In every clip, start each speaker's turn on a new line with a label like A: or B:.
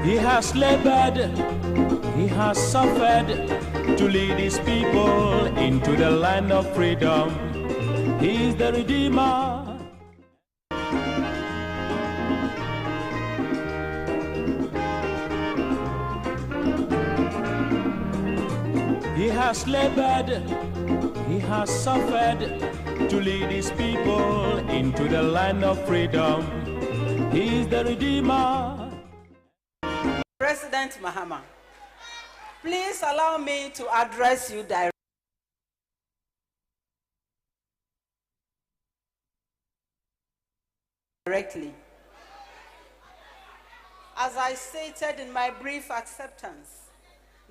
A: He has labored, he has suffered to lead his people into the land of freedom. He is the Redeemer. He has labored, he has suffered to lead his people into the land of freedom. He is the Redeemer.
B: President Mahama, please allow me to address you directly. As I stated in my brief acceptance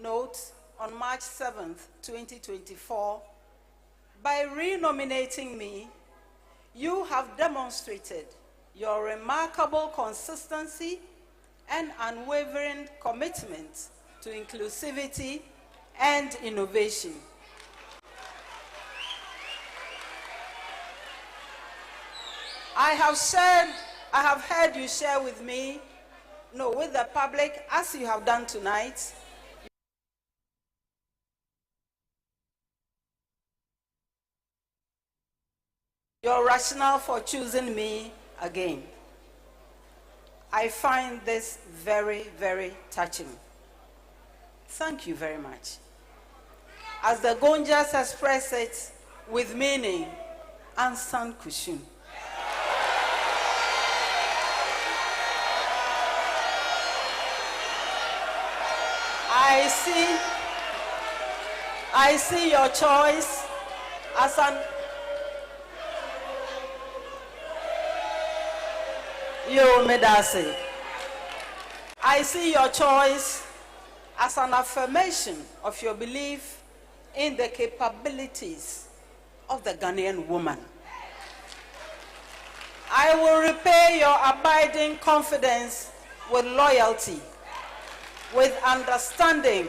B: note on March 7th, 2024, by renominating me, you have demonstrated your remarkable consistency and unwavering commitment to inclusivity and innovation. I have heard you share with me, with the public, as you have done tonight, your rationale for choosing me again. I find this very, very touching. Thank you very much. As the Gonjas express it with meaning, Ansan Kushun. I see your choice as an I see your choice as an affirmation of your belief in the capabilities of the Ghanaian woman. I will repay your abiding confidence with loyalty, with understanding,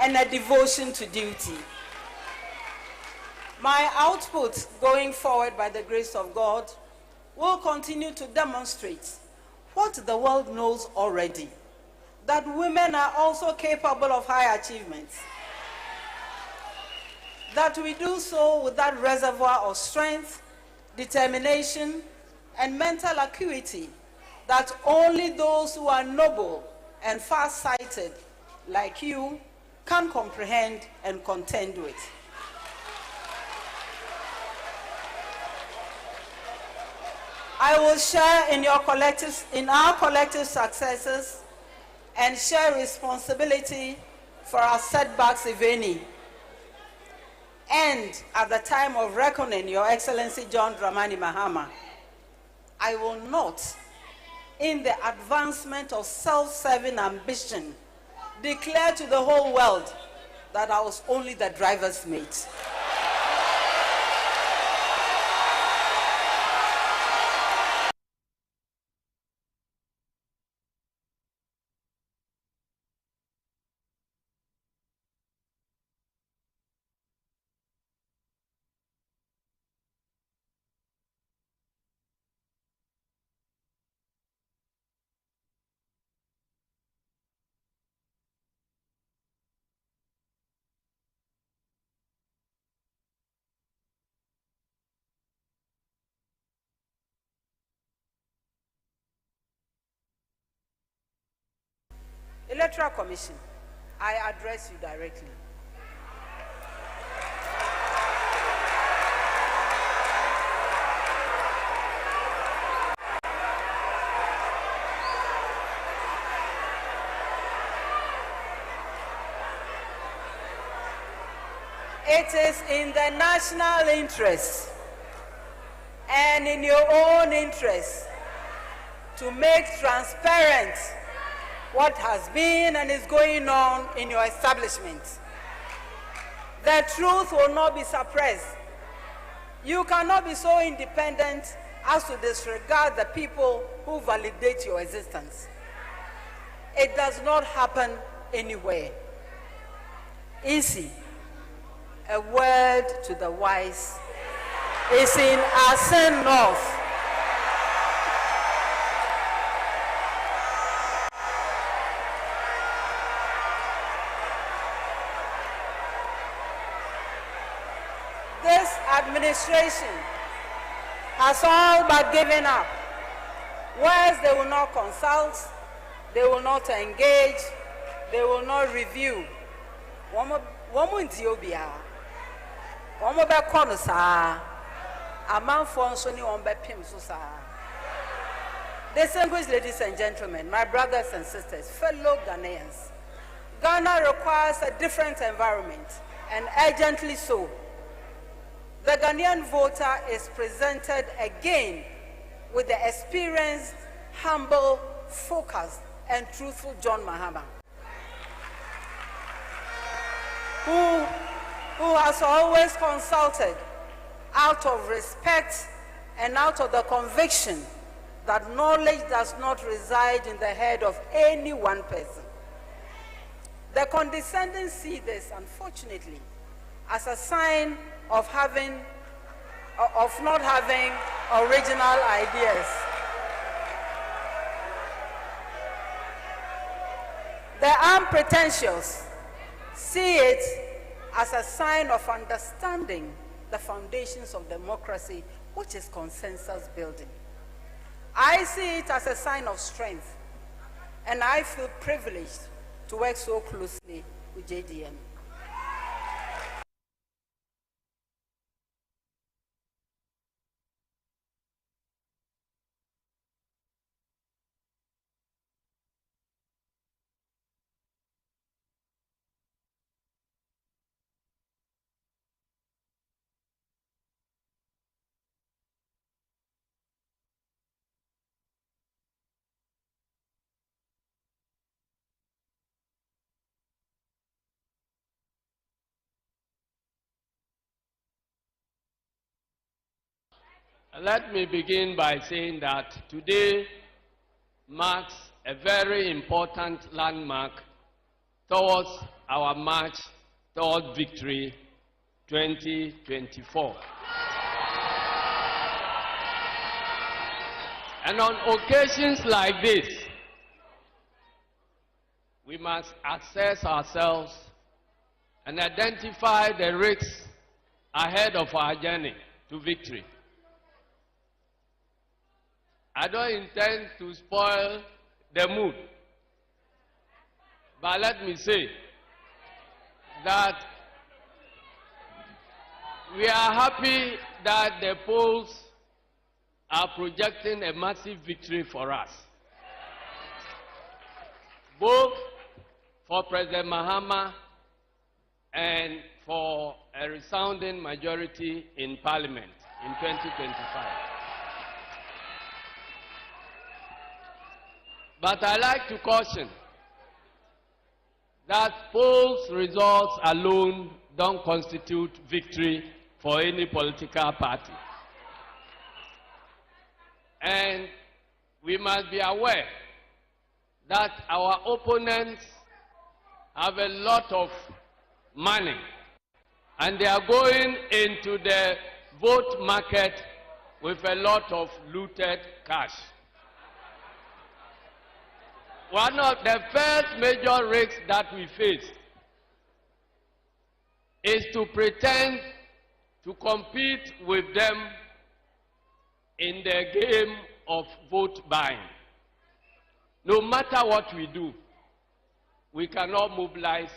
B: and a devotion to duty. My output going forward by the grace of God will continue to demonstrate what the world knows already, that women are also capable of high achievements, that we do so with that reservoir of strength, determination, and mental acuity that only those who are noble and far-sighted like you can comprehend and contend with. I will share in our collective successes and share responsibility for our setbacks, if any. And at the time of reckoning, Your Excellency John Dramani Mahama, I will not, in the advancement of self-serving ambition, declare to the whole world that I was only the driver's mate. Electoral Commission, I address you directly. It is in the national interest and in your own interest to make transparent what has been and is going on in your establishment. The truth will not be suppressed. You cannot be so independent as to disregard the people who validate your existence. It does not happen anywhere. Easy. A word to the wise is in Asen North. administration has all but given up. Whereas they will not consult, they will not engage, they will not review. Woman Ethiopia, woman be konusa, a man for Sony on be pimsusa. Distinguished ladies and gentlemen, my brothers and sisters, fellow Ghanaians, Ghana requires a different environment, and urgently so. The Ghanaian voter is presented again with the experienced, humble, focused, and truthful John Mahama, who has always consulted out of respect and out of the conviction that knowledge does not reside in the head of any one person. The condescending see this, unfortunately, as a sign of not having original ideas. The unpretentious see it as a sign of understanding the foundations of democracy, which is consensus building. I see it as a sign of strength, and I feel privileged to work so closely with JDM.
C: Let me begin by saying that today marks a very important landmark towards our march toward victory 2024. And on occasions like this, we must assess ourselves and identify the risks ahead of our journey to victory. I don't intend to spoil the mood, but let me say that we are happy that the polls are projecting a massive victory for us, both for President Mahama and for a resounding majority in Parliament in 2025. But I like to caution that polls results alone don't constitute victory for any political party. And we must be aware that our opponents have a lot of money, and they are going into the vote market with a lot of looted cash. One of the first major risks that we face is to pretend to compete with them in the game of vote buying. No matter what we do, we cannot mobilize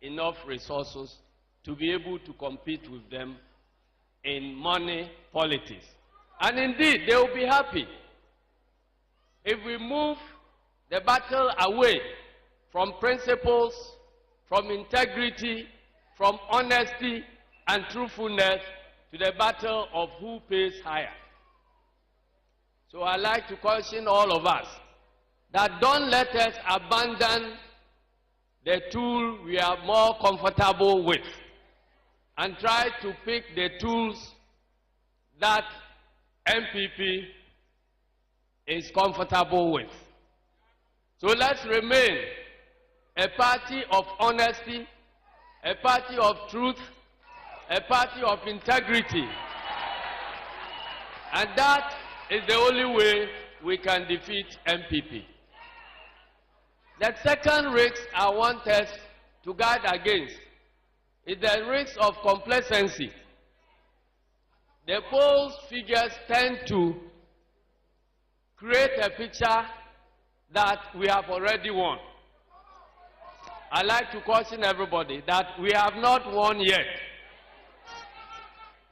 C: enough resources to be able to compete with them in money politics. And indeed, they will be happy if we move the battle away from principles, from integrity, from honesty and truthfulness to the battle of who pays higher. So I like to caution all of us that don't let us abandon the tool we are more comfortable with and try to pick the tools that MPP is comfortable with. So let's remain a party of honesty, a party of truth, a party of integrity. And that is the only way we can defeat MPP. The second risk I want us to guard against is the risk of complacency. the polls figures tend to create a picture that we have already won. I like to caution everybody that we have not won yet.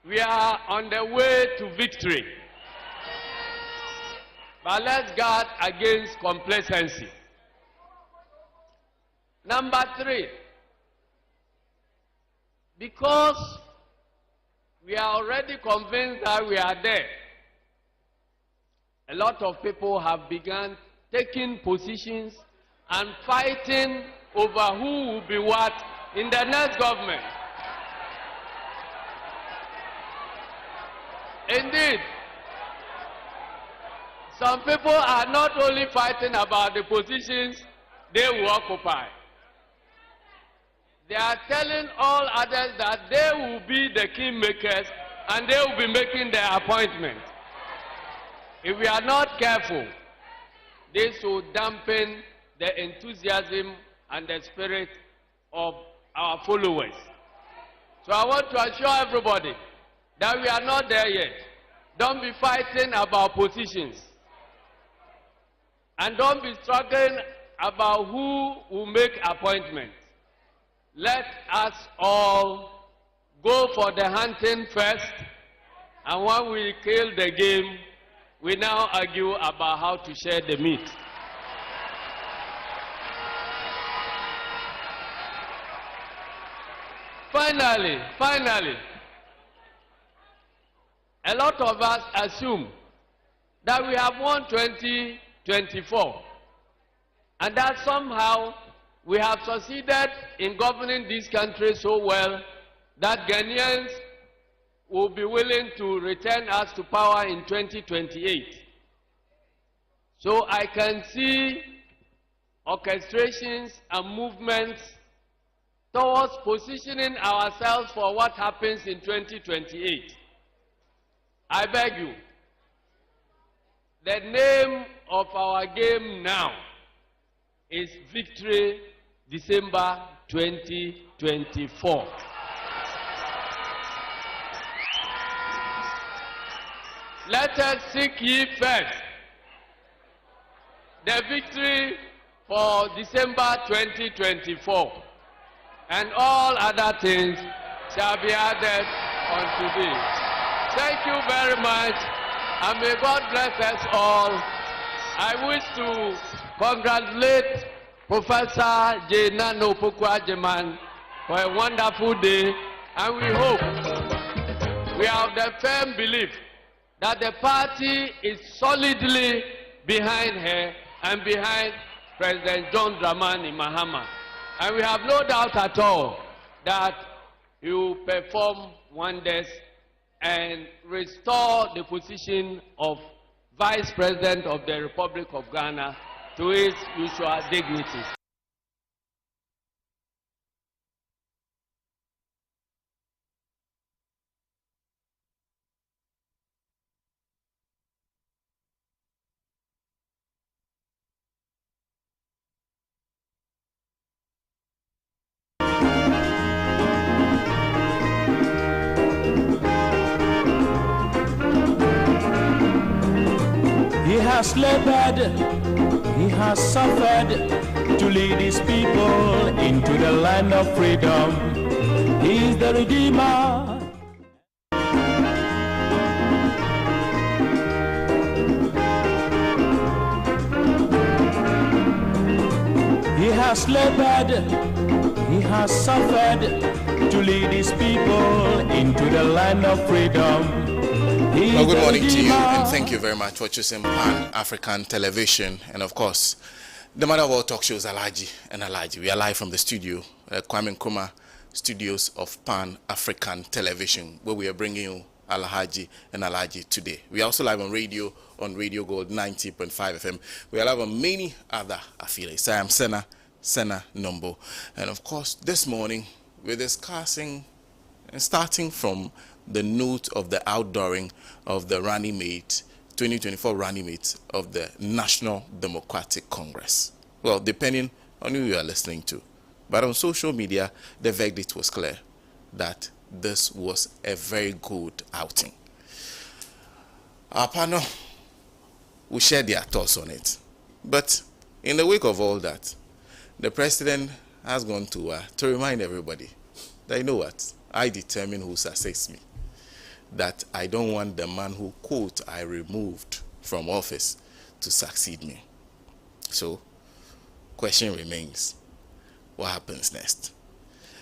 C: We are on the way to victory. But let's guard against complacency. Number 3, because we are already convinced that we are there, a lot of people have begun taking positions and fighting over who will be what in the next government. Indeed, some people are not only fighting about the positions they will occupy. They are telling all others that they will be the kingmakers and they will be making their appointment. If we are not careful, this will dampen the enthusiasm and the spirit of our followers. So I want to assure everybody that we are not there yet. Don't be fighting about positions. And don't be struggling about who will make appointments. Let us all go for the hunting first, and when we kill the game, we now argue about how to share the meat. Finally, a lot of us assume that we have won 2024 and that somehow we have succeeded in governing this country so well that Ghanaians will be willing to return us to power in 2028. So I can see orchestrations and movements towards positioning ourselves for what happens in 2028. I beg you, the name of our game now is Victory December 2024. Let us seek ye first the victory for December 2024, and all other things shall be added unto thee. Thank you very much, and may God bless us all. I wish to congratulate Professor J. Nano Pukwajeman for a wonderful day, and we hope, we have the firm belief that the party is solidly behind her and behind President John Dramani Mahama. And we have no doubt at all that he will perform wonders and restore the position of Vice President of the Republic of Ghana to its usual dignity.
A: He has labored, he has suffered to lead his people into the land of freedom. He is the Redeemer. He has labored, he has suffered to lead his people into the land of freedom.
D: Well, good morning to you, and thank you very much for choosing Pan-African Television. And of course, the mother of all talk shows, Alhaji and Alhaji. We are live from the studio, Kwame Nkrumah studios of Pan-African Television, where we are bringing you Alhaji and Alhaji today. We are also live on Radio Gold 90.5 FM. We are live on many other affiliates. I am Senna Nombo. And of course, this morning, we're discussing and starting from the note of the outdooring of the running mate, 2024 running mate of the National Democratic Congress. Well, depending on who you are listening to. But on social media, the verdict was clear that this was a very good outing. Our panel will share their thoughts on it. But in the wake of all that, the president has gone to remind everybody that, you know what, I determine who succeeds me. That I don't want the man who, quote, I removed from office to succeed me. So, question remains, what happens next?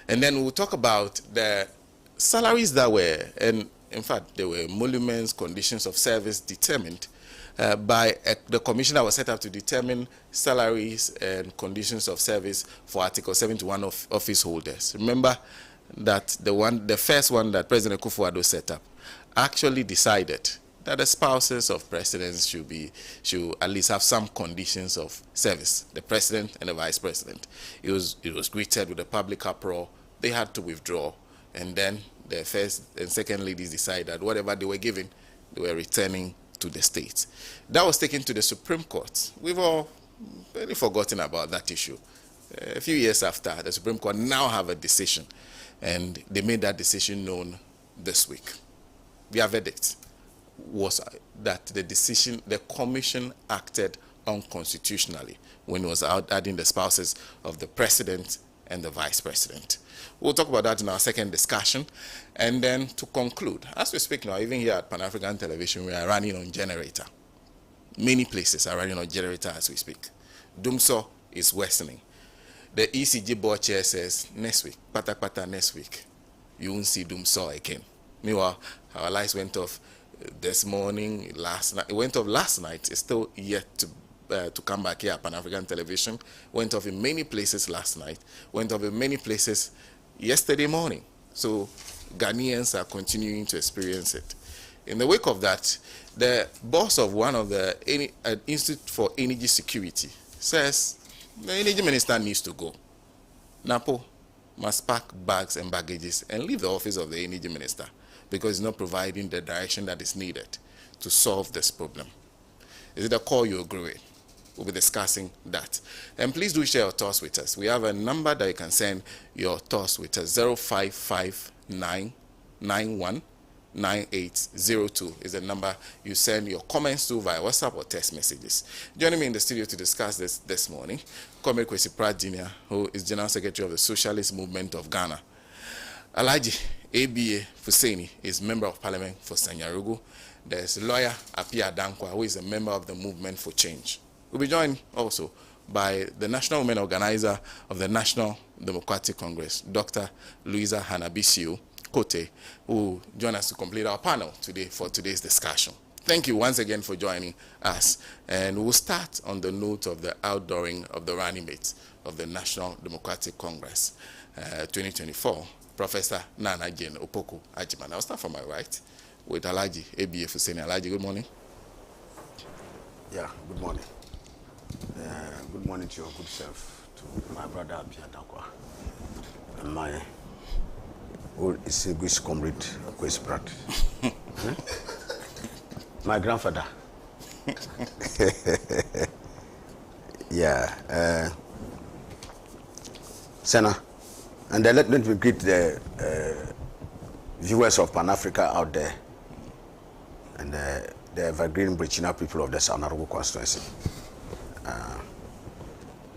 D: And then we'll talk about the salaries that were, and in fact, there were emoluments, conditions of service determined by the commission that was set up to determine salaries and conditions of service for Article 71 of office holders. Remember that the first one that President Akufo-Addo set up actually decided that the spouses of presidents should at least have some conditions of service. The president and the vice president. It was greeted with a public uproar. They had to withdraw, and then the first and second ladies decided that whatever they were given, they were returning to the states. That was taken to the Supreme Court. We've all really forgotten about that issue. A few years after, the Supreme Court now have a decision, and they made that decision known this week. Their verdict was that the commission acted unconstitutionally when it was adding the spouses of the president and the vice president. We'll talk about that in our second discussion. And then to conclude, as we speak now, even here at Pan-African Television, we are running on generator. Many places are running on generator as we speak. Dumso is worsening. The ECG board chair says next week, pata next week, you won't see Dumso again. Meanwhile, our lights went off this morning, last night. It went off last night. It's still yet to come back here at Pan-African Television. Went off in many places last night. Went off in many places yesterday morning. So Ghanaians are continuing to experience it. In the wake of that, the boss of one of the Institute for Energy Security says the energy minister needs to go. Napo must pack bags and baggages and leave the office of the energy minister because he's not providing the direction that is needed to solve this problem. Is it a call you agree with? We'll be discussing that. And please do share your thoughts with us. We have a number that you can send your thoughts with us. 0559919802 is the number you send your comments to via WhatsApp or text messages. Joining me in the studio to discuss this morning, Comrade Kwesi Pratt Jr., who is General Secretary of the Socialist Movement of Ghana. Alhaji ABA Fuseni is Member of Parliament for Sanyarugu. There's lawyer Apia Dankwa, who is a member of the Movement for Change. We'll be joined also by the National Women Organizer of the National Democratic Congress, Dr. Louisa Hanabisiu Kote, who will join us to complete our panel today for today's discussion. Thank you once again for joining us. And we'll start on the note of the outdooring of the running mates of the National Democratic Congress 2024, Professor Nana Jane Opoku Ajiman. I'll start from my right with Alhaji ABA Fuseni. Alhaji, good morning.
E: Yeah, good morning. Good morning to your good self, to my brother Apia Dankwa, and my old distinguished comrade Kwesi Pratt. My grandfather. Yeah. Senna, and let me greet the viewers of Pan-Africa out there and the evergreen Brichina people of the Sanyarugu constituency.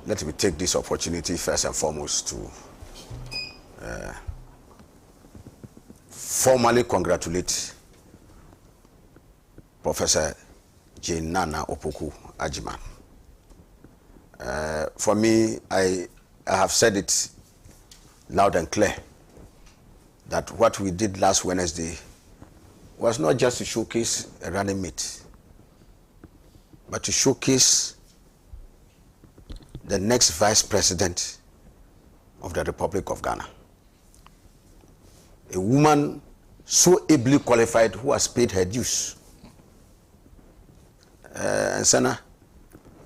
E: Let me take this opportunity first and foremost to formally congratulate Professor Jane Nana Opoku Ajiman. For me, I have said it loud and clear that what we did last Wednesday was not just to showcase a running mate, but to showcase the next Vice President of the Republic of Ghana. A woman so ably qualified who has paid her dues. And Sana,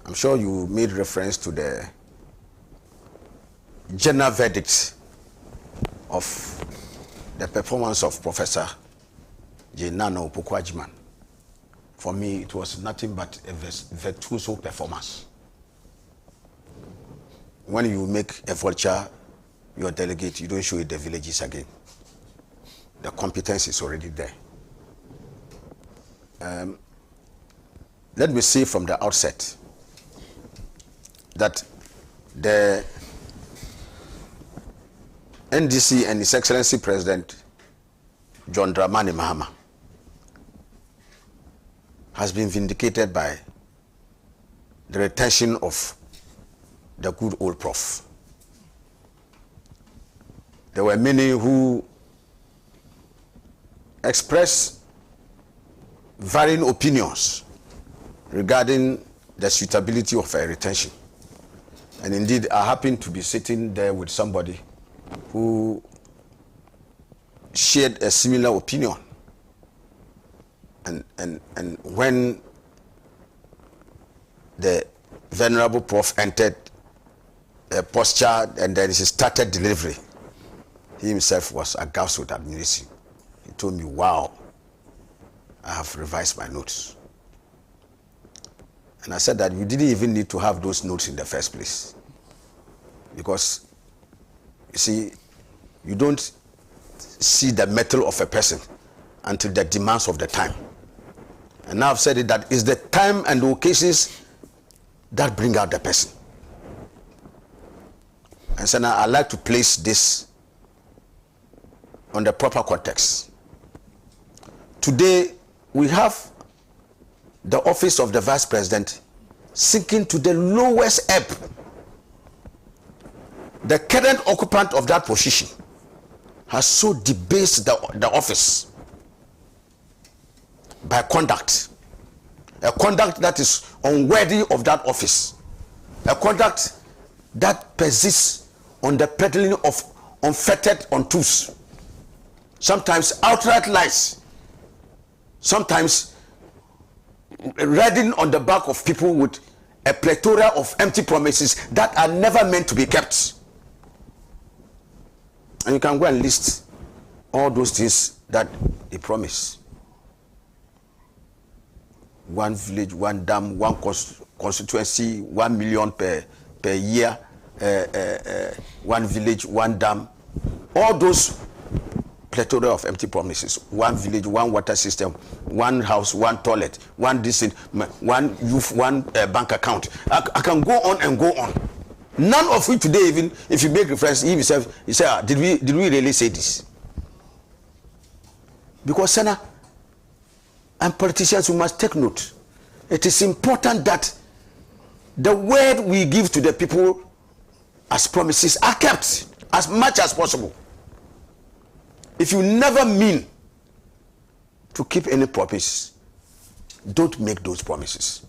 E: I'm sure you made reference to the general verdict of the performance of Professor Jane Nana Opoku Ajiman. For me, it was nothing but a virtuoso performance. When you make a vulture your delegate, you don't show it the villages again. The competence is already there. let me say from the outset that the NDC and His Excellency President John Dramani Mahama has been vindicated by the retention of the good old prof. There were many who expressed varying opinions regarding the suitability of a retention. And indeed, I happen to be sitting there with somebody who shared a similar opinion. And when the venerable prof entered a posture and then he started delivery, he himself was aghast with admiration. He told me, wow, I have revised my notes. And I said that you didn't even need to have those notes in the first place. Because, you see, you don't see the mettle of a person until the demands of the time. And now I've said it, that is the time and the occasions that bring out the person. And so now I like to place this on the proper context. Today, we have the office of the Vice President sinking to the lowest ebb. The current occupant of that position has so debased the office by conduct, a conduct that is unworthy of that office, a conduct that persists on the peddling of unfettered untruths, sometimes outright lies, sometimes riding on the back of people with a plethora of empty promises that are never meant to be kept. And you can go and list all those things that they promise. One village, one dam, one constituency, 1 million per year, 1 village, 1 dam. All those plethora of empty promises. 1 village, 1 water system, 1 house, 1 toilet, 1 decent, 1 youth, 1 bank account. I can go on and go on. None of which today, even if you make reference, he himself, he said, did we really say this? Because Senna and politicians, we must take note. It is important that the word we give to the people as promises are kept as much as possible. If you never mean to keep any promise, don't make those promises.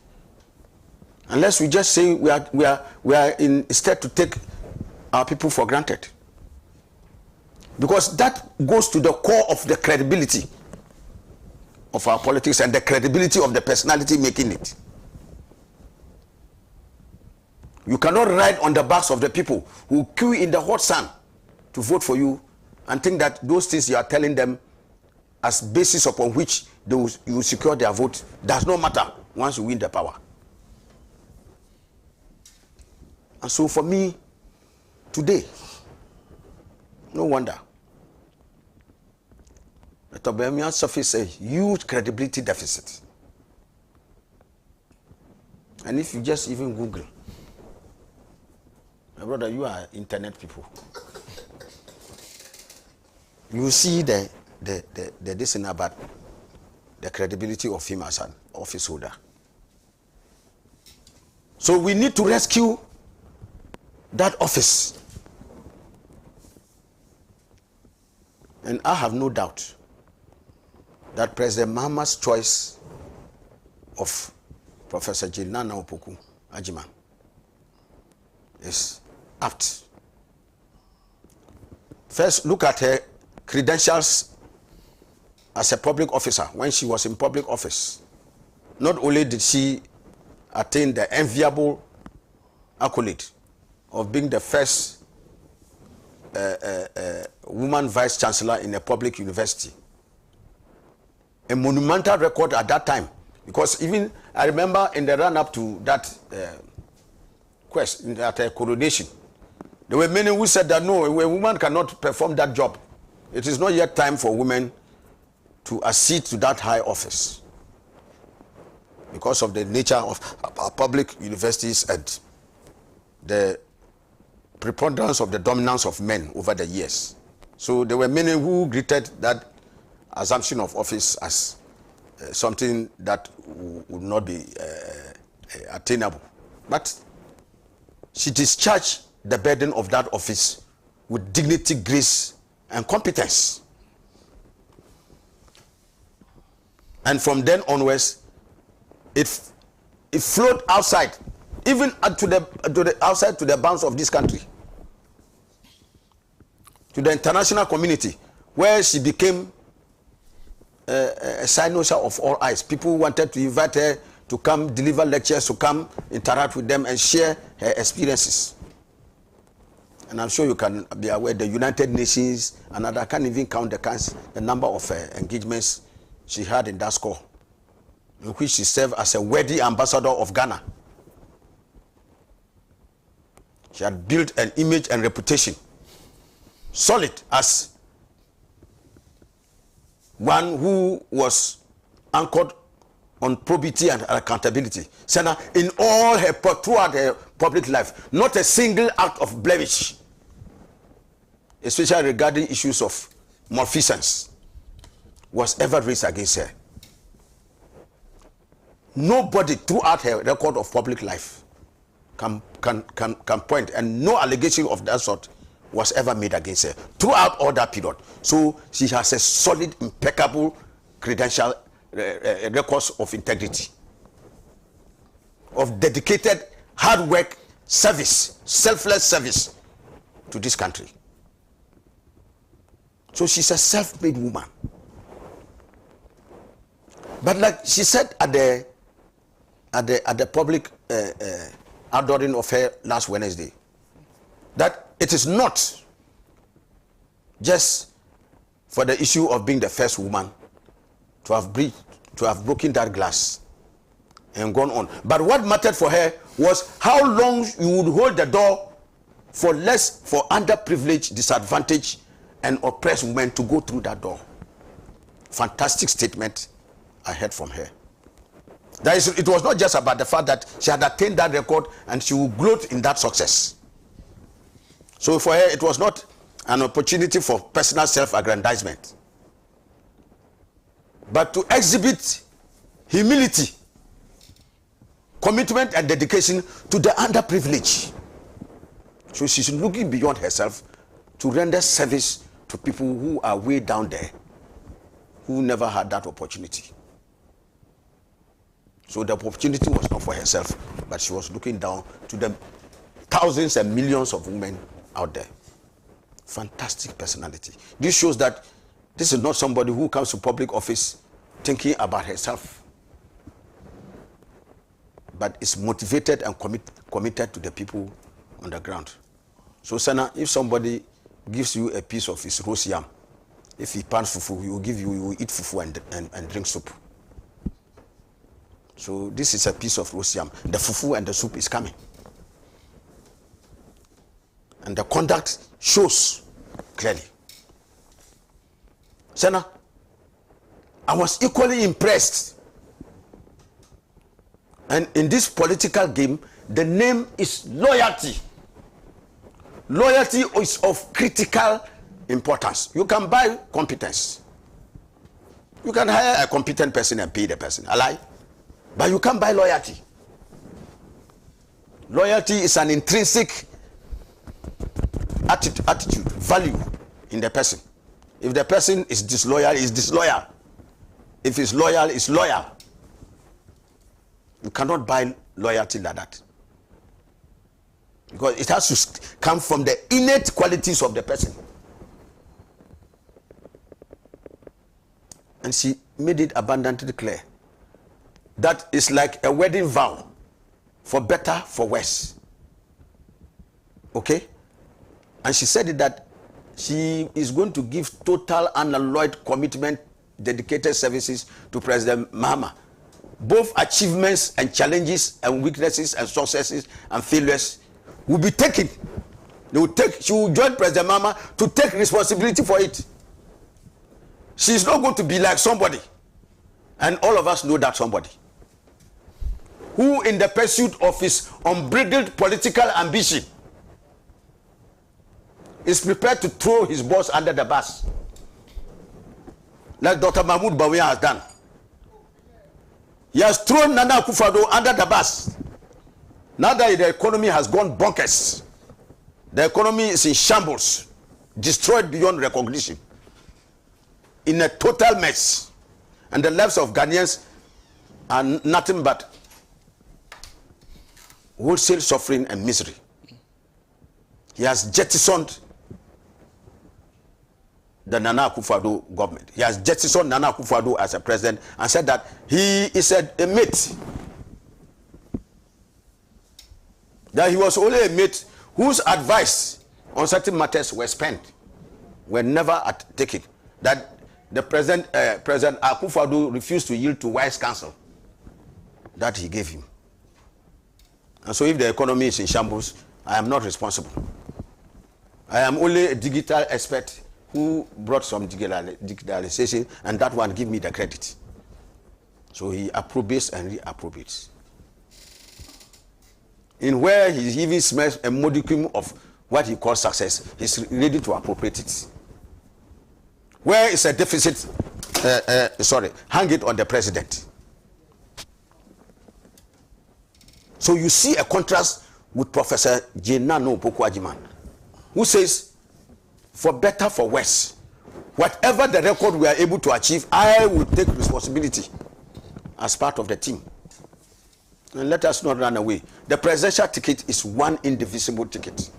E: Unless we just say we are instead to take our people for granted. Because that goes to the core of the credibility of our politics and the credibility of the personality making it. You cannot ride on the backs of the people who queue in the hot sun to vote for you and think that those things you are telling them as basis upon which you will secure their vote does not matter once you win the power. And so for me, today, no wonder the Tobemian surface a huge credibility deficit. And if you just even Google, my brother, you are internet people, you see the this thing about the credibility of him as an office holder. So we need to rescue that office. And I have no doubt that President Mahama's choice of Professor Nana Opoku Ajiman is apt. First, look at her credentials as a public officer when she was in public office. Not only did she attain the enviable accolade of being the first woman vice chancellor in a public university, a monumental record at that time, because even I remember in the run-up to that coronation, there were many who said that no, a woman cannot perform that job. It is not yet time for women to accede to that high office. because of the nature of our public universities and the preponderance of the dominance of men over the years. So there were many who greeted that assumption of office as something that would not be attainable. But she discharged the burden of that office with dignity, grace, and competence. And from then onwards, it flowed outside, even to the outside, to the bounds of this country, to the international community, where she became a cynosure of all eyes. People wanted to invite her to come deliver lectures, to come interact with them and share her experiences. And I'm sure you can be aware the United Nations and I can't even count the number of engagements she had in that score, in which she served as a worthy ambassador of Ghana. She had built an image and reputation solid as one who was anchored on probity and accountability. Senna, in all her, throughout her public life, not a single act of blemish, especially regarding issues of malfeasance, was ever raised against her. Nobody throughout her record of public life can point, and no allegation of that sort was ever made against her throughout all that period. So she has a solid, impeccable credential records of integrity, of dedicated hard work, service, selfless service to this country. So she's a self-made woman. But like she said at the public outdooring of her last Wednesday, that it is not just for the issue of being the first woman to have broken that glass and gone on. But what mattered for her was how long you would hold the door for underprivileged, disadvantaged, and oppressed women to go through that door. Fantastic statement I heard from her. It was not just about the fact that she had attained that record and she would gloat in that success. So for her, it was not an opportunity for personal self-aggrandizement, but to exhibit humility, commitment, and dedication to the underprivileged. So she's looking beyond herself to render service to people who are way down there, who never had that opportunity. So the opportunity was not for herself, but she was looking down to the thousands and millions of women out there. Fantastic personality. This shows that this is not somebody who comes to public office thinking about herself, but is motivated and committed to the people on the ground. So Sana, if somebody gives you a piece of his roast yam, if he pans fufu, you will eat fufu and drink soup. So this is a piece of roast yam. The fufu and the soup is coming. And the conduct shows clearly. Sana, I was equally impressed. And in this political game, the name is loyalty. Loyalty is of critical importance. You can buy competence. You can hire a competent person and pay the person. I lie. But you can't buy loyalty. Loyalty is an intrinsic attitude, value in the person. If the person is disloyal, he's disloyal. If he's loyal, he's loyal. You cannot buy loyalty like that. Because it has to come from the innate qualities of the person. And she made it abundantly clear that it's like a wedding vow, for better, for worse. Okay? And she said that she is going to give total unalloyed commitment, dedicated services to President Mahama. Both achievements and challenges and weaknesses and successes and failures will be taken. She will join President Mahama to take responsibility for it. She is not going to be like somebody. And all of us know that somebody. who in the pursuit of his unbridled political ambition is prepared to throw his boss under the bus, like Dr. Mahmoud Bawumia has done. He has thrown Nana Akufo-Addo under the bus. Now that the economy has gone bonkers, the economy is in shambles, destroyed beyond recognition, in a total mess, and the lives of Ghanaians are nothing but wholesale suffering and misery. He has jettisoned the Nana Akufo-Addo government. He has jettisoned Nana Akufo-Addo as a president and said that he is a mate. That he was only a mate whose advice on certain matters were never taken. That the President Akufo-Addo refused to yield to wise counsel that he gave him. And so if the economy is in shambles, I am not responsible. I am only a digital expert who brought some digitalization, and that one give me the credit. So he appropriates and reappropriates. In where he even smells a modicum of what he calls success, he's ready to appropriate it. Where is a deficit, hang it on the president. So you see a contrast with Professor Jenano Opoku-Agyeman, who says, for better, for worse, whatever the record we are able to achieve, I will take responsibility as part of the team. And let us not run away. The presidential ticket is one indivisible ticket.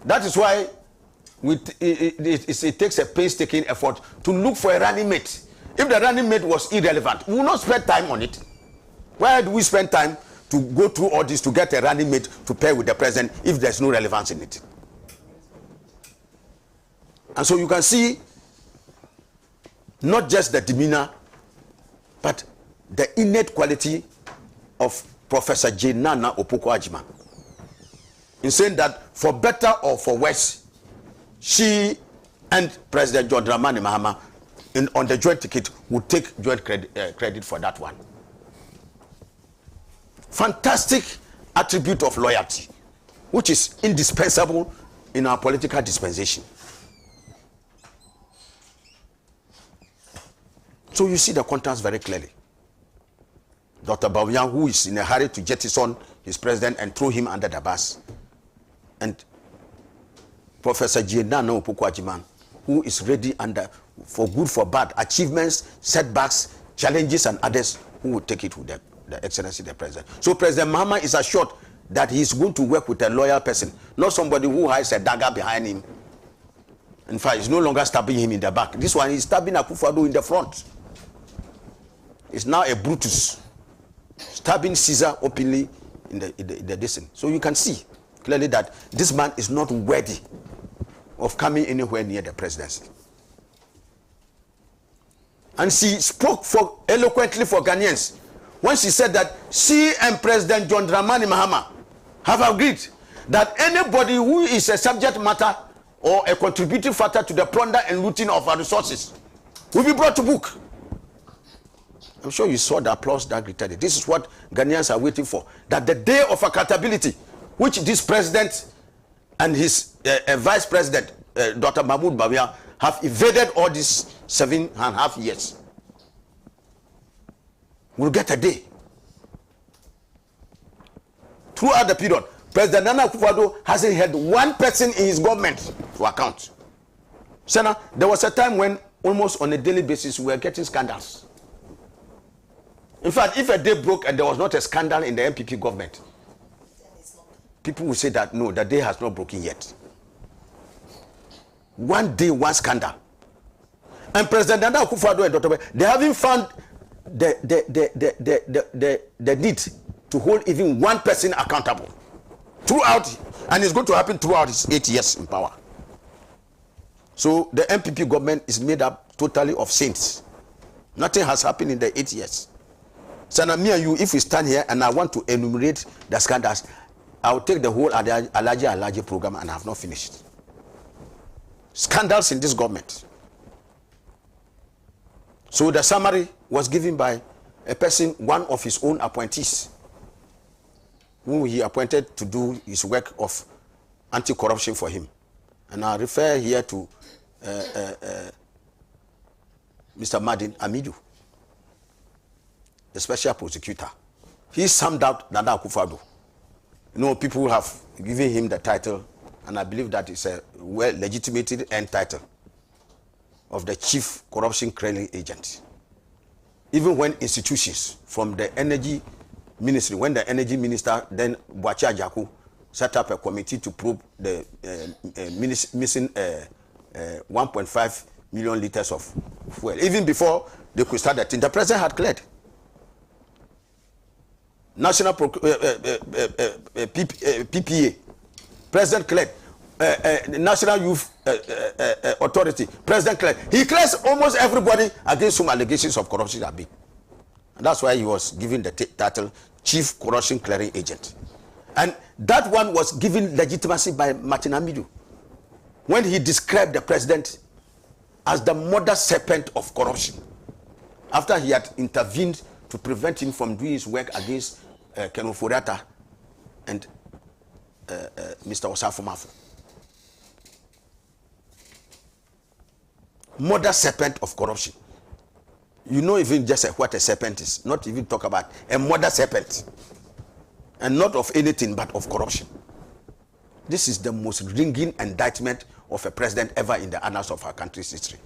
E: That is why it takes a painstaking effort to look for a running mate. If the running mate was irrelevant, we will not spend time on it. Why do we spend time to go through all this to get a running mate to pair with the president if there's no relevance in it? And so you can see not just the demeanor, but the innate quality of Professor Jenana Opoku-Agyeman in saying that for better or for worse, she and President John Dramani Mahama on the joint ticket would take joint credit for that one. Fantastic attribute of loyalty, which is indispensable in our political dispensation. So you see the contrast very clearly. Dr. Bawumia, who is in a hurry to jettison his president and throw him under the bus, and Professor Jenana Opoku-Agyeman, who is ready for good, for bad, achievements, setbacks, challenges, and others, who will take it with the Excellency, the President. So President Mahama is assured that he is going to work with a loyal person, not somebody who has a dagger behind him. In fact, he's no longer stabbing him in the back. This one is stabbing Akufo-Addo in the front. It's now a Brutus stabbing Caesar openly in the distance. So you can see clearly that this man is not worthy of coming anywhere near the presidency. And she spoke eloquently for Ghanaians when she said that she and President John Dramani Mahama have agreed that anybody who is a subject matter or a contributing factor to the plunder and looting of our resources will be brought to book. I'm sure you saw the applause that greeted it. This is what Ghanaians are waiting for. That the day of accountability, which this president and his vice president, Dr. Mahmoud Bawumia, have evaded all these 7.5 years, we'll get a day. Throughout the period, President Nana Akufo-Addo hasn't had one person in his government to account. Senna, there was a time when almost on a daily basis we were getting scandals. In fact, if a day broke and there was not a scandal in the MPP government, people will say that no, the day has not broken yet. One day, one scandal. And President Nana Akufo-Addo and Dr. they haven't found the need to hold even one person accountable throughout, and it's going to happen throughout his 8 years in power. So the MPP government is made up totally of saints. Nothing has happened in the 8 years. So now me and you, if we stand here and I want to enumerate the scandals, I will take the whole Alhaji program and I have not finished. Scandals in this government. So the summary was given by a person, one of his own appointees, whom he appointed to do his work of anti-corruption for him. And I refer here to Mr. Madin Amidu, the special prosecutor. He summed up Nana Akufo-Addo. You know, people have given him the title, and I believe that is a well-legitimated end title of the chief corruption clearing agent. Even when institutions from the energy ministry, when the energy minister, then Boachi Ajaku, set up a committee to probe the missing 1.5 million liters of fuel. Even before they could start that thing, the president had cleared. National PPA, president cleared. National Youth Authority, president cleared. He clears almost everybody against whom allegations of corruption have been. And that's why he was given the title Chief Corruption Clearing Agent. And that one was given legitimacy by Martin Amidu when he described the president as the mother serpent of corruption, after he had intervened to prevent him from doing his work against Ken Ofori-Atta and Mr. Osafo-Maafo. Mother serpent of corruption. You know even just what a serpent is. Not even talk about a mother serpent. And not of anything but of corruption. This is the most ringing indictment of a president ever in the annals of our country's history.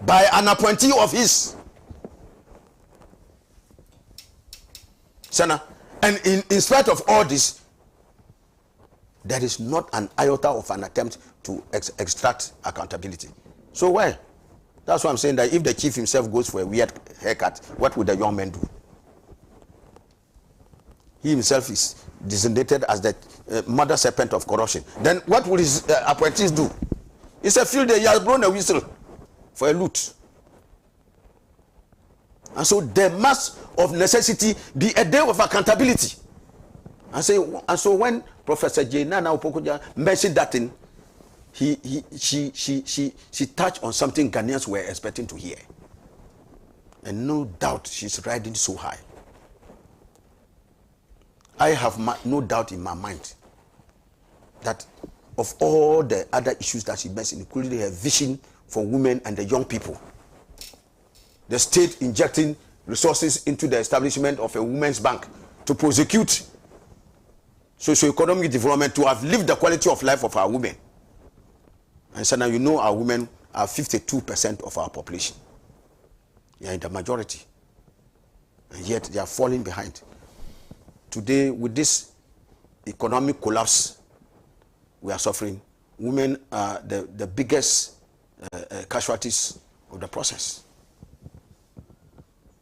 E: By an appointee of his. Sana. And in spite of all this, there is not an iota of an attempt to extract accountability. So why? That's why I'm saying that if the chief himself goes for a weird haircut, what would the young man do? He himself is designated as the mother serpent of corruption. Then what will his appointees do? It's a field day, he has blown a whistle for a loot. And so there must of necessity be a day of accountability. And so when Professor J. Nana Opokuja mentioned that thing, she touched on something Ghanaians were expecting to hear. And no doubt she's riding so high. I have no doubt in my mind that of all the other issues that she mentioned, including her vision for women and the young people, the state injecting resources into the establishment of a women's bank to prosecute socio-economic development, to have lived the quality of life of our women. And so now you know our women are 52% of our population. They are in the majority. And yet they are falling behind. Today, with this economic collapse we are suffering, women are the biggest casualties of the process.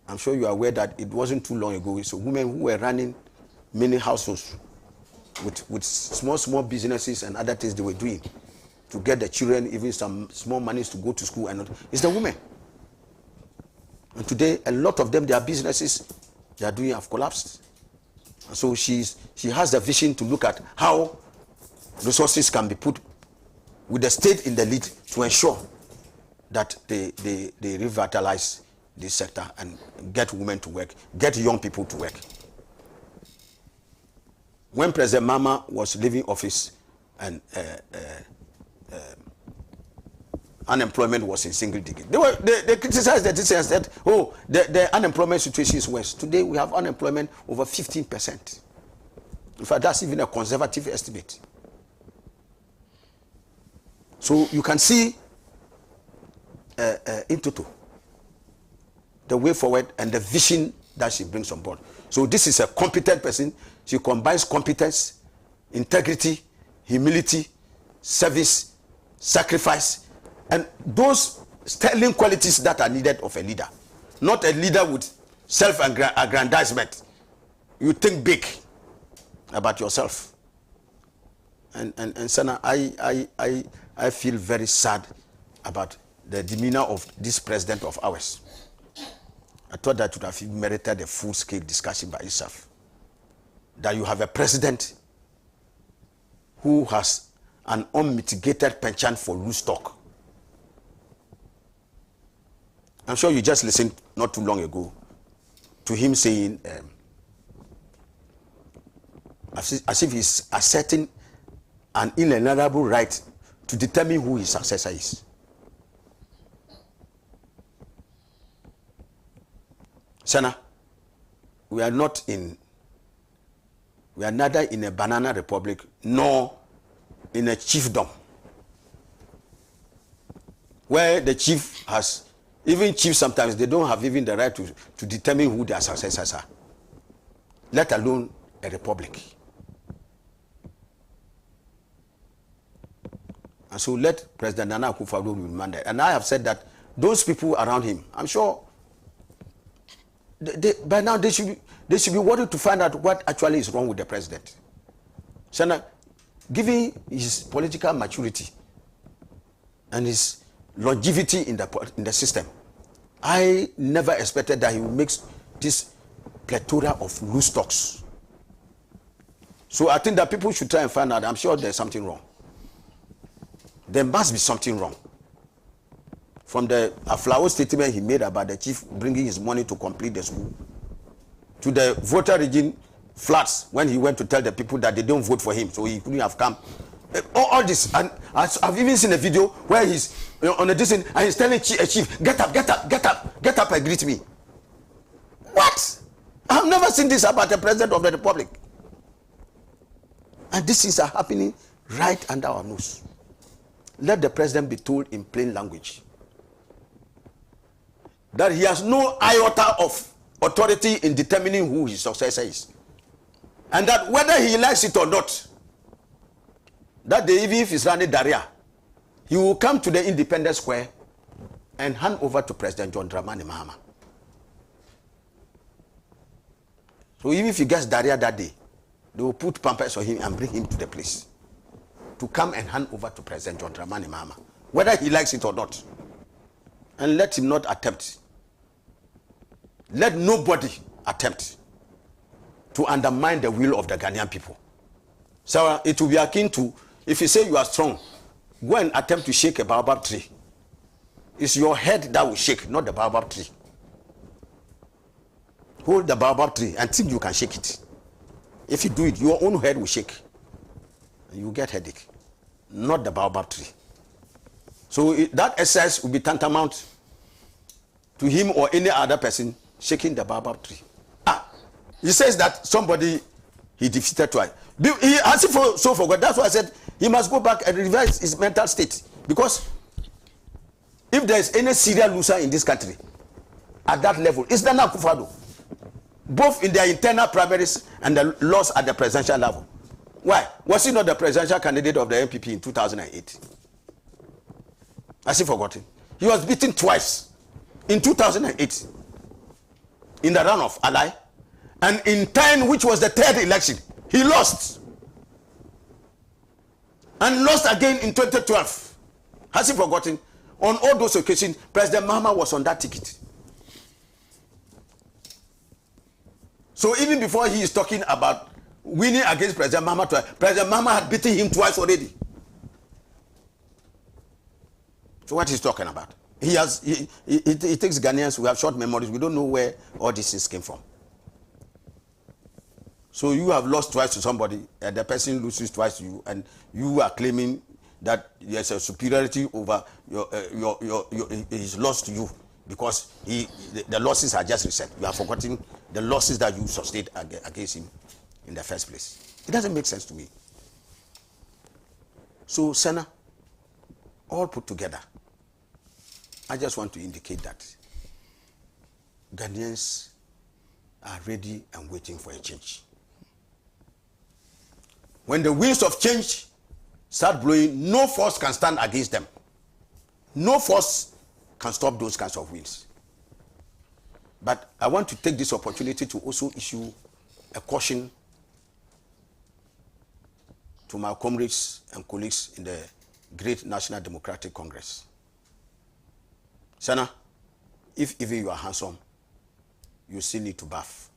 E: I'm sure you are aware that it wasn't too long ago. So women who were running many households with small businesses and other things they were doing to get the children even some small monies to go to school, and it's the women. And today, a lot of them, their businesses they are doing have collapsed. And so she has the vision to look at how resources can be put with the state in the lead to ensure that they revitalize this sector and get women to work, get young people to work. When President Mama was leaving office and unemployment was in single digit, they criticized the decision and said, oh, the unemployment situation is worse. Today we have unemployment over 15%. In fact, that's even a conservative estimate. So you can see in total the way forward and the vision that she brings on board. So this is a competent person. She combines competence, integrity, humility, service, sacrifice, and those sterling qualities that are needed of a leader. Not a leader with self-aggrandizement. You think big about yourself. And Sana, I feel very sad about the demeanor of this president of ours. I thought that would have merited a full-scale discussion by itself. That you have a president who has an unmitigated penchant for loose talk. I'm sure you just listened not too long ago to him saying, as if he's asserting an inalienable right to determine who his successor is. Sana, we are neither in a banana republic nor in a chiefdom where the chief has, even chiefs sometimes they don't have even the right to determine who their successors are, let alone a republic. And so let President Nana Akufo-Addo be remanded. And I have said that those people around him, I'm sure by now they should be worried to find out what actually is wrong with the president. So, given his political maturity and his longevity in the system, I never expected that he would make this plethora of loose talks. So I think that people should try and find out. I'm sure there's something wrong. There must be something wrong. From the flower statement he made about the chief bringing his money to complete the school, to the voter region floods when he went to tell the people that they don't vote for him, so he couldn't have come. All this, and I've even seen a video where he's on a distance and he's telling a chief, get up, get up, get up, get up and greet me. What? I've never seen this about the president of the republic. And these things are happening right under our nose. Let the president be told in plain language that he has no iota of authority in determining who his successor is. And that whether he likes it or not, that day, even if he's running Daria, he will come to the Independence Square and hand over to President John Dramani Mahama. So even if he gets Daria that day, they will put pampers on him and bring him to the place to come and hand over to President John Dramani Mahama, whether he likes it or not. And let him not attempt. Let nobody attempt to undermine the will of the Ghanaian people. So it will be akin to, if you say you are strong, go and attempt to shake a baobab tree. It's your head that will shake, not the baobab tree. Hold the baobab tree and think you can shake it. If you do it, your own head will shake. And you get headache, not the baobab tree. So that exercise will be tantamount to him or any other person shaking the baobab tree. He says that somebody he defeated twice. He has so forgot. That's why I said he must go back and revise his mental state. Because if there is any serial loser in this country at that level, it's Nana Akufo-Addo. Both in their internal primaries and the loss at the presidential level. Why? Was he not the presidential candidate of the NPP in 2008? Has he forgotten? He was beaten twice. In 2008, in the runoff, Alai, and in 10, which was the third election, he lost. And lost again in 2012. Has he forgotten? On all those occasions, President Mahama was on that ticket. So even before he is talking about winning against President Mahama twice, President Mahama had beaten him twice already. So what he's talking about? He takes Ghanaians who have short memories. We don't know where all these things came from. So you have lost twice to somebody, and the person loses twice to you, and you are claiming that there's a superiority over his loss to you because the losses are just reset. You have forgotten the losses that you sustained against him in the first place. It doesn't make sense to me. So, Senna, all put together, I just want to indicate that Ghanaians are ready and waiting for a change. When the winds of change start blowing, no force can stand against them. No force can stop those kinds of winds. But I want to take this opportunity to also issue a caution to my comrades and colleagues in the great National Democratic Congress. Sana, if even you are handsome, you still need to bath.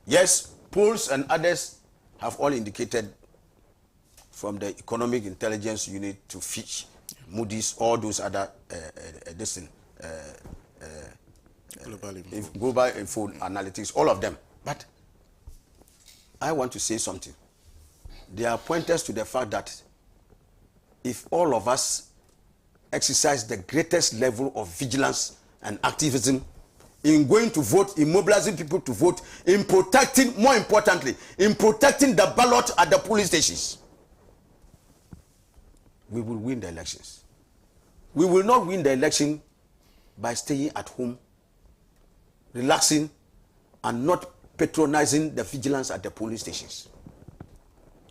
E: Yes, polls and others have all indicated, from the Economic Intelligence Unit to Fitch, Moody's, all those other global info analytics, all of them. But I want to say something. They are pointers to the fact that if all of us exercise the greatest level of vigilance and activism in going to vote, in mobilizing people to vote, in protecting, more importantly, in protecting the ballot at the polling stations, we will win the elections. We will not win the election by staying at home, relaxing, and not patronizing the vigilance at the polling stations.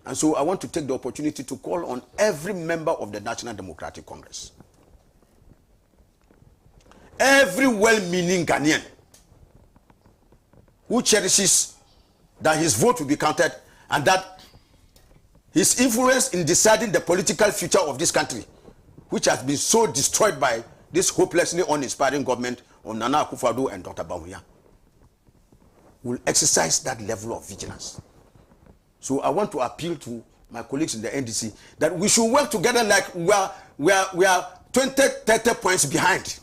E: And so I want to take the opportunity to call on every member of the National Democratic Congress, every well-meaning Ghanaian who cherishes that his vote will be counted and that his influence in deciding the political future of this country, which has been so destroyed by this hopelessly uninspiring government of Nana Akufo-Addo and Dr. Bawumia, will exercise that level of vigilance. So I want to appeal to my colleagues in the NDC that we should work together like we are 20, 30 points behind.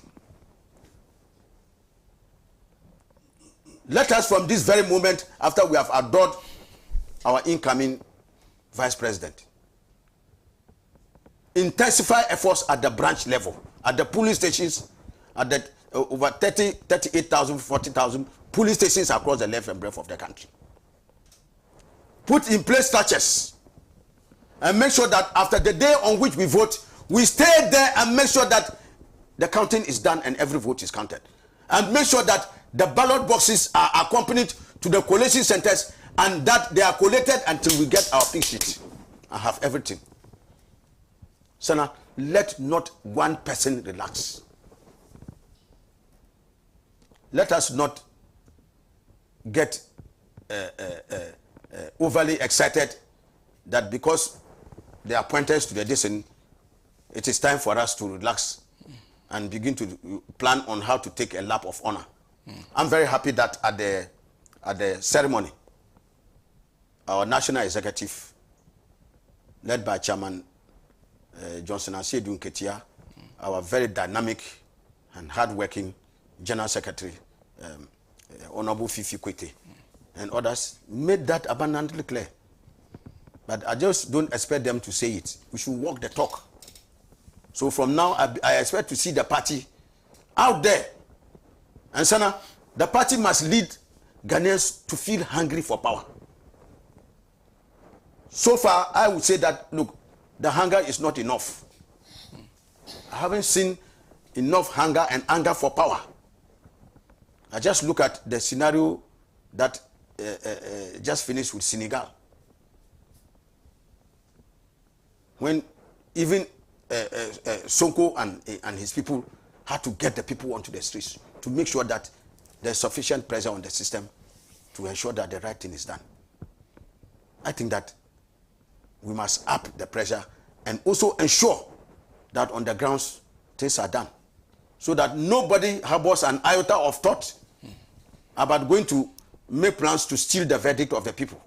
E: Let us from this very moment, after we have adored our incoming vice president, intensify efforts at the branch level, at the polling stations, at the over 38,000, 40,000 polling stations across the length and breadth of the country. Put in place structures and make sure that after the day on which we vote, we stay there and make sure that the counting is done and every vote is counted. And make sure that the ballot boxes are accompanied to the collation centers and that they are collated until we get our pink sheet and have everything. Sana, let not one person relax. Let us not get overly excited that because they are pointers to the destiny, it is time for us to relax and begin to plan on how to take a lap of honor. I'm very happy that at the ceremony, our national executive, led by Chairman Johnson Asiedu Nketia, our very dynamic and hardworking General Secretary, Honorable Fifi Kwete, and others, made that abundantly clear. But I just don't expect them to say it. We should walk the talk. So from now, I expect to see the party out there. And Sana, the party must lead Ghanaians to feel hungry for power. So far, I would say that, look, the hunger is not enough. I haven't seen enough hunger and anger for power. I just look at the scenario that just finished with Senegal. When even Sonko and his people had to get the people onto the streets to make sure that there's sufficient pressure on the system to ensure that the right thing is done. I think that we must up the pressure and also ensure that on the grounds things are done, so that nobody harbors an iota of thought about going to make plans to steal the verdict of the people,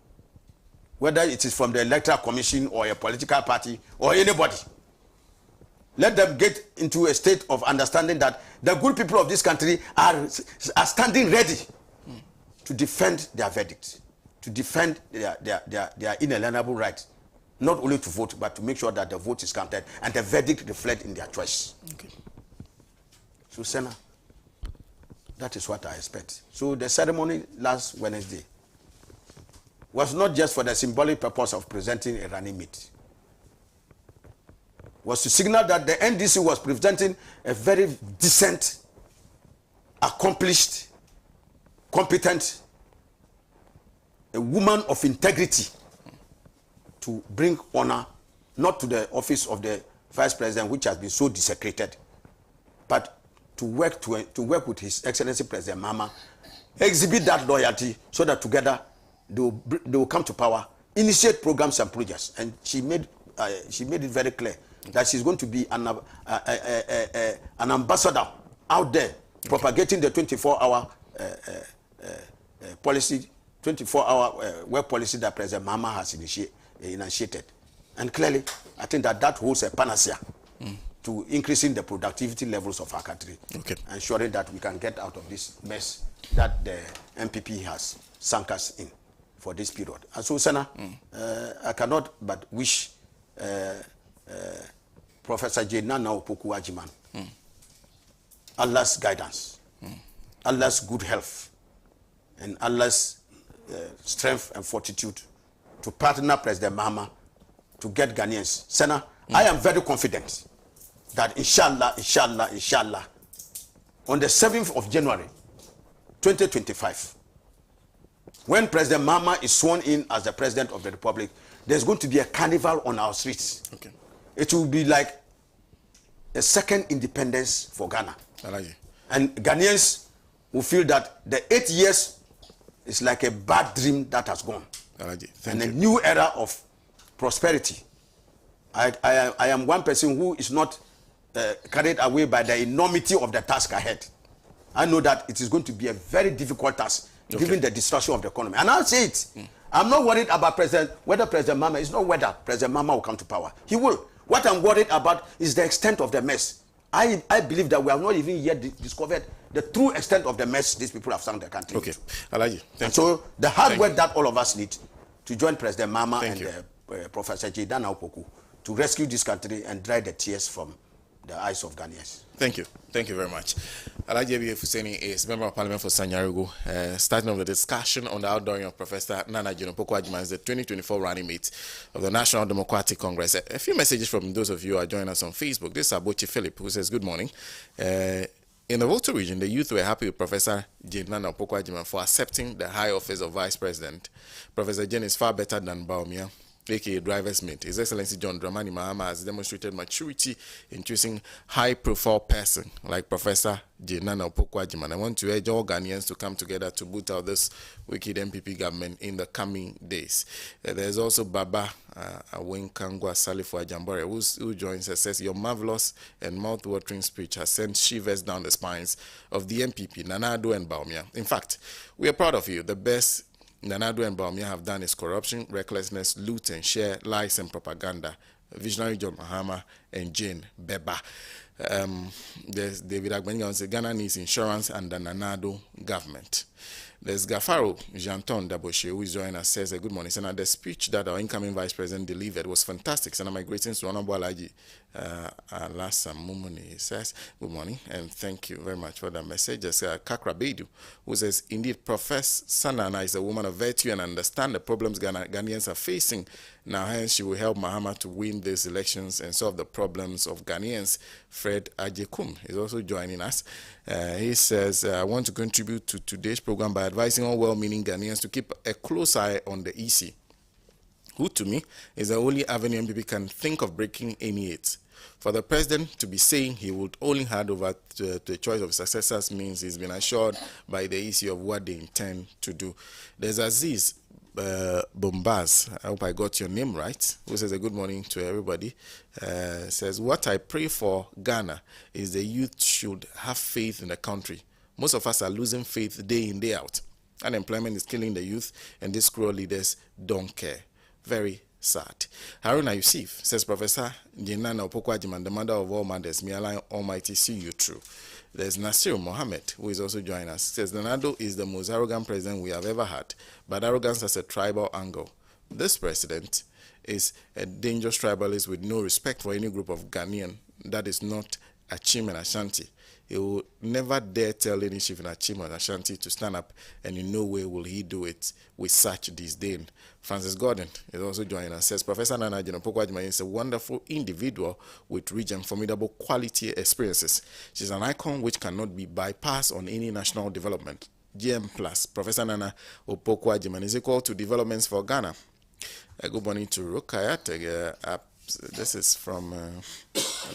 E: whether it is from the Electoral Commission or a political party or anybody. Let them get into a state of understanding that the good people of this country are standing ready to defend their verdict, to defend their inalienable right, not only to vote, but to make sure that the vote is counted and the verdict reflects in their choice. Okay. So, Senna, that is what I expect. So the ceremony last Wednesday was not just for the symbolic purpose of presenting a running mate. Was to signal that the NDC was presenting a very decent, accomplished, competent, a woman of integrity to bring honor, not to the office of the Vice President, which has been so desecrated, but to work with His Excellency President Mama, exhibit that loyalty so that together they will come to power, initiate programs and projects. And she made it very clear that she's going to be an ambassador out there propagating the 24-hour policy, 24-hour work policy that President Mama has initiated. And clearly, I think that holds a panacea to increasing the productivity levels of our country, ensuring that we can get out of this mess that the MPP has sunk us in for this period. And so, Senna, I cannot but wish Professor Jenana Opoku-Agyeman Allah's guidance, Allah's good health, and Allah's strength and fortitude to partner President Mahama to get Ghanaians. Senna, I am very confident that inshallah, on the 7th of January, 2025, when President Mahama is sworn in as the President of the Republic, there's going to be a carnival on our streets. It will be like a second independence for Ghana.
D: Alhaji.
E: And Ghanaians will feel that the 8 years is like a bad dream that has gone.
D: Alhaji,
E: and a new era of prosperity. I am one person who is not carried away by the enormity of the task ahead. I know that it is going to be a very difficult task, given the destruction of the economy. And I'll say it. I'm not worried about whether President Mahama, it's not whether President Mahama will come to power. He will. What I'm worried about is the extent of the mess. I believe that we have not even yet discovered the true extent of the mess these people have sunk the country into.
D: Alhaji, thank you.
E: So the hard work that all of us need to join President Mahama and Professor Jenana Opoku to rescue this country and dry the tears from the eyes of Ghanaians.
D: Thank you. Thank you very much. Alhaji Ebi Fuseni is Member of Parliament for Sanyarigo, starting off the discussion on the outdooring of Professor Nana Jino Opoku-Agyeman as the 2024 running mate of the National Democratic Congress. A few messages from those of you who are joining us on Facebook. This is Abochi Philip, who says, good morning. In the Volta region, the youth were happy with Professor Nana Opoku-Agyeman for accepting the high office of Vice President. Professor Jen is far better than Baumia, aka driver's mate. His Excellency John Dramani Mahama has demonstrated maturity in choosing high-profile person like Professor Nana Opoku-Agyeman. I want to urge all Ghanaians to come together to boot out this wicked MPP government in the coming days. There's also Baba Awinkangwa Salifo Ajambore, who joins us, says, your marvelous and mouth-watering speech has sent shivers down the spines of the MPP, Nanado and Baumia. In fact, we are proud of you. The best Nanado and Baumia have done is corruption, recklessness, loot and share, lies and propaganda. Visionary John Mahama and Jane Beba. There's David Agbenga says Ghana needs insurance and the Nanado government. There's Gafaro Janton Daboshe, who is joining us, says, good morning, Senator. The speech that our incoming Vice President delivered was fantastic. Senator, my greetings to Honorable Alhaji Lassa Mumuni. Says, good morning, and thank you very much for that message. There's Kakra Bedu, who says, indeed, Professor Nana is a woman of virtue and understand the problems Ghanaians are facing. Now, hence, she will help Mahama to win these elections and solve the problems of Ghanaians. Fred Ajekum is also joining us. He says, I want to contribute to today's program by advising all well-meaning Ghanaians to keep a close eye on the EC, who to me is the only avenue MPP can think of breaking any aids. For the president to be saying he would only hand over to the choice of successors means he's been assured by the EC of what they intend to do. There's Aziz Bombaz, I hope I got your name right, who says a good morning to everybody. Says, what I pray for Ghana is the youth should have faith in the country. Most of us are losing faith day in, day out. Unemployment is killing the youth, and these cruel leaders don't care. Very sad. Haruna Yusuf says, Professor Nana Opoku-Agyeman, the mother of all mothers, may Allah Almighty see you through. There's Nasir Mohammed, who is also joining us. Says, Nanado is the most arrogant president we have ever had, but arrogance has a tribal angle. This president is a dangerous tribalist with no respect for any group of Ghanaian that is not Achim and Ashanti. He will never dare tell any chief in Achim or Ashanti to stand up, and in no way will he do it with such disdain. Francis Gordon is also joining us. Says, Professor Nana Jino Opoku-Agyeman is a wonderful individual with rich and formidable quality experiences. She's an icon which cannot be bypassed on any national development. GM Plus, Professor Nana Opoku-Agyeman is equal to developments for Ghana. Good morning to Rukayat. This is from,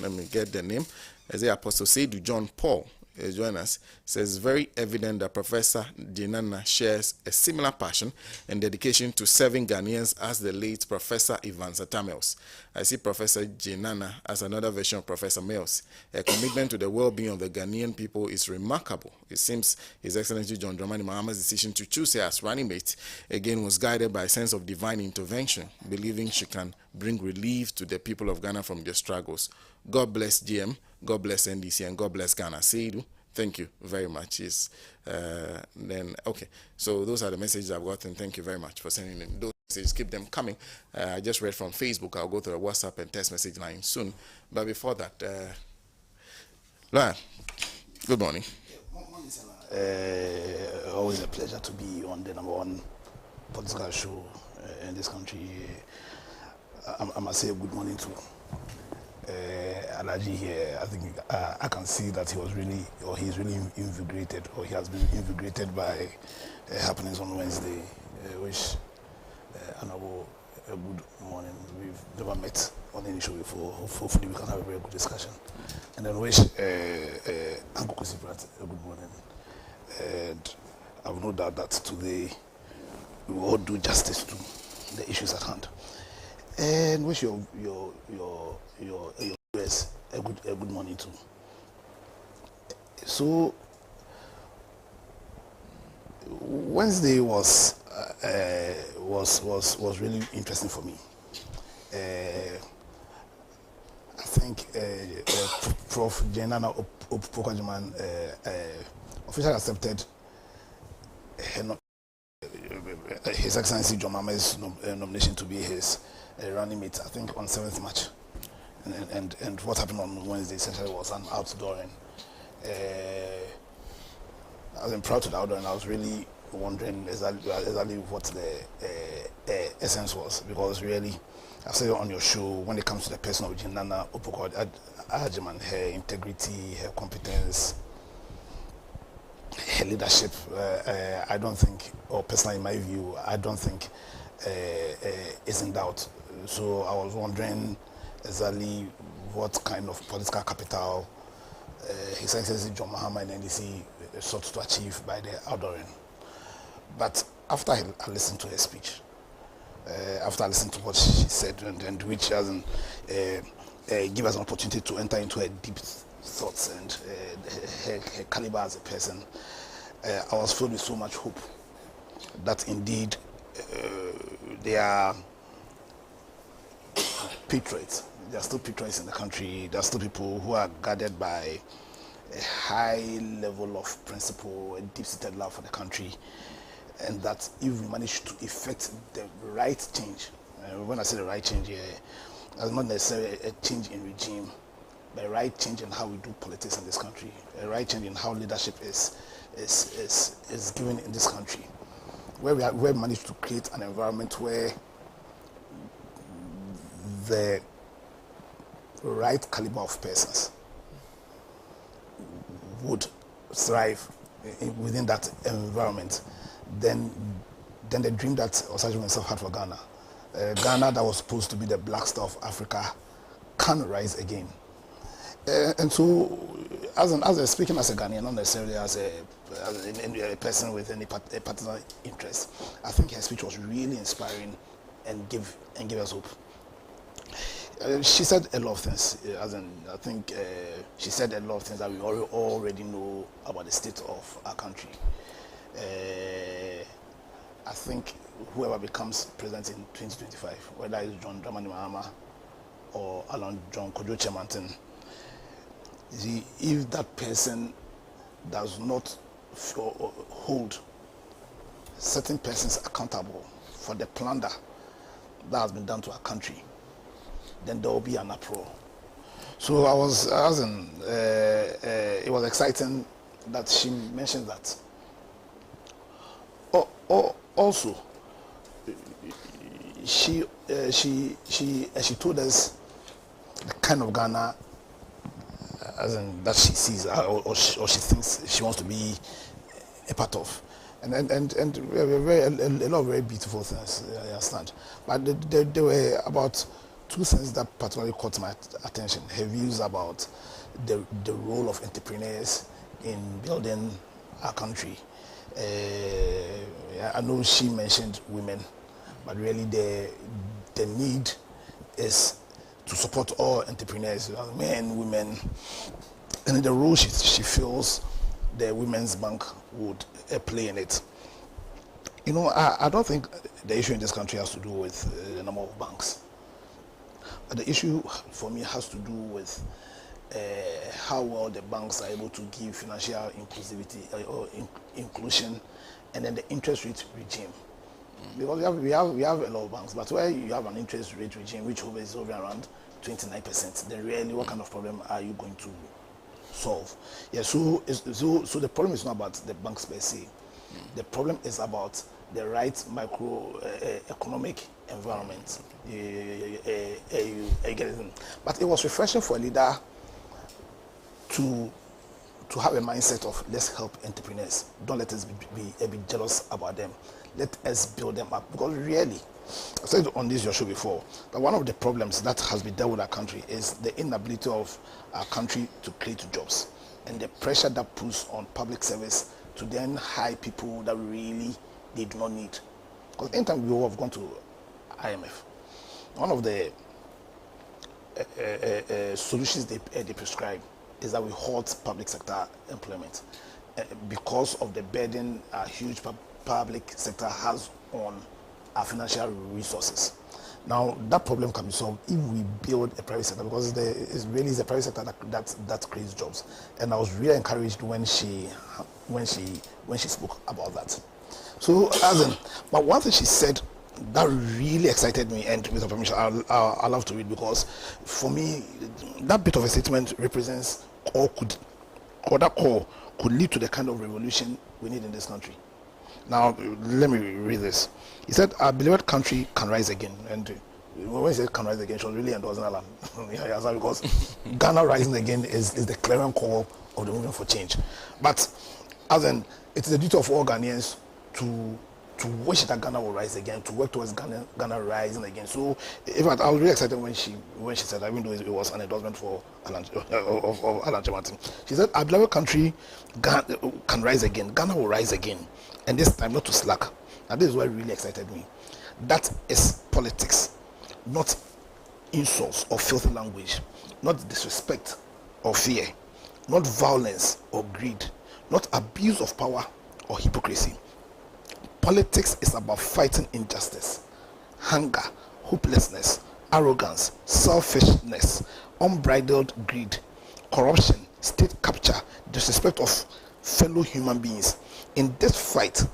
D: let me get the name. As the Apostle Seidu John Paul is joining us, says, very evident that Professor Jenana shares a similar passion and dedication to serving Ghanaians as the late Professor Ivan Satamels. I see Professor Jenana as another version of Professor Mills. A commitment to the well-being of the Ghanaian people is remarkable. It seems His Excellency John Dramani Mahama's decision to choose her as running mate again was guided by a sense of divine intervention, believing she can bring relief to the people of Ghana from their struggles. God bless GM, God bless NDC, and God bless Ghana. Seidu, thank you very much. Yes. Okay, so those are the messages I've gotten. Thank you very much for sending in those messages. Keep them coming. I just read from Facebook. I'll go to the WhatsApp and text message line soon. But before that, Loan, good morning.
F: Always a pleasure to be on the #1 political show in this country. I must say good morning to Alhaji here. I think I can see that he's really invigorated, or he has been invigorated by happenings on Wednesday, which Honorable, a good morning. We've never met on any show before. Hopefully we can have a very good discussion. And then wish Uncle Kusiprat a good morning. And I have no doubt that today we will all do justice to the issues at hand. And wish your US a good morning too. So Wednesday was really interesting for me. I think Prof. Jenana Opokajiman officially accepted His Excellency John Mahama's nomination to be his running mate, I think on 7th March. And what happened on Wednesday essentially was an outdooring. I was proud to the outdoor, and I was really wondering exactly what the essence was, because really, I've said it on your show, when it comes to the person of Jinana Opokajiman, her integrity, her competence, her leadership, I don't think, or personally in my view, I don't think is in doubt. So I was wondering exactly what kind of political capital His Excellency John Mahama and NDC sought to achieve by the outdooring. But after I listened to her speech, after I listened to what she said, and which doesn't give us an opportunity to enter into her deep thoughts and her caliber as a person, I was filled with so much hope that indeed they are patriots. There are still patriots in the country. There are still people who are guided by a high level of principle, a deep-seated love for the country, and that if we manage to effect the right change, when I say the right change here, that's not necessarily a change in regime, but a right change in how we do politics in this country, a right change in how leadership is given in this country, where we managed to create an environment where the right caliber of persons would thrive within that environment, then the dream that Osajo himself had for Ghana, Ghana that was supposed to be the black star of Africa, can rise again. And so, as speaking as a Ghanaian, not necessarily as a person with any particular interest, I think her speech was really inspiring and give us hope. She said a lot of things. I think she said a lot of things that we already know about the state of our country. I think whoever becomes president in 2025, whether it's John Dramani Mahama or Alan John Kojo Chemantin, if that person does not hold certain persons accountable for the plunder that has been done to our country, then there will be an uproar. So it was exciting that she mentioned that. Also, she told us the kind of Ghana that she sees or she thinks she wants to be a part of, and a lot of very beautiful things. I understand, but there were about two things that particularly caught my attention. Her views about the role of entrepreneurs in building our country. I know she mentioned women, but really the need is to support all entrepreneurs, men, women, and the role she feels the Women's Bank would play in it. I don't think the issue in this country has to do with the number of banks. But the issue for me has to do with how well the banks are able to give financial inclusivity or inclusion, and then the interest rate regime. Because we have a lot of banks, but where you have an interest rate regime which hovers over around 29%, then really what kind of problem are you going to solve? Yeah, so the problem is not about the banks per se. The problem is about the right economic environment. You get it? But it was refreshing for a leader to have a mindset of let's help entrepreneurs. Don't let us be jealous about them. Let us build them up. Because really, I've said on this your show before, that one of the problems that has been dealt with our country is the inability of our country to create jobs, and the pressure that puts on public service to then hire people that really they do not need. Because anytime we have gone to IMF, one of the solutions they prescribe is that we halt public sector employment because of the burden a huge public sector has on our financial resources. Now, that problem can be solved if we build a private sector, because it's really the private sector that creates jobs. And I was really encouraged when she spoke about that. So, but one thing she said that really excited me, and with your permission, I'll love to read, because for me, that bit of a statement represents that call could lead to the kind of revolution we need in this country. Now, let me read this. He said, our beloved country can rise again. And when he said can rise again, she was really endorsing Alan. Because Ghana rising again is the clarion call of the movement for change. But it is the duty of all Ghanaians to wish that Ghana will rise again, to work towards Ghana rising again. So, in fact, I was really excited when she said that, even though it was an endorsement for Alhaji Martin. She said, our beloved country can rise again. Ghana will rise again. And this time, not to slack. And this is what really excited me. That is politics, not insults or filthy language, not disrespect or fear, not violence or greed, not abuse of power or hypocrisy. Politics is about fighting injustice, hunger, hopelessness, arrogance, selfishness, unbridled greed, corruption, state capture, disrespect of fellow human beings. In this fight,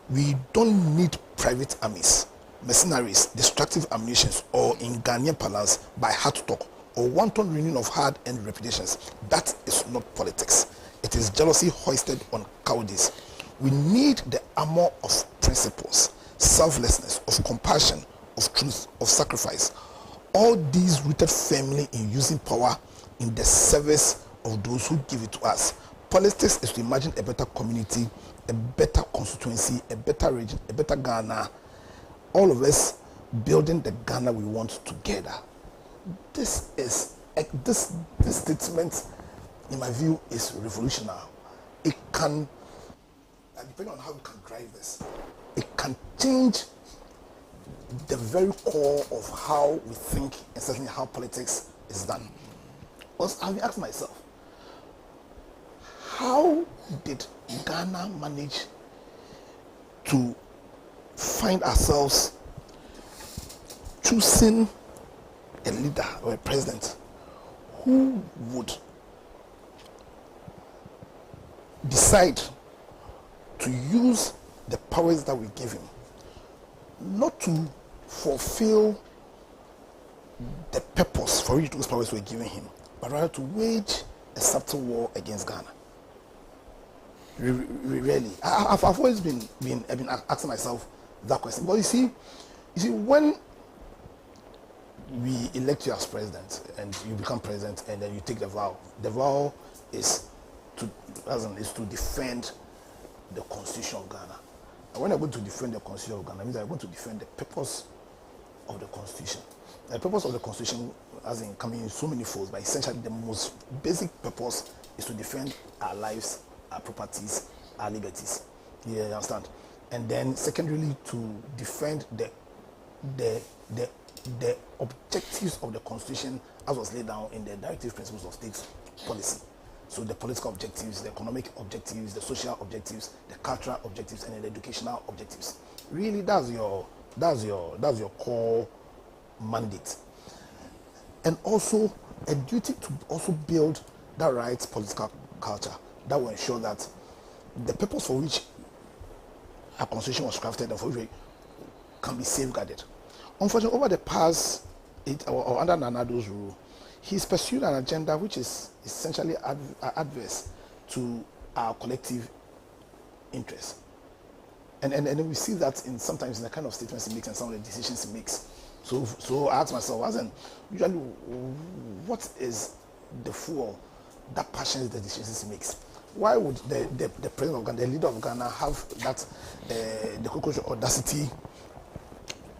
F: we don't need private armies, mercenaries, destructive ammunitions, or in Ghanaian parlance, by hard talk, or wanton renewing of hard-earned reputations. That is not politics. It is jealousy hoisted on cowardice. We need the armor of principles, selflessness, of compassion, of truth, of sacrifice. All these rooted firmly in using power in the service of those who give it to us. Politics is to imagine a better community, a better constituency, a better region, a better Ghana. All of us building the Ghana we want together. This statement, in my view, is revolutionary. It can, depending on how we can drive this, it can change the very core of how we think and certainly how politics is done. Because I've asked myself, how did Ghana manage to find ourselves choosing a leader or a president who would decide to use the powers that we give him not to fulfill the purpose for which those powers were given him, but rather to wage a subtle war against Ghana? Really, I've always been asking myself that question. But you see, when we elect you as president and you become president and then you take the vow is to defend the Constitution of Ghana. And when I'm going to defend the Constitution of Ghana, it means I'm going to defend the purpose of the Constitution. The purpose of the Constitution, as in coming in so many folds, but essentially the most basic purpose is to defend our lives, our properties, our liberties. You understand? And then secondarily, to defend the objectives of the Constitution as was laid down in the directive principles of state policy. So the political objectives, the economic objectives, the social objectives, the cultural objectives, and the educational objectives. Really, that's your core mandate. and also a duty to also build that right political culture that will ensure that the purpose for which our constitution was crafted and for which can be safeguarded. Unfortunately, over the past or under Nanado's rule, he's pursued an agenda which is essentially adverse to our collective interests. And we see that sometimes in the kind of statements he makes and some of the decisions he makes. So I ask myself, usually what is the fuel that passions the decisions he makes? Why would the president of Ghana, the leader of Ghana, have that the cockroach audacity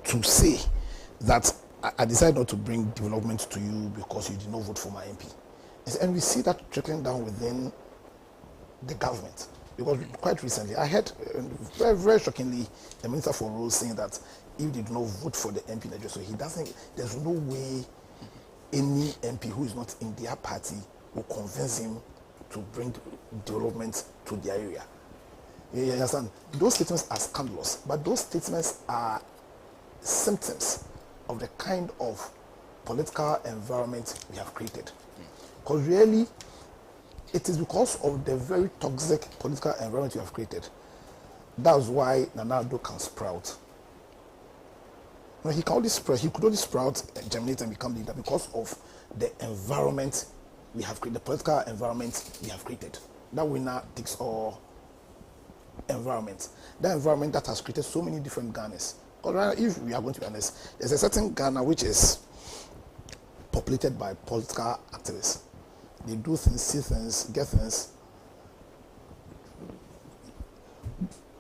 F: to say that I decided not to bring development to you because you did not vote for my MP? And we see that trickling down within the government. Because quite recently, I heard very, very shockingly the Minister for Roads saying that if they do not vote for the MP, so he doesn't, there's no way any MP who is not in their party will convince him to bring development to their area. You understand? Those statements are scandalous, but those statements are symptoms of the kind of political environment we have created. Because really, it is because of the very toxic political environment you have created. That's why Nana Addo can sprout. He could only sprout, germinate, and become leader because of the environment we have created, the political environment we have created. That winner takes all environment. That environment that has created so many different Ghanas. Because if we are going to be honest, there's a certain Ghana which is populated by political activists. They do things, see things, get things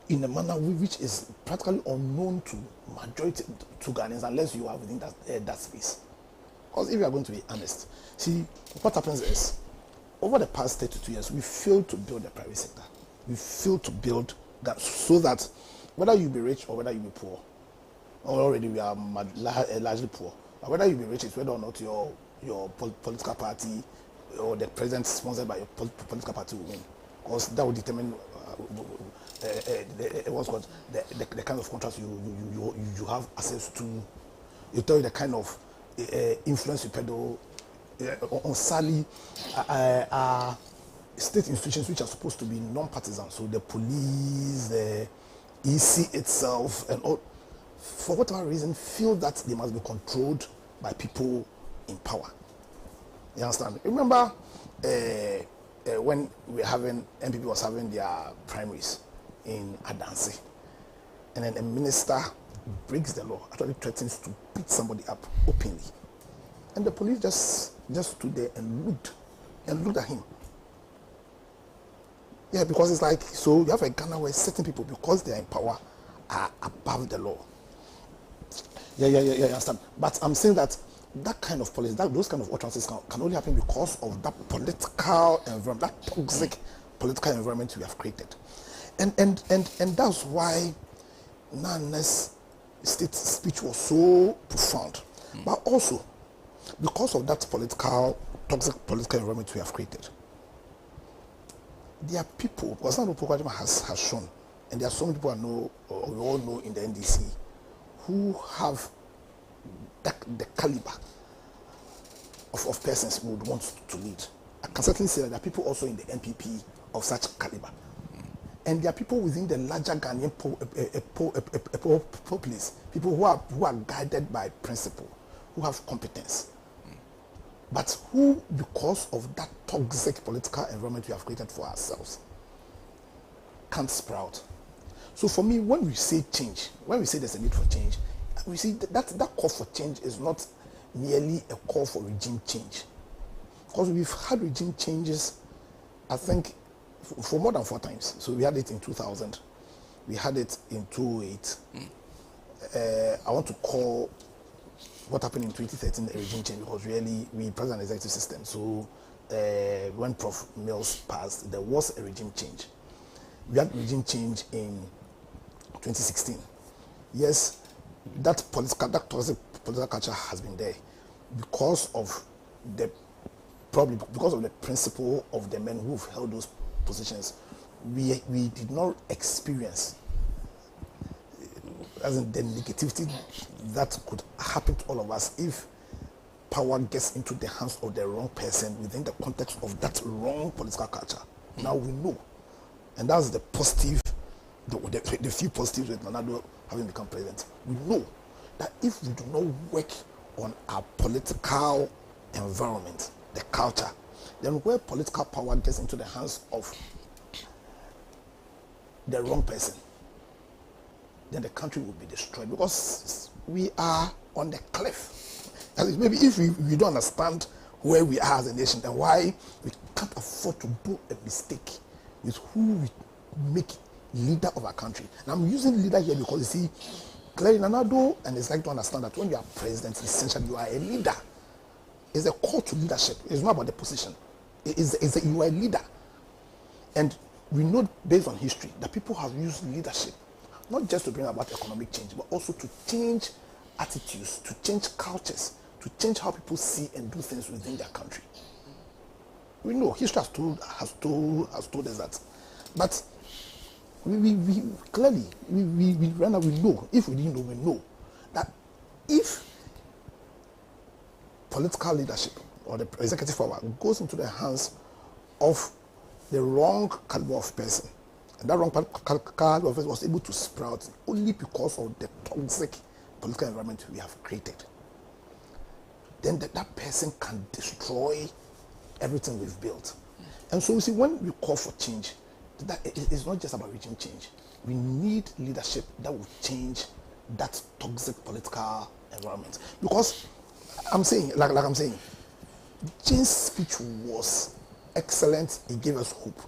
F: in a manner which is practically unknown to majority to Ghanaians unless you are within that space. Because if you are going to be honest, see, what happens is, over the past 32 years, we failed to build the private sector. We failed to build that so that whether you be rich or whether you be poor, already we are largely poor, but whether you be rich is whether or not your political party or the president sponsored by your political party will win, because that will determine what's called the kind of contracts you have access to. You tell you the kind of influence you peddle on sadly state institutions which are supposed to be non-partisan, so the police, the EC itself, and all, for whatever reason, feel that they must be controlled by people in power. You understand? Remember when NPP was having their primaries in Adansi, and then a minister breaks the law, actually threatens to beat somebody up openly, and the police just stood there and looked at him. Yeah, because it's like, so you have a Ghana where certain people, because they are in power, are above the law. Yeah, understand. But I'm saying that kind of policy, those kind of utterances can only happen because of that political environment, that toxic political environment we have created. And that's why Nana's state speech was so profound. But also, because of that toxic political environment we have created, there are people, because Nana Addo has shown, and there are so many people I know, or we all know in the NDC, who have the caliber of persons who would want to lead. I can certainly say that there are people also in the NPP of such caliber. And there are people within the larger Ghanaian populace, people who are guided by principle, who have competence, but who, because of that toxic political environment we have created for ourselves, can't sprout. So for me, when we say change, when we say there's a need for change, we see that call for change is not merely a call for regime change. Because we've had regime changes, I think, for more than 4 times. So we had it in 2000, we had it in 2008. I want to call what happened in 2013 a regime change, because really we present an executive system. So when Prof. Mills passed, there was a regime change. We had regime change in 2016. Yes, that toxic political culture has been there because of the principle of the men who've held those positions. We did not experience as in the negativity that could happen to all of us if power gets into the hands of the wrong person within the context of that wrong political culture. Now we know. And that's the positive, the few positives with Nana having become president. We know that if we do not work on our political environment, the culture, then where political power gets into the hands of the wrong person, then the country will be destroyed, because we are on the cliff. And maybe if we don't understand where we are as a nation and why we can't afford to do a mistake with who we make leader of our country. And I'm using leader here because you see, clearly Nanado, and it's like to understand that when you are president, essentially you are a leader. It's a call to leadership. It's not about the position. You are a leader. And we know based on history that people have used leadership not just to bring about economic change, but also to change attitudes, to change cultures, to change how people see and do things within their country. We know history has told us that. But we clearly know, if we didn't know, we know that if political leadership or the executive power goes into the hands of the wrong caliber of person, and that wrong caliber of person was able to sprout only because of the toxic political environment we have created, then that person can destroy everything we've built. And so you see, when we call for change, that it's not just about reaching change. We need leadership that will change that toxic political environment. Because I'm saying, like I'm saying, Jane's speech was excellent. It gave us hope.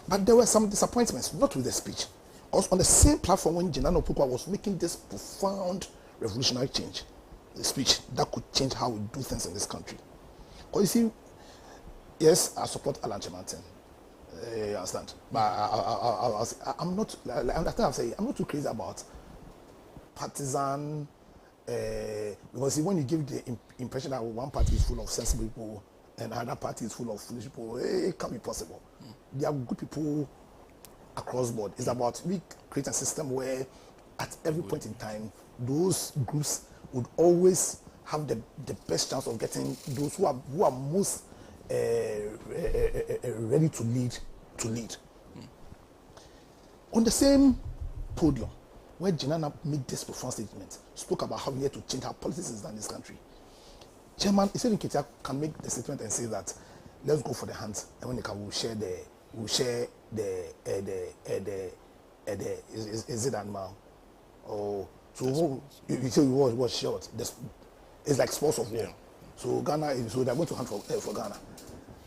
F: But there were some disappointments, not with the speech. Because on the same platform when Jinano Pukwa was making this profound revolutionary change, the speech that could change how we do things in this country. Because you see, yes, I support Alhaji Martin. You understand? But I'm not, I'm not too crazy about partisan, because see, when you give the impression that one party is full of sensible people and another party is full of foolish people, it can't be possible. There are good people across board. It's about we create a system where at every point in time, those groups would always have the best chance of getting those who are most ready to lead. On the same podium where Jinana made this profound statement, spoke about how we need to change how politics is done in this country. Chairman Iserin Ketia can make the statement and say that let's go for the hands, and when they can, we'll share the is it animal? Oh, so you say we was short. It's like sports of war. Yeah. So Ghana, so they're going to hunt for Ghana.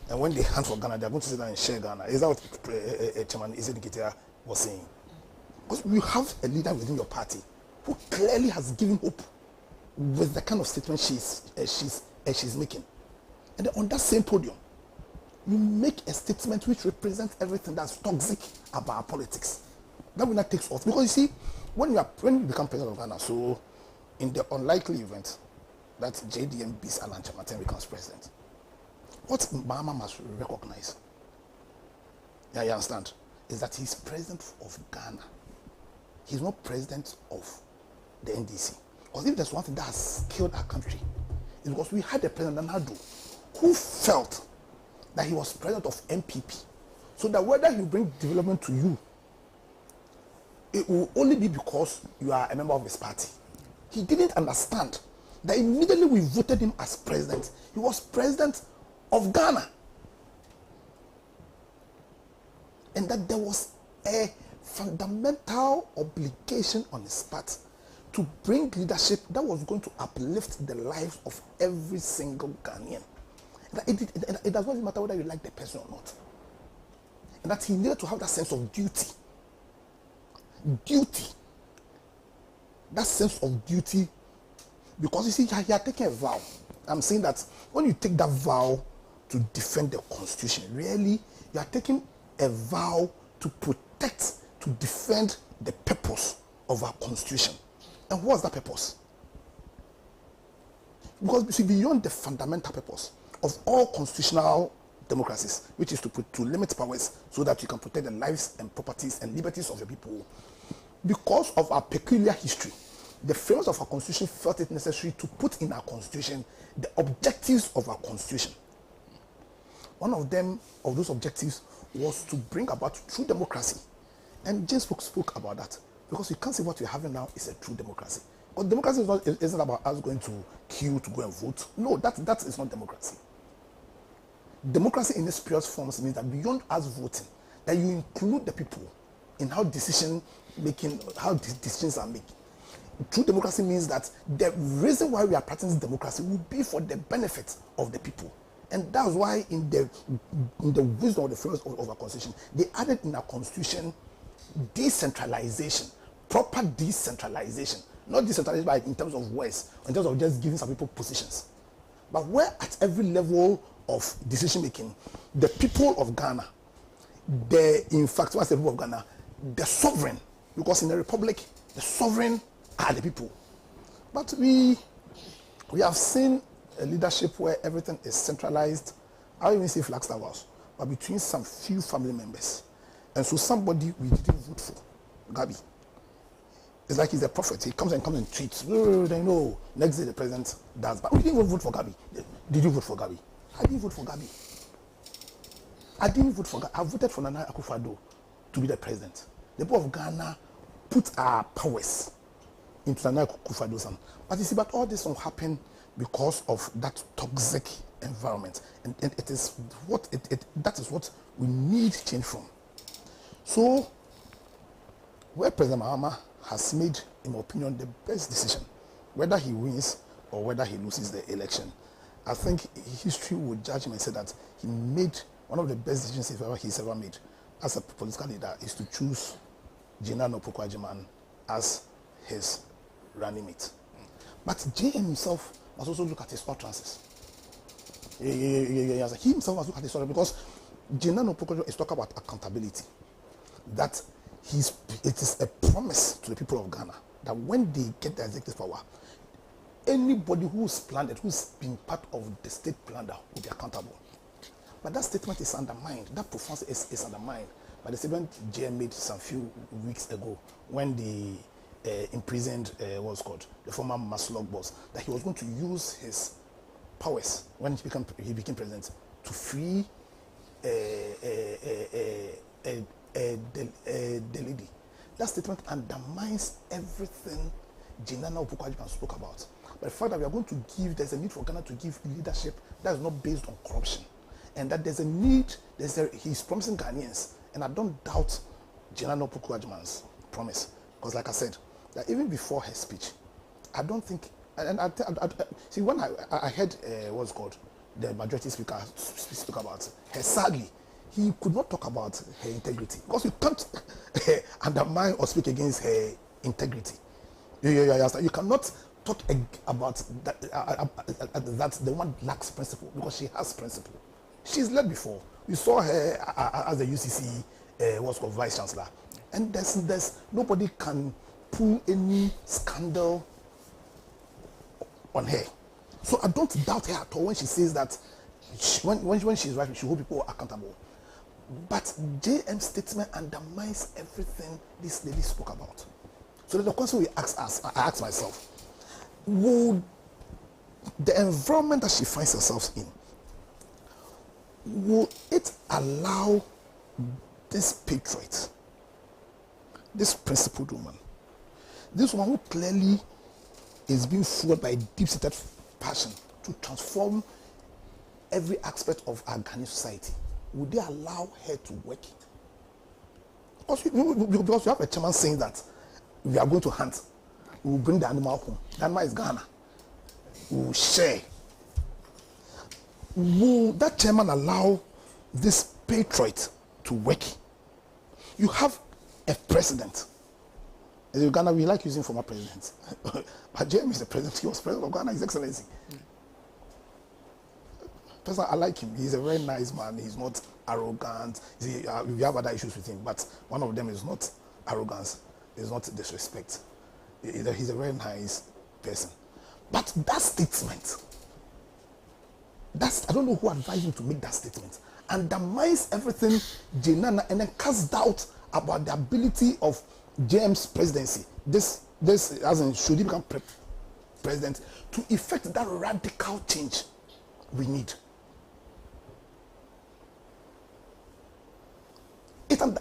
F: And when they hunt for Ghana, they're going to sit down and share Ghana. Is that what Chairman Iserin Ketia was saying? Because you have a leader within your party who clearly has given hope with the kind of statement she's making. And then on that same podium, you make a statement which represents everything that's toxic about politics. That will not take off. Because you see, when you become president of Ghana, so in the unlikely event that JDM beats Alhaji Martin becomes president, what Mahama must recognize, yeah, you understand, is that he's president of Ghana. He's not president of the NDC. Because if there's one thing that has killed our country, it's because we had a president, Nanado, who felt that he was president of MPP. So that whether he bring development to you, it will only be because you are a member of his party. He didn't understand that immediately we voted him as president, he was president of Ghana. And that there was a fundamental obligation on his part to bring leadership that was going to uplift the lives of every single Ghanaian. It does not matter whether you like the person or not. And that he needed to have that sense of duty. That sense of duty, because you see, he had taken a vow. I'm saying that when you take that vow to defend the Constitution, really, you are taking a vow to protect, to defend the purpose of our Constitution. And what's that purpose? Because you see, beyond the fundamental purpose of all constitutional democracies, which is to limit powers so that you can protect the lives and properties and liberties of your people, because of our peculiar history, the framers of our constitution felt it necessary to put in our constitution the objectives of our constitution. One of those objectives was to bring about true democracy. And James spoke about that, because you can't say what we're having now is a true democracy. But democracy isn't about us going to queue to go and vote. No, that is not democracy. Democracy in its purest forms means that beyond us voting, that you include the people in how decisions are made. True democracy means that the reason why we are practicing democracy will be for the benefit of the people. And that's why in the wisdom of the framers of our constitution, they added in our constitution decentralization, proper decentralization. Not decentralization in terms of words, in terms of just giving some people positions. But where at every level of decision making, the people of Ghana, in fact, what's the people of Ghana? The sovereign, because in a republic, the sovereign are the people. But we have seen a leadership where everything is centralized. I don't even say Flagstaff, but between some few family members. And so somebody we didn't vote for, Gabi. It's like he's a prophet. He comes and tweets. They know. Next day the president does. But we didn't even vote for Gabi. Did you vote for Gabi? I didn't vote for Gabi. I didn't vote for Gabi. I voted for Nana Akufo-Addo to be the president. The people of Ghana put our powers into Nana Akufo-Addo's hand. But you see, but all this will happen because of that toxic environment. And it is what that is what we need change from. So, where President Mahama has made, in my opinion, the best decision, whether he wins or whether he loses the election, I think history would judge him and say that he made one of the best decisions he's ever made as a political leader, is to choose Gina Nopokwajiman as his running mate. But JM himself must also look at his utterances. He himself must look at his utterances, because Gina Nopokwajiman is talking about accountability. That it is a promise to the people of Ghana that when they get the executive power, anybody who's planned it, who's been part of the state planner, will be accountable. But that statement is undermined. That performance is undermined by the statement JM made some few weeks ago when the imprisoned, what's called, the former Maslog boss, that he was going to use his powers when he became president to free the lady. That statement undermines everything Jinana Opukwajiman spoke about. But the fact that we are going to there's a need for Ghana to give leadership that is not based on corruption. And that there's a need, he's promising Ghanaians, and I don't doubt Jinana Opukwajiman's promise. Because like I said, that even before her speech, I don't think, see, when I heard what's called, the majority speaker speak about her, sadly, he could not talk about her integrity, because you can't undermine or speak against her integrity. You cannot talk about that the one lacks principle, because she has principle. She's led before. We saw her as the UCC what's called vice chancellor, and there's nobody can pull any scandal on her. So I don't doubt her at all when she says that when she's right, she hold people accountable. But JM's statement undermines everything this lady spoke about. So the question I ask myself, would the environment that she finds herself in, will it allow this patriot, this principled woman, this one who clearly is being fueled by a deep-seated passion to transform every aspect of our Ghanaian society, would they allow her to work? Because you have a chairman saying that we are going to hunt, we will bring the animal home. The animal is Ghana. We will share. Will that chairman allow this patriot to work? You have a president. In Ghana, we like using former presidents. But James is the president. He was president of Ghana, His Excellency. Personally, I like him. He's a very nice man. He's not arrogant. We have other issues with him, but one of them is not arrogance. It's not disrespect. He's a very nice person. But that statement, I don't know who advised him to make that statement, undermines everything Jenana, and then casts doubt about the ability of James' presidency, this this, as in, should he become president, to effect that radical change we need.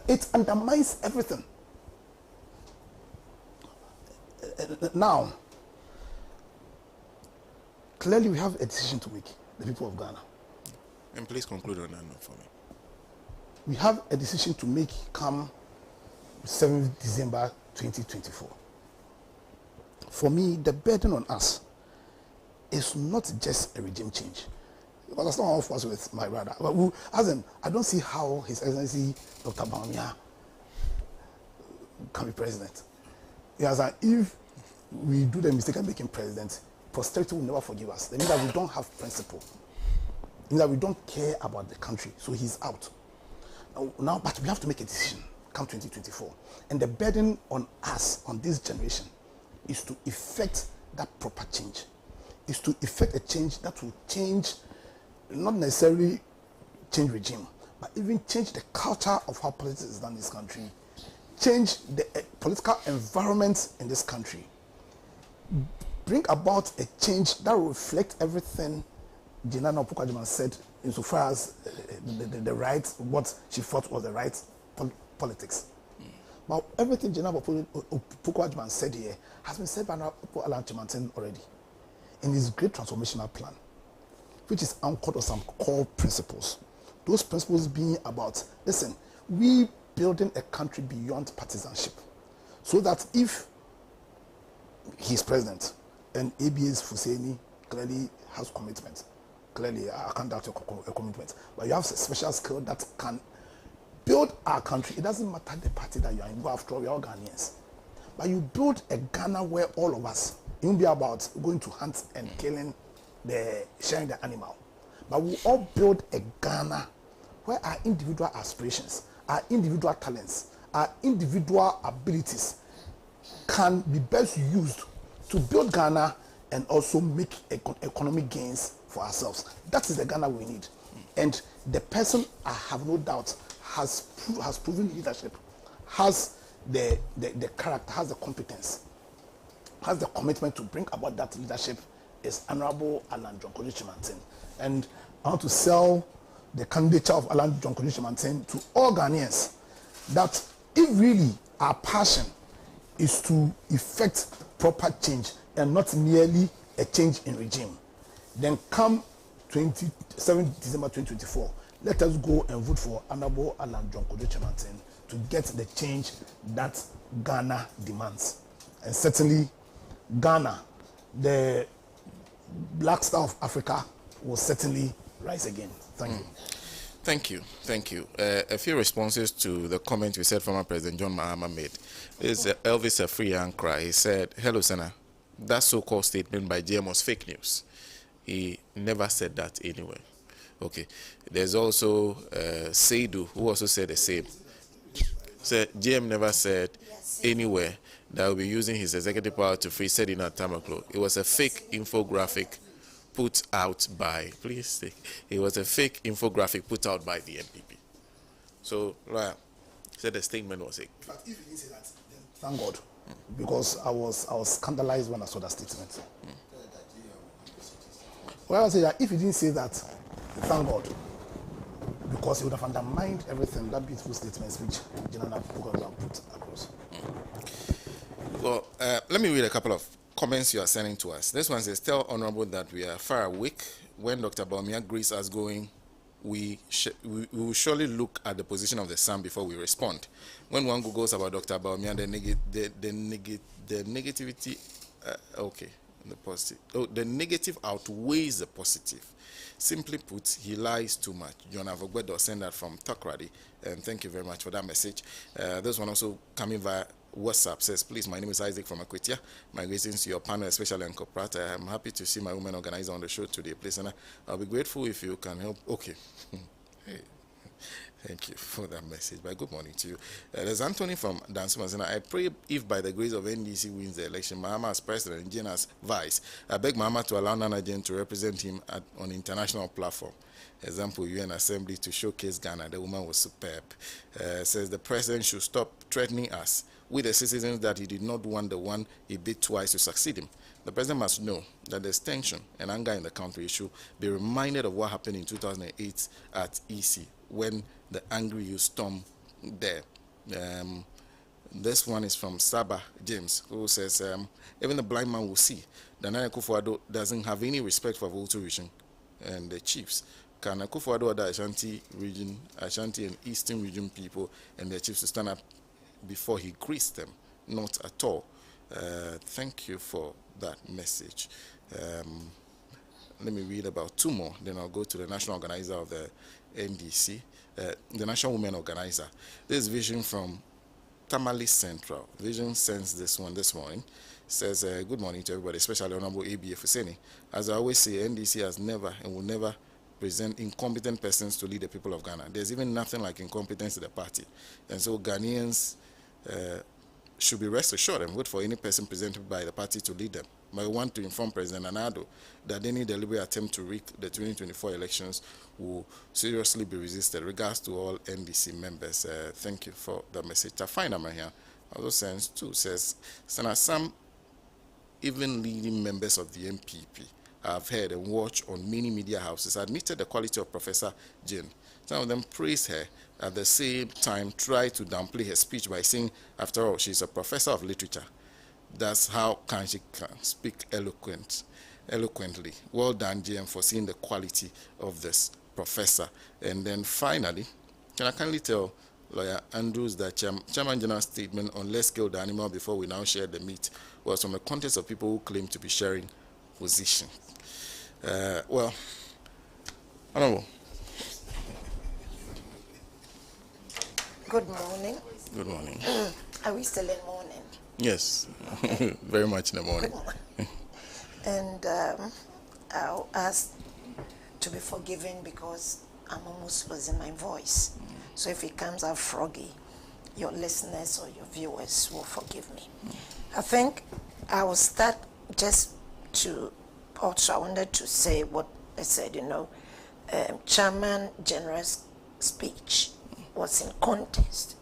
F: It undermines everything. Now, clearly we have a decision to make, the people of Ghana.
D: And please conclude on that note for me.
F: We have a decision to make come 7th December 2024. For me, the burden on us is not just a regime change. Because that's not how it was with my brother. But I don't see how His Excellency Dr. Bawumia can be president. Yes, if we do the mistake of making president, posterity will never forgive us. That means that we don't have principle. It means that we don't care about the country. So he's out. Now, but we have to make a decision come 2024. And the burden on us, on this generation, is to effect that proper change. Is to effect a change that will change, not necessarily change regime, but even change the culture of how politics is done in this country, change the political environment in this country, bring about a change that will reflect everything Jinana Opoku-Agyeman said insofar as the right, what she thought was the right politics. But everything Jinana Opoku-Agyeman said here has been said by Alhaji Mantin already in his great transformational plan, which is anchored on some core principles. Those principles being about, listen, we building a country beyond partisanship, so that if he's president and ABA's Fuseni clearly has commitment, clearly I can't doubt your commitment, but you have a special skill that can build our country. It doesn't matter the party that you are in, after all, we are all Ghanaians. But you build a Ghana where all of us, it won't be about going to hunt and killing, sharing the animal, but we all build a Ghana where our individual aspirations, our individual talents, our individual abilities can be best used to build Ghana and also make economic gains for ourselves. That is the Ghana we need. And the person, I have no doubt, has proven leadership, has the character, has the competence, has the commitment to bring about that leadership, is Honorable Alan John Kojo Chimantin. And I want to sell the candidature of Alan John Kojo Chimantin to all Ghanaians, that if really our passion is to effect proper change and not merely a change in regime, then come 27 December 2024, let us go and vote for Honorable Alan John Kojo Chimantin to get the change that Ghana demands. And certainly Ghana, the Black Star of Africa, will certainly rise again. Thank you.
D: Thank you. A few responses to the comment we said former President John Mahama made. This is Elvis Afriankra. He said, hello, Senator. That so-called statement by GM was fake news. He never said that anywhere. Okay. There's also Seidu, who also said the same. Said GM never said anywhere that will be using his executive power to free Sedina Tamaklo. It was a fake infographic put out by, it was a fake infographic put out by the NPP. So, right, said the statement was fake.
F: But if he didn't say that, then thank God, because I was scandalized when I saw that statement. Well, I would say that if he didn't say that, thank God, because he would have undermined everything, that beautiful statements which General Opoku-Agyeman put across.
D: Well, let me read a couple of comments you are sending to us. This one says, tell Honorable that we are far awake. When Dr. Bawumia greets us going, we will surely look at the position of the sun before we respond. When one goes about Dr. Bawumia, the negativity, the positive. The negative outweighs the positive. Simply put, he lies too much. John Avogbedo sent that from Takrady, and thank you very much for that message. This one also coming via WhatsApp says, please, my name is Isaac from Akwetia. My greetings to your panel, especially Uncle Pratt. I am happy to see my women organizer on the show today, please, and I'll be grateful if you can help. Okay. Hey. Thank you for that message. But good morning to you. There's Anthony from Dansuma. I pray if by the grace of NDC wins the election, Mahama as president and Jane as vice, I beg Mahama to allow Nana Jane to represent him on international platform. Example, UN Assembly to showcase Ghana. The woman was superb. Says the president should stop threatening us with the citizens that he did not want the one he bid twice to succeed him. The president must know that there's tension and anger in the country. He should be reminded of what happened in 2008 at EC when the angry youth stormed there. This one is from Saba James, who says, even the blind man will see that Nana Akufo-Addo doesn't have any respect for Volta region and the chiefs. Can Akufo-Addo order Ashanti region, Ashanti and Eastern region people and their chiefs to stand up before he greased them? Not at all. Thank you for that message. Let me read about two more, then I'll go to the national organizer of the NDC, the national women organizer. This vision from Tamale Central. Vision sends this one this morning. Says, good morning to everybody, especially Honorable A.B. Fuseni. As I always say, NDC has never and will never present incompetent persons to lead the people of Ghana. There's even nothing like incompetence in the party. And so Ghanaians should be rest assured and vote for any person presented by the party to lead them. But I want to inform President Nana-Addo that any deliberate attempt to rig the 2024 elections will seriously be resisted. Regards to all NDC members. Thank you for the message. Tafaina here also sends too, says, some even leading members of the MPP I've heard and watched on many media houses admitted the quality of Professor Jane. Some of them praised her, at the same time tried to downplay her speech by saying, after all, she's a professor of literature. That's how she can speak eloquently. Well done, JM, for seeing the quality of this professor. And then finally, can I kindly tell Lawyer Andrews that Chairman General's statement on let's kill the animal before we now share the meat was from the context of people who claim to be sharing position. Well, Honorable.
G: Good morning.
D: Good morning.
G: Are we still in morning?
D: Yes, very much in the morning.
G: Good morning. And I'll ask to be forgiven because I'm almost losing my voice. So if it comes out froggy, your listeners or your viewers will forgive me. I think I will start just to, also I wanted to say what I said, Chairman General's speech was in context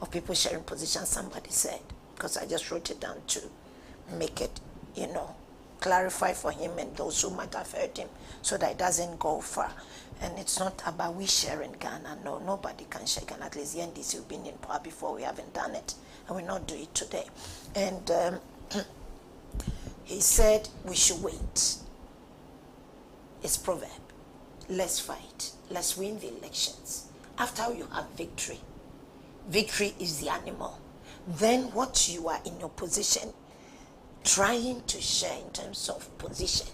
G: of people sharing positions, somebody said, because I just wrote it down to make it, clarify for him and those who might have heard him so that it doesn't go far. And it's not about we sharing Ghana. No, nobody can share Ghana. At least the NDC have been in power before. We haven't done it, and we'll not do it today. And he said we should wait. It's proverb. Let's fight. Let's win the elections. After you have victory, victory is the animal. Then what you are in your position, trying to share in terms of position,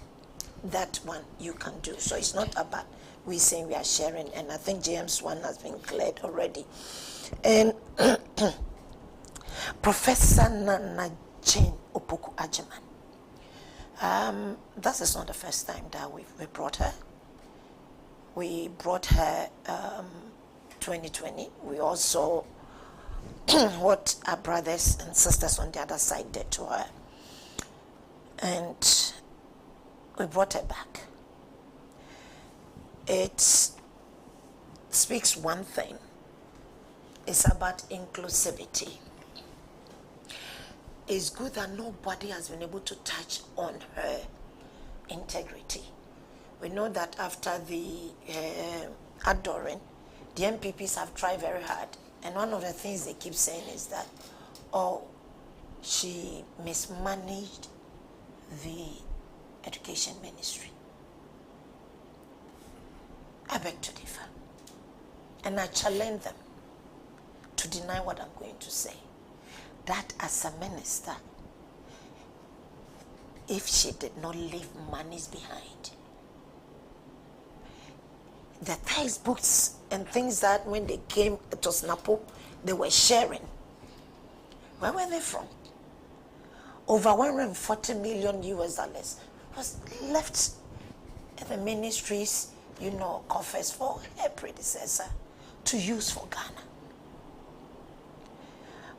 G: that one you can do. So it's not about we saying we are sharing, and I think James one has been cleared already. And Professor Nana Jane Opoku Agyeman, that is not the first time that we brought her. We brought her 2020. We also what our brothers and sisters on the other side did to her. And we brought her back. It speaks one thing. It's about inclusivity. It's good that nobody has been able to touch on her integrity. We know that after the Adoring, the MPPs have tried very hard. And one of the things they keep saying is that, she mismanaged the education ministry. I beg to differ. And I challenge them to deny what I'm going to say. That as a minister, if she did not leave monies behind, the textbooks and things that when they came to Snapo, they were sharing. Where were they from? Over 140 million US dollars was left in the ministry's, coffers for her predecessor to use for Ghana.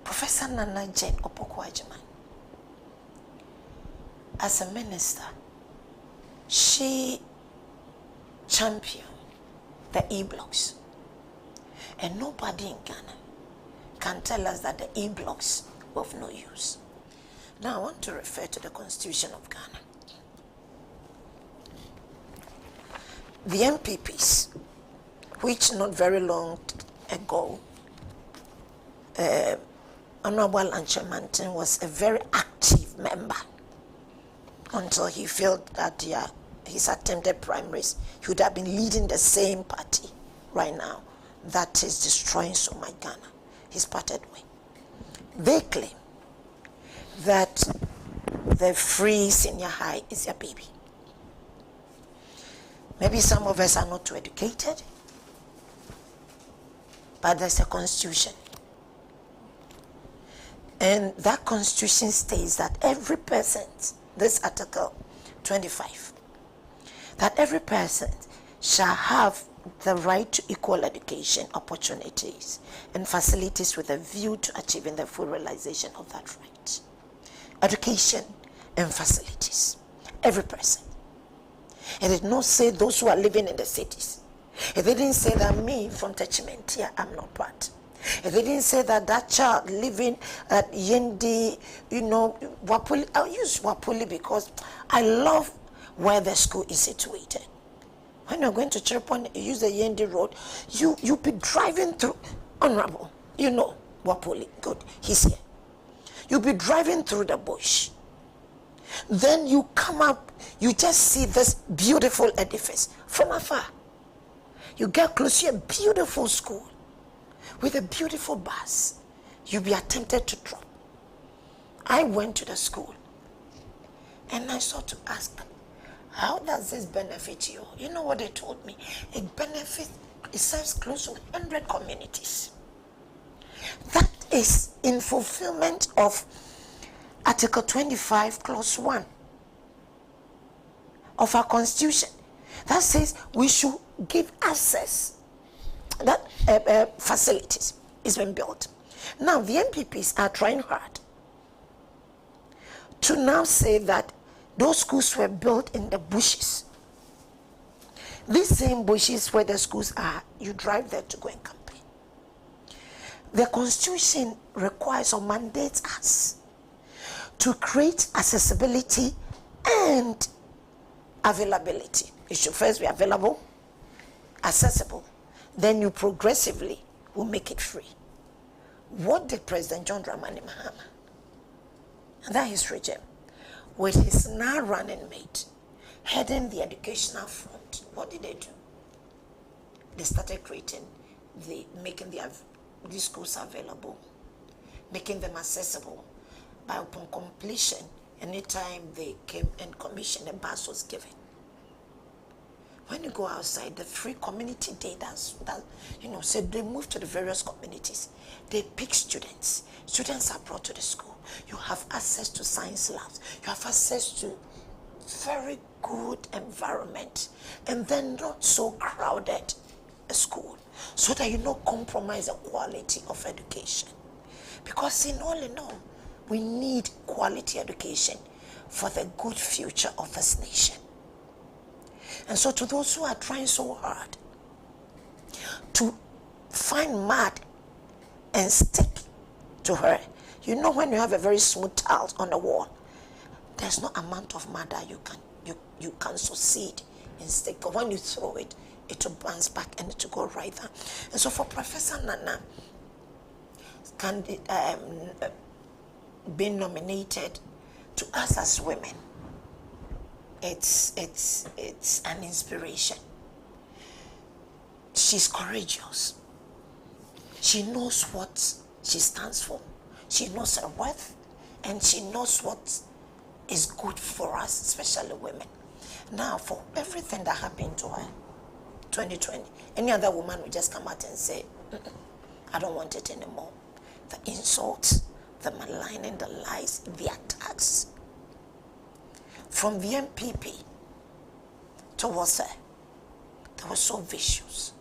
G: Professor Nana Jane Opoku Agyeman, as a minister, she championed the e-blocks. And nobody in Ghana can tell us that the e-blocks of no use. Now I want to refer to the Constitution of Ghana. The MPPs, which not very long ago, Honorable Anchamantin was a very active member until he felt that his attempted primaries, he would have been leading the same party right now that is destroying so much Ghana. He's parted way. They claim that the free senior high is their baby. Maybe some of us are not too educated, but there's a constitution. And that constitution states that every person, this article 25, that every person shall have the right to equal education, opportunities, and facilities with a view to achieving the full realization of that right. Education and facilities. Every person. It did not say those who are living in the cities. It didn't say that me from Techimentia, I'm not part. It didn't say that that child living at Yendi, Wapuli. I'll use Wapuli because I love where the school is situated. When you're going to Cherepon, you use the Yendi road, you be driving through, Honorable, Wapuli, good, he's here. You'll be driving through the bush. Then you come up, you just see this beautiful edifice from afar. You get close to a beautiful school with a beautiful bus. You'll be tempted to drop. I went to the school and I sought to ask, how does this benefit you? You know what they told me? It serves close to 100 communities. That is in fulfillment of Article 25, Clause 1 of our Constitution. That says we should give access. That facilities is being built. Now, the MPPs are trying hard to now say that those schools were built in the bushes. These same bushes where the schools are, you drive there to go and campaign. The Constitution requires or mandates us to create accessibility and availability. It should first be available, accessible, then you progressively will make it free. What did President John Dramani Mahama and that his regime, with his now running mate, heading the educational front, what did they do? They started making these schools available, making them accessible. By upon completion, anytime they came and commissioned, a bus was given. When you go outside, the free community day, so they move to the various communities. They pick students. Students are brought to the school. You have access to science labs. You have access to very good environment. And then not so crowded a school, so that you don't compromise the quality of education. Because in all, we need quality education for the good future of this nation. And so to those who are trying so hard to find mud and stick to her, when you have a very smooth tile on the wall, there's no amount of mud that you can succeed in stick. But when you throw it, it will bounce back and it will go right there. And so for Professor Nana being nominated, to us as women, it's an inspiration. She's courageous. She knows what she stands for. She knows her worth, and she knows what is good for us, especially women. Now, for everything that happened to her, 2020, any other woman would just come out and say, I don't want it anymore. The insults, the maligning, the lies, the attacks from the MPP towards her, they were so vicious.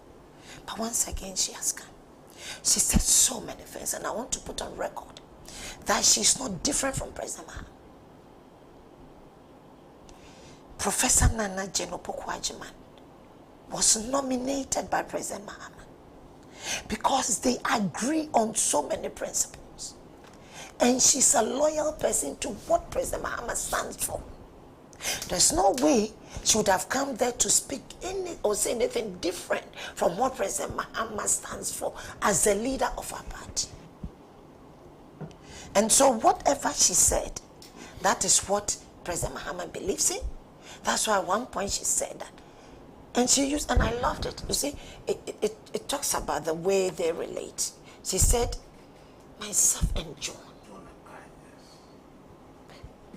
G: But once again, she has come. She said so many things, and I want to put on record that she's not different from President Mahama. Professor Nana Jeno-Poku-Agyeman was nominated by President Mahama because they agree on so many principles. And she's a loyal person to what President Mahama stands for. There's no way she would have come there to speak any or say anything different from what President Mahama stands for as the leader of our party. And so whatever she said, that is what President Mahama believes in. That's why at one point she said that. And she used, and I loved it. You see, it talks about the way they relate. She said, myself and John.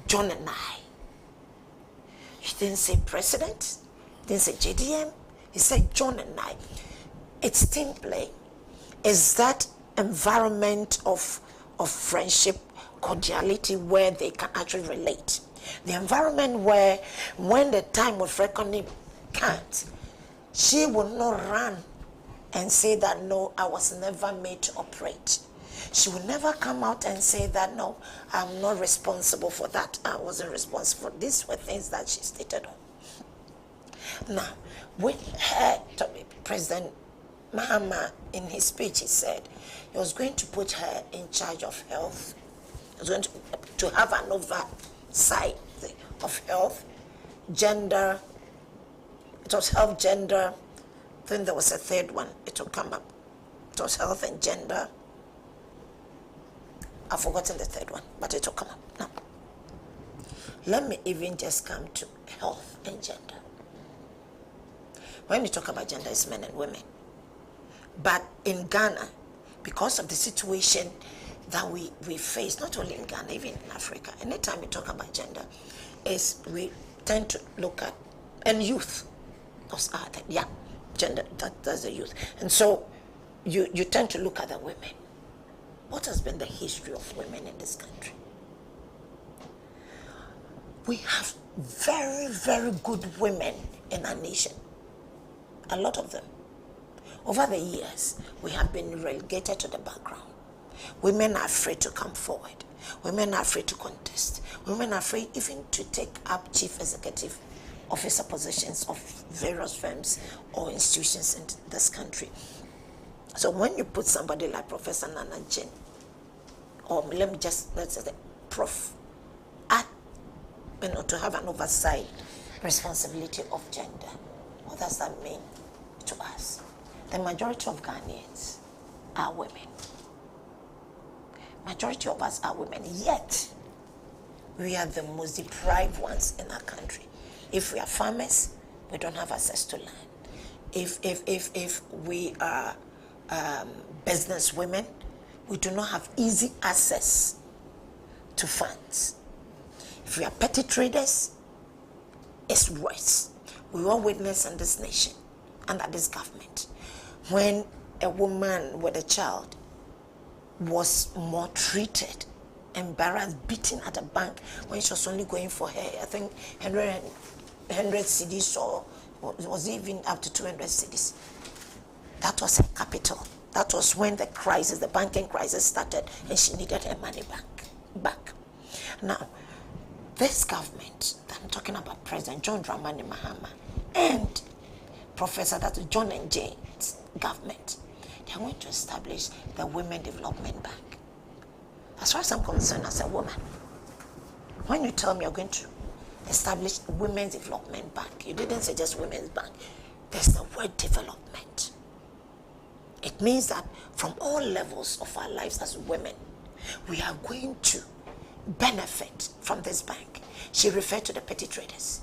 G: John and I. He didn't say president, didn't say JDM, he said John and I. It's team play. It's that environment of friendship, cordiality, where they can actually relate. The environment where when the time of reckoning comes, she will not run and say that, no, I was never made to operate. She will never come out and say that, no, I'm not responsible for that. I wasn't responsible. These were things that she stated on. Now, with her, President Mahama, in his speech, he said he was going to put her in charge of health. He was going to have an oversight of health, gender. It was health, gender. Then there was a third one. It will come up. It was health and gender. I've forgotten the third one, but it will come up. Now, let me even just come to health and gender. When you talk about gender, it's men and women. But in Ghana, because of the situation that we face, not only in Ghana, even in Africa, anytime we talk about gender, is we tend to look at, and youth, those are the, yeah, gender, that's the youth. And so you tend to look at the women. What has been the history of women in this country? We have very, very good women in our nation. A lot of them. Over the years, we have been relegated to the background. Women are afraid to come forward. Women are afraid to contest. Women are afraid even to take up chief executive officer positions of various firms or institutions in this country. So when you put somebody like Professor Nana Jane, or let's say Prof, at, to have an oversight responsibility of gender, what does that mean to us? The majority of Ghanaians are women. Majority of us are women, yet we are the most deprived ones in our country. If we are farmers, we don't have access to land. If we are business women, we do not have easy access to funds. If we are petty traders, it's worse. We all witness in this nation, under this government, when a woman with a child was maltreated, embarrassed, beaten at a bank when she was only going for her, I think, 100 cedis, or was even up to 200 cedis. That was her capital. That was when the crisis, the banking crisis started, and she needed her money back. Now, this government, I'm talking about President John Dramani Mahama and Professor, that's John and Jane's government, they're going to establish the Women Development Bank. As far as I'm concerned, as a woman, when you tell me you're going to establish Women's Development Bank, you didn't say just Women's Bank. There's the word development. It means that from all levels of our lives as women, we are going to benefit from this bank. She referred to the petty traders.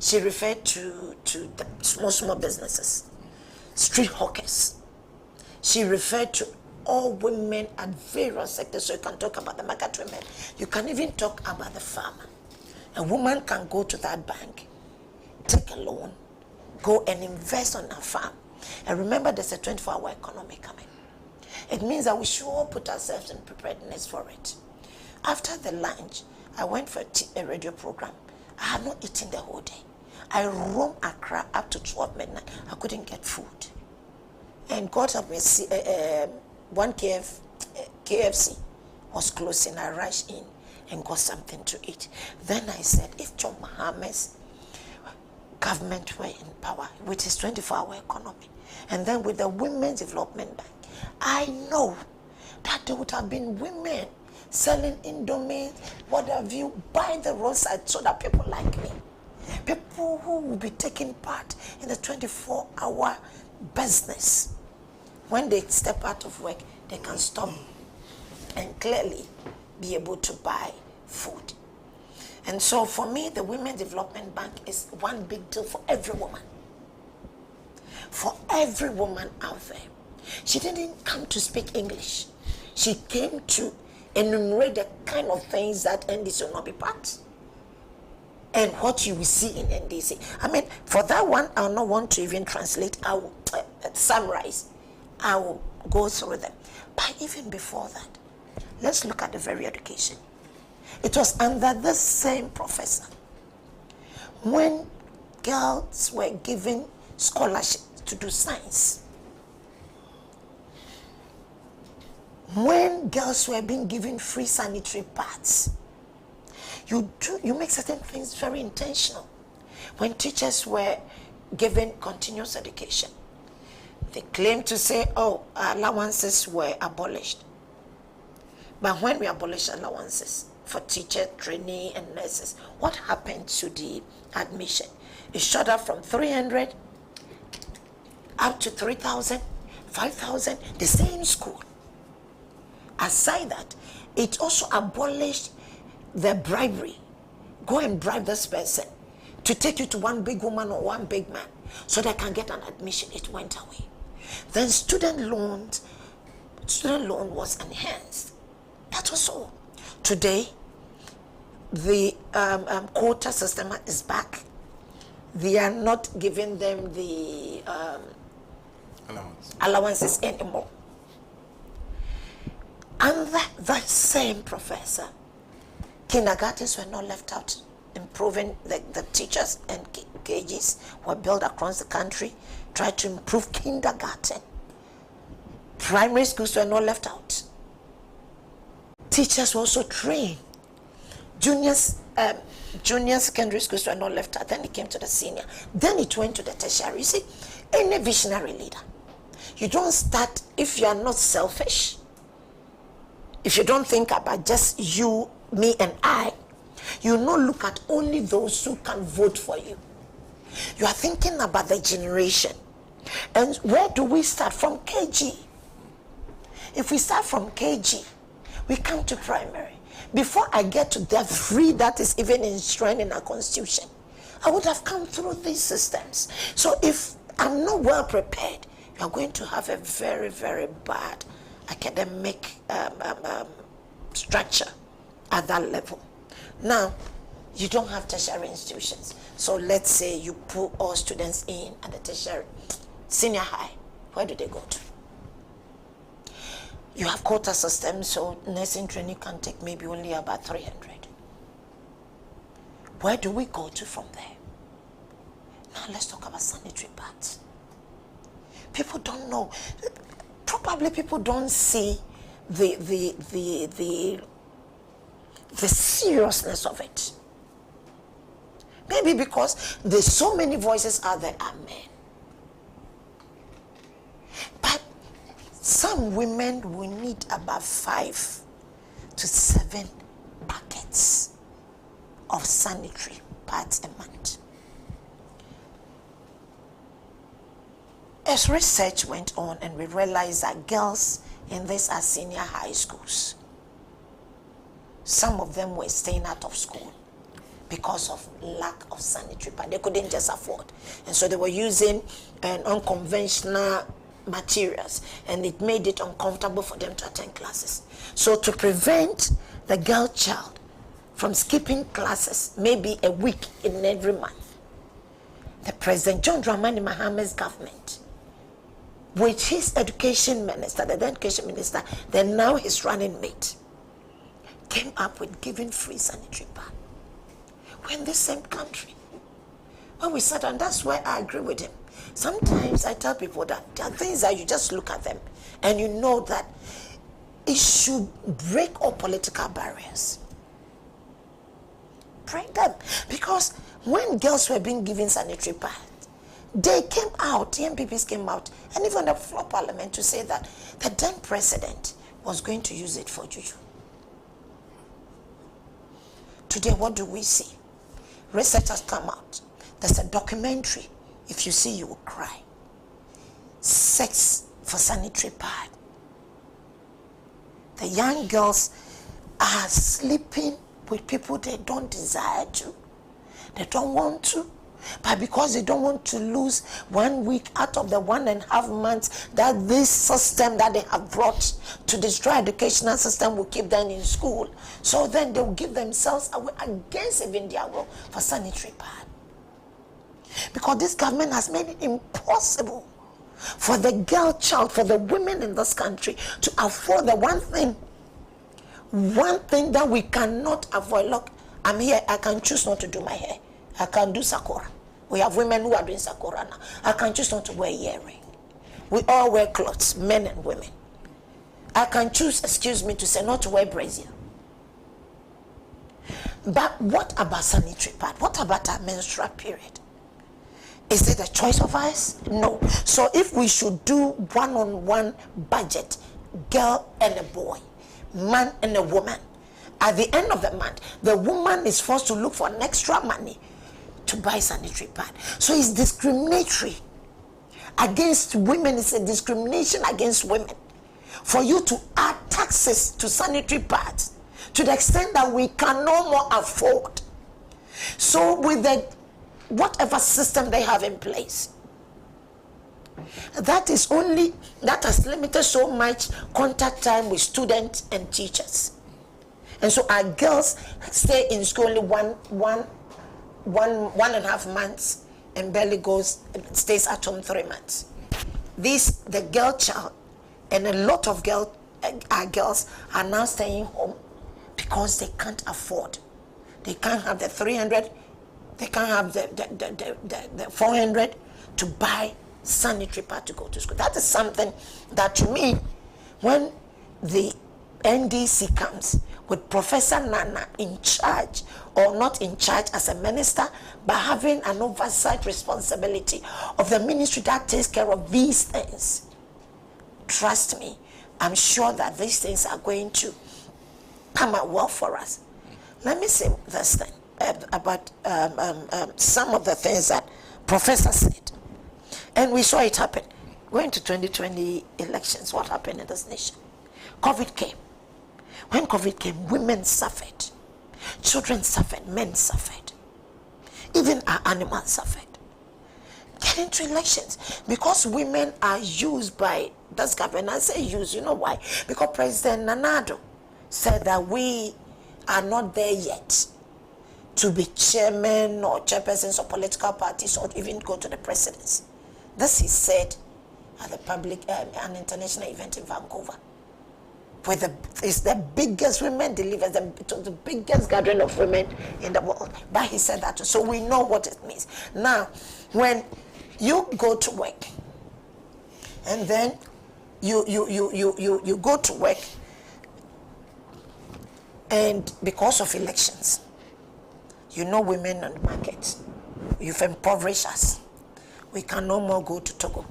G: She referred to the small businesses, street hawkers. She referred to all women at various sectors. So you can talk about the market women. You can even talk about the farmer. A woman can go to that bank, take a loan, go and invest on a farm. And remember, there's a 24-hour economy coming. It means that we should all put ourselves in preparedness for it. After the lunch, I went for a radio program. I had not eaten the whole day. I roamed Accra up to 12 midnight. I couldn't get food. And God help me, one KFC was closing. I rushed in and got something to eat. Then I said, if John Mahama's government were in power with his 24-hour economy, and then with the Women's Development Bank, I know that there would have been women selling Indomie, what have you, by the roadside so that people like me, people who will be taking part in the 24-hour business, when they step out of work, they can stop and clearly be able to buy food. And so for me, the Women Development Bank is one big deal for every woman. For every woman out there. She didn't come to speak English. She came to enumerate the kind of things that NDC will not be part. And what you will see in NDC. I mean, for that one, I will not want to even translate. I will summarize. I will go through them. But even before that, let's look at the very education. It was under this same professor when girls were given scholarships to do science. When girls were being given free sanitary pads, you make certain things very intentional. When teachers were given continuous education, they claimed to say, oh, allowances were abolished. But when we abolished allowances for teacher, trainee, and nurses, what happened to the admission? It shot up from 300 up to 3,000, 5,000, the same school. Aside that, it also abolished the bribery. Go and bribe this person to take you to one big woman or one big man so they can get an admission. It went away. Then student loan was enhanced. That was all. Today, the quota system is back. They are not giving them the allowances anymore. Under that same professor, kindergartens were not left out. Improving the teachers and cages were built across the country, tried to improve kindergarten. Primary schools were not left out. Teachers were also trained. Junior secondary schools were not left out. Then it came to the senior. Then it went to the tertiary. You see, any visionary leader, you don't start if you are not selfish. If you don't think about just you, me, and I, you not look at only those who can vote for you. You are thinking about the generation. And where do we start? From KG. If we start from KG, we come to primary. Before I get to that free that is even enshrined in our constitution, I would have come through these systems. So if I'm not well prepared, you are going to have a very, very bad academic structure at that level. Now, you don't have tertiary institutions. So let's say you put all students in at the tertiary, senior high. Where do they go to? You have quota systems, so nursing training can take maybe only about 300. Where do we go to from there? Now let's talk about sanitary pads. People don't know. Probably people don't see the seriousness of it. Maybe because there's so many voices out there are men. But some women will need about 5 to 7 packets of sanitary pads a month. As research went on and we realized that girls in these are senior high schools, some of them were staying out of school because of lack of sanitary pads. They couldn't just afford. And so they were using unconventional materials, and it made it uncomfortable for them to attend classes. So to prevent the girl child from skipping classes maybe a week in every month, the President John Dramani Mahama's government, with his education minister, the then education minister, then now his running mate, came up with giving free sanitary pad. We're in the same country. When we sat down, that's where I agree with him. Sometimes I tell people that there are things that you just look at them and you know that it should break all political barriers. Break them. Because when girls were being given sanitary pads, they came out, the MPPs came out, and even the floor parliament to say that the then president was going to use it for juju. Today, what do we see? Research has come out. There's a documentary. If you see, you will cry. Sex for sanitary pad. The young girls are sleeping with people they don't desire to. They don't want to. But because they don't want to lose 1 week out of the 1.5 months that this system that they have brought to destroy educational system will keep them in school. So then they will give themselves away against even their will for sanitary pad. Because this government has made it impossible for the girl child, for the women in this country to afford the one thing that we cannot avoid. Look, I'm here, I can choose not to do my hair. I can do sakura. We have women who are doing sakura now. I can choose not to wear earring. We all wear clothes, men and women. I can choose, excuse me, to say not to wear brazier. But what about sanitary pad? What about our menstrual period? Is it a choice of ours? No. So if we should do one-on-one budget, girl and a boy, man and a woman, at the end of the month, the woman is forced to look for an extra money to buy sanitary pad. So it's discriminatory against women. It's a discrimination against women for you to add taxes to sanitary pads to the extent that we can no more afford. So with the whatever system they have in place, that has limited so much contact time with students and teachers. And so our girls stay in school only one and a half months and barely stays at home 3 months. The girl child and a lot of our girls are now staying home because they can't afford. They can't have the 300, they can't have the 400 to buy sanitary pad to go to school. That is something that, to me, when the NDC comes with Professor Nana in charge, or not in charge as a minister, but having an oversight responsibility of the ministry that takes care of these things, trust me, I'm sure that these things are going to come out well for us. Let me say this thing about some of the things that Professor said. And we saw it happen. Going to 2020 elections, what happened in this nation? COVID came. When COVID came, women suffered. Children suffered. Men suffered. Even our animals suffered. Getting to elections. Because women are used by this government. I say used, you know why? Because President Nanado said that we are not there yet to be chairman or chairpersons of political parties or even go to the presidency. This he said at an international event in Vancouver. It's the biggest women delivers, the biggest gathering of women in the world. But he said that, so we know what it means. Now, when you go to work, and then you go to work, and because of elections, you know, women on the market, you've impoverished us. We can no more go to Togo.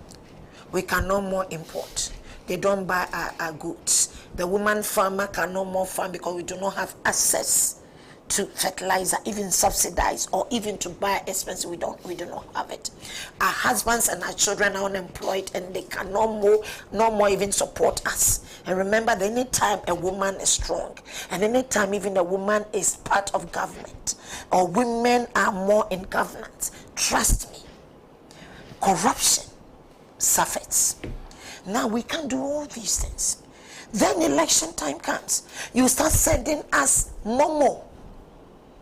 G: We can no more import. They don't buy our goods. The woman farmer can no more farm because we do not have access to fertilizer, even subsidized, or even to buy expensive. We do not have it. Our husbands and our children are unemployed, and they can no more even support us. And remember, that anytime a woman is strong, and anytime even a woman is part of government, or women are more in governance, trust me, corruption suffers. Now we can't do all these things. Then election time comes. You start sending us more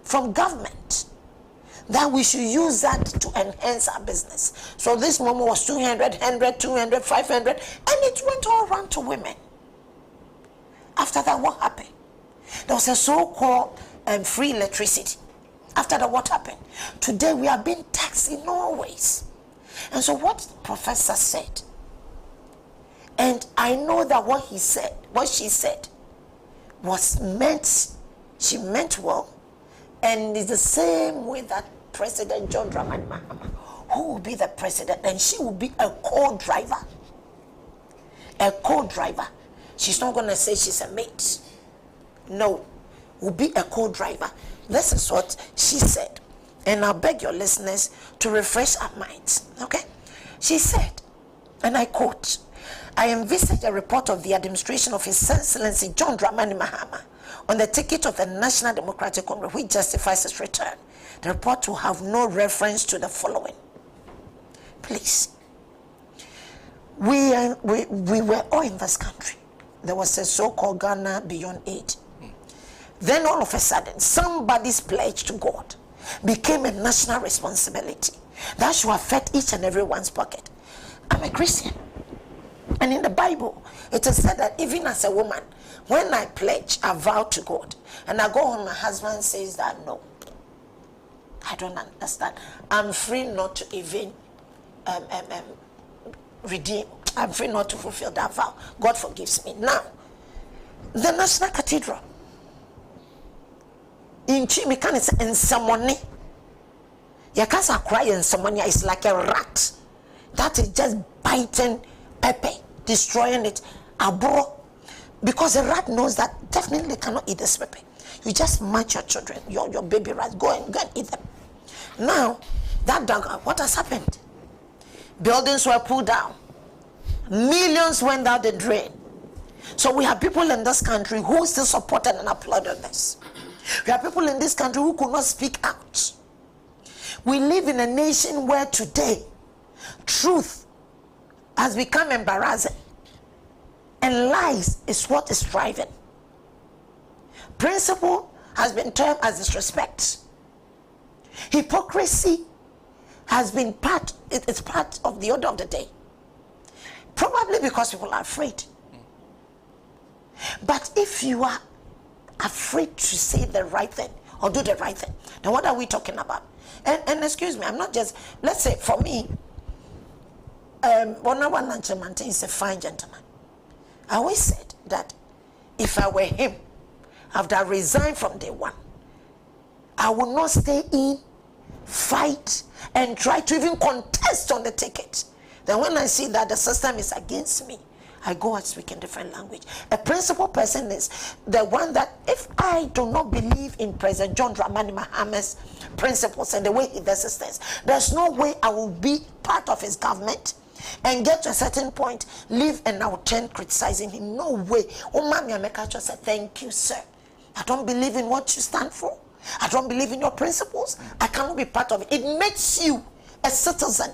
G: from government that we should use that to enhance our business. So this momo was 200, 100, 200, 500, and it went all around to women. After that, what happened? There was a so-called free electricity. After that, what happened? Today we are being taxed in all ways. And so what the professor said, and I know that what she said was meant, she meant well, and it's the same way that President John Dramani Mahama, who will be the president, and she will be a co-driver. A co-driver. She's not going to say she's a mate. No, will be a co-driver. This is what she said. And I beg your listeners to refresh our minds. Okay? She said, and I quote, I envisage a report of the administration of His Excellency John Dramani Mahama on the ticket of the National Democratic Congress, which justifies his return. The report will have no reference to the following. Please. We were all in this country. There was a so-called Ghana Beyond Aid. Then all of a sudden, somebody's pledge to God became a national responsibility that should affect each and everyone's pocket. I'm a Christian. And in the Bible, it is said that even as a woman, when I pledge, I vow to God, and I go home, my husband says that, no, I don't understand. I'm free not to even redeem. I'm free not to fulfill that vow. God forgives me. Now, the National Cathedral, in Chimikan, in Samoni, Yakasa cry in Samonia is like a rat that is just biting pepper, destroying it. Abro, because the rat knows that definitely cannot eat this pepper. You just match your children, your baby rats, go and eat them. Now, that dog, what has happened? Buildings were pulled down. Millions went down the drain. So we have people in this country who still supported and applauded this. We have people in this country who could not speak out. We live in a nation where today truth has become embarrassing and lies is what is driving. Principle has been termed as disrespect. Hypocrisy has been it's part of the order of the day. Probably because people are afraid. But if you are afraid to say the right thing or do the right thing, then what are we talking about? And excuse me, I'm not just, let's say for me, Bonawan Nanchamantin is a fine gentleman. I always said that if I were him, after I resigned from day one, I would not stay in, fight, and try to even contest on the ticket. Then when I see that the system is against me, I go and speak in different language. A principled person is the one that, if I do not believe in President John Dramani Mahama's principles and the way he does things, there's no way I will be part of his government and get to a certain point, leave, and I will turn criticizing him. No way. Oh, Mami Ameka just said, thank you, sir. I don't believe in what you stand for. I don't believe in your principles. I cannot be part of it. It makes you a citizen,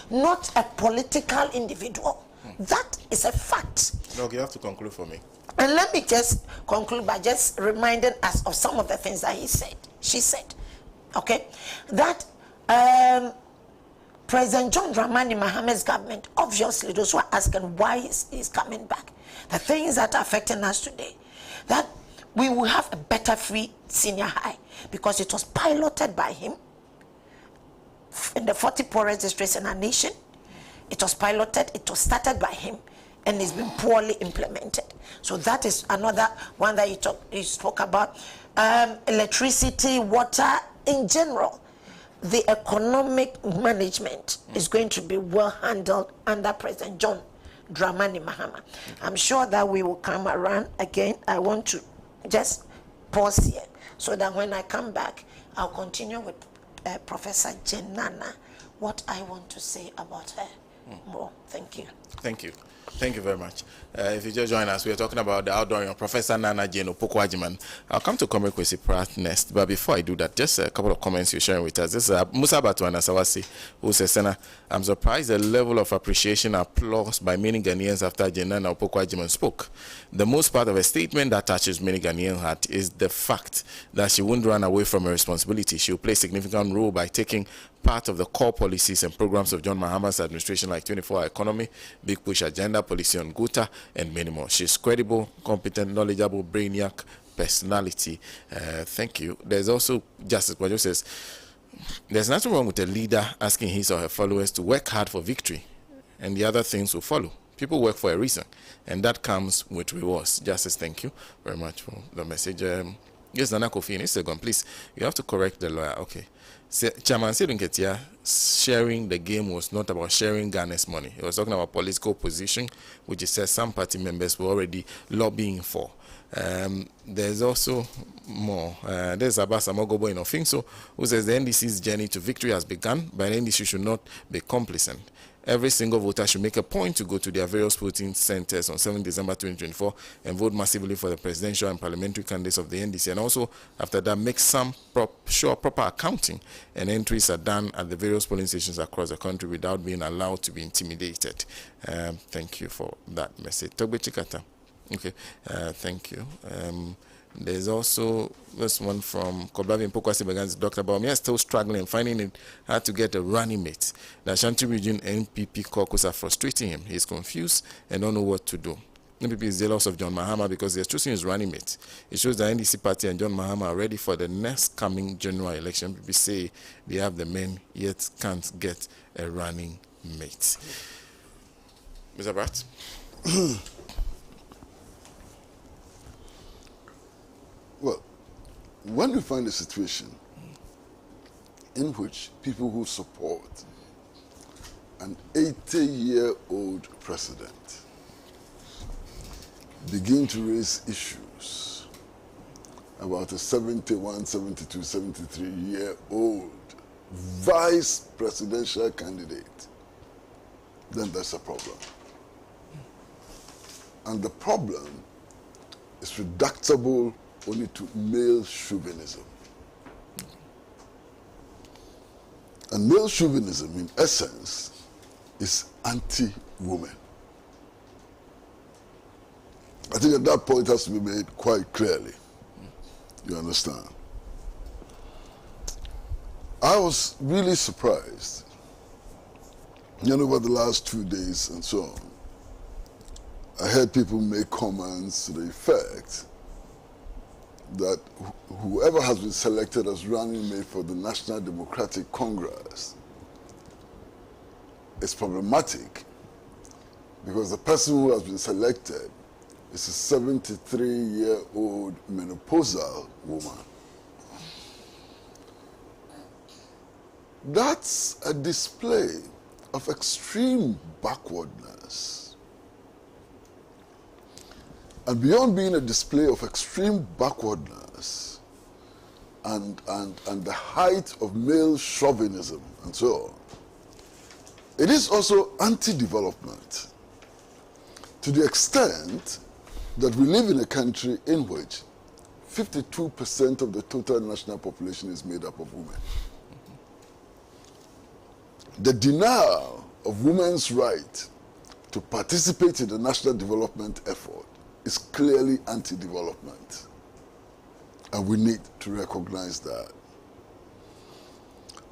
G: not a political individual. That is a fact.
D: Look, you have to conclude for me.
G: And let me just conclude by just reminding us of some of the things that she said. Okay? That President John Dramani Mahama's government, obviously those who are asking why he's coming back, the things that are affecting us today, that we will have a better free senior high because it was piloted by him in the 40 poorest districts in our nation. It was piloted, it was started by him, and it's been poorly implemented. So that is another one that you spoke about. Electricity, water, in general. The economic management is going to be well handled under President John Dramani Mahama. I'm sure that we will come around again. I want to just pause here so that when I come back, I'll continue with Professor Jenana, what I want to say about her more. Thank you.
D: Thank you. Thank you very much. If you just join us, we are talking about the outdoor young Professor Nana Jane Opoku-Agyeman. I'll come to Comrade Kwesi Pratt next, but before I do that, just a couple of comments you're sharing with us. This is Musa Batuana Sawasi, who says, Senna, I'm surprised the level of appreciation and applause by many Ghanaians after Jane Nana Opoku-Agyeman spoke. The most part of a statement that touches many Ghanaian heart is the fact that she won't run away from her responsibility. She will play a significant role by taking part of the core policies and programs of John Mahama's administration, like 24-hour economy, big push agenda, policy on Guta, and many more. She's credible, competent, knowledgeable, brainiac personality. Thank you. There's also Justice Kwajo says, there's nothing wrong with a leader asking his or her followers to work hard for victory, and the other things will follow. People work for a reason, and that comes with rewards. Justice, thank you very much for the message. Yes, Nana Kofi in Instagram, please. You have to correct the lawyer. Okay. Chairman Sedunketia, sharing the game was not about sharing Ghana's money. He was talking about political position, which he says some party members were already lobbying for. There's also more. There's Abbas Amogobo in Ofinso, who says the NDC's journey to victory has begun, but the NDC should not be complacent. Every single voter should make a point to go to their various voting centers on 7 December 2024 and vote massively for the presidential and parliamentary candidates of the NDC. And also, after that, make some proper accounting and entries are done at the various polling stations across the country without being allowed to be intimidated. Thank you for that message. Togbe Chikata. Okay, thank you. There's also this one from Koblavi Mpokwasi Begans. Dr. Baumia is still struggling, finding it hard to get a running mate. The Ashanti Region NPP caucus are frustrating him. He's confused and don't know what to do. NPP is jealous of John Mahama because they're choosing his running mate. It shows the NDC party and John Mahama are ready for the next coming general election. NPP say they have the men, yet can't get a running mate. Mr. Bratt?
H: Well, when we find a situation in which people who support an 80-year-old president begin to raise issues about a 71, 72, 73-year-old vice presidential candidate, then there's a problem. And the problem is reducible only to male chauvinism. And male chauvinism, in essence, is anti-woman. I think at that point has to be made quite clearly. You understand? I was really surprised, over the last 2 days and so on. I heard people make comments to the effect that whoever has been selected as running mate for the National Democratic Congress is problematic because the person who has been selected is a 73-year-old menopausal woman. That's a display of extreme backwardness. And beyond being a display of extreme backwardness and the height of male chauvinism and so on, it is also anti-development to the extent that we live in a country in which 52% of the total national population is made up of women. The denial of women's right to participate in the national development effort is clearly anti-development. And we need to recognize that.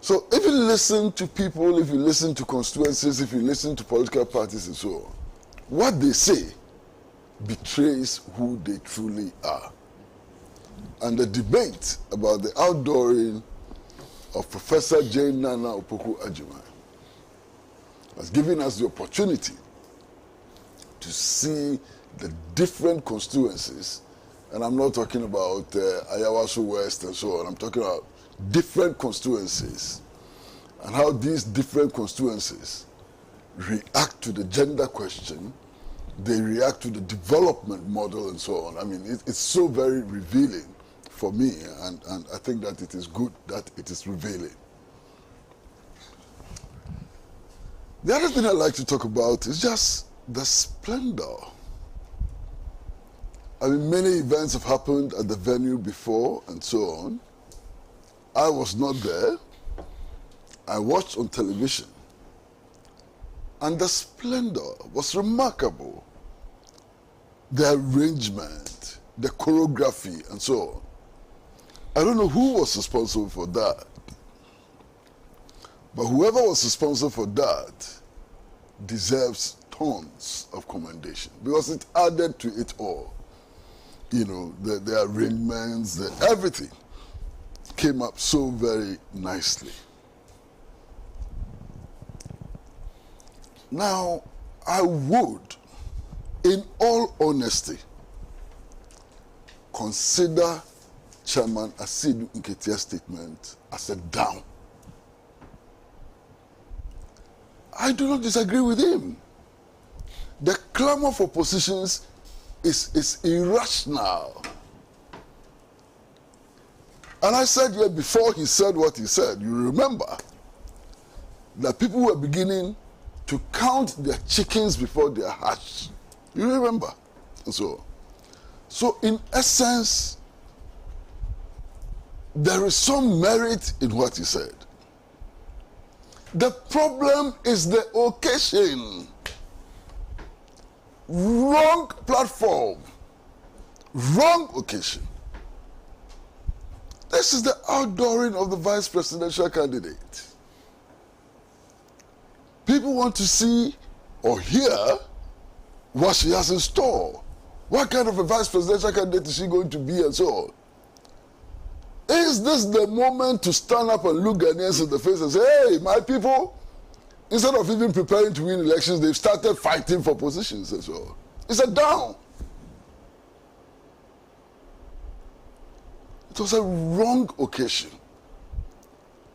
H: So if you listen to people, if you listen to constituencies, if you listen to political parties and so on, what they say betrays who they truly are. And the debate about the outdooring of Professor J. Nana Opoku-Agyeman has given us the opportunity to see the different constituencies, and I'm not talking about Ayawaso West and so on, I'm talking about different constituencies and how these different constituencies react to the gender question, they react to the development model and so on. I mean, it's so very revealing for me, and I think that it is good that it is revealing. The other thing I'd like to talk about is just the splendor. I mean, many events have happened at the venue before and so on. I was not there. I watched on television. And the splendor was remarkable. The arrangement, the choreography, and so on. I don't know who was responsible for that. But whoever was responsible for that deserves tons of commendation because it added to it all. The arrangements, everything came up so very nicely. Now, I would, in all honesty, consider Chairman Asidu Nketiah's statement as a down. I do not disagree with him. The clamor for positions is irrational. And I said here before he said what he said, you remember that people were beginning to count their chickens before they are hatched. You remember? So in essence, there is some merit in what he said. The problem is the occasion. Wrong platform, wrong occasion. This is the outdooring of the vice presidential candidate. People want to see or hear what she has in store. What kind of a vice presidential candidate is she going to be and so on? Is this the moment to stand up and look Ghanaians in the face and say, hey, my people, instead of even preparing to win elections, they've started fighting for positions and so on. It's a down. It was a wrong occasion.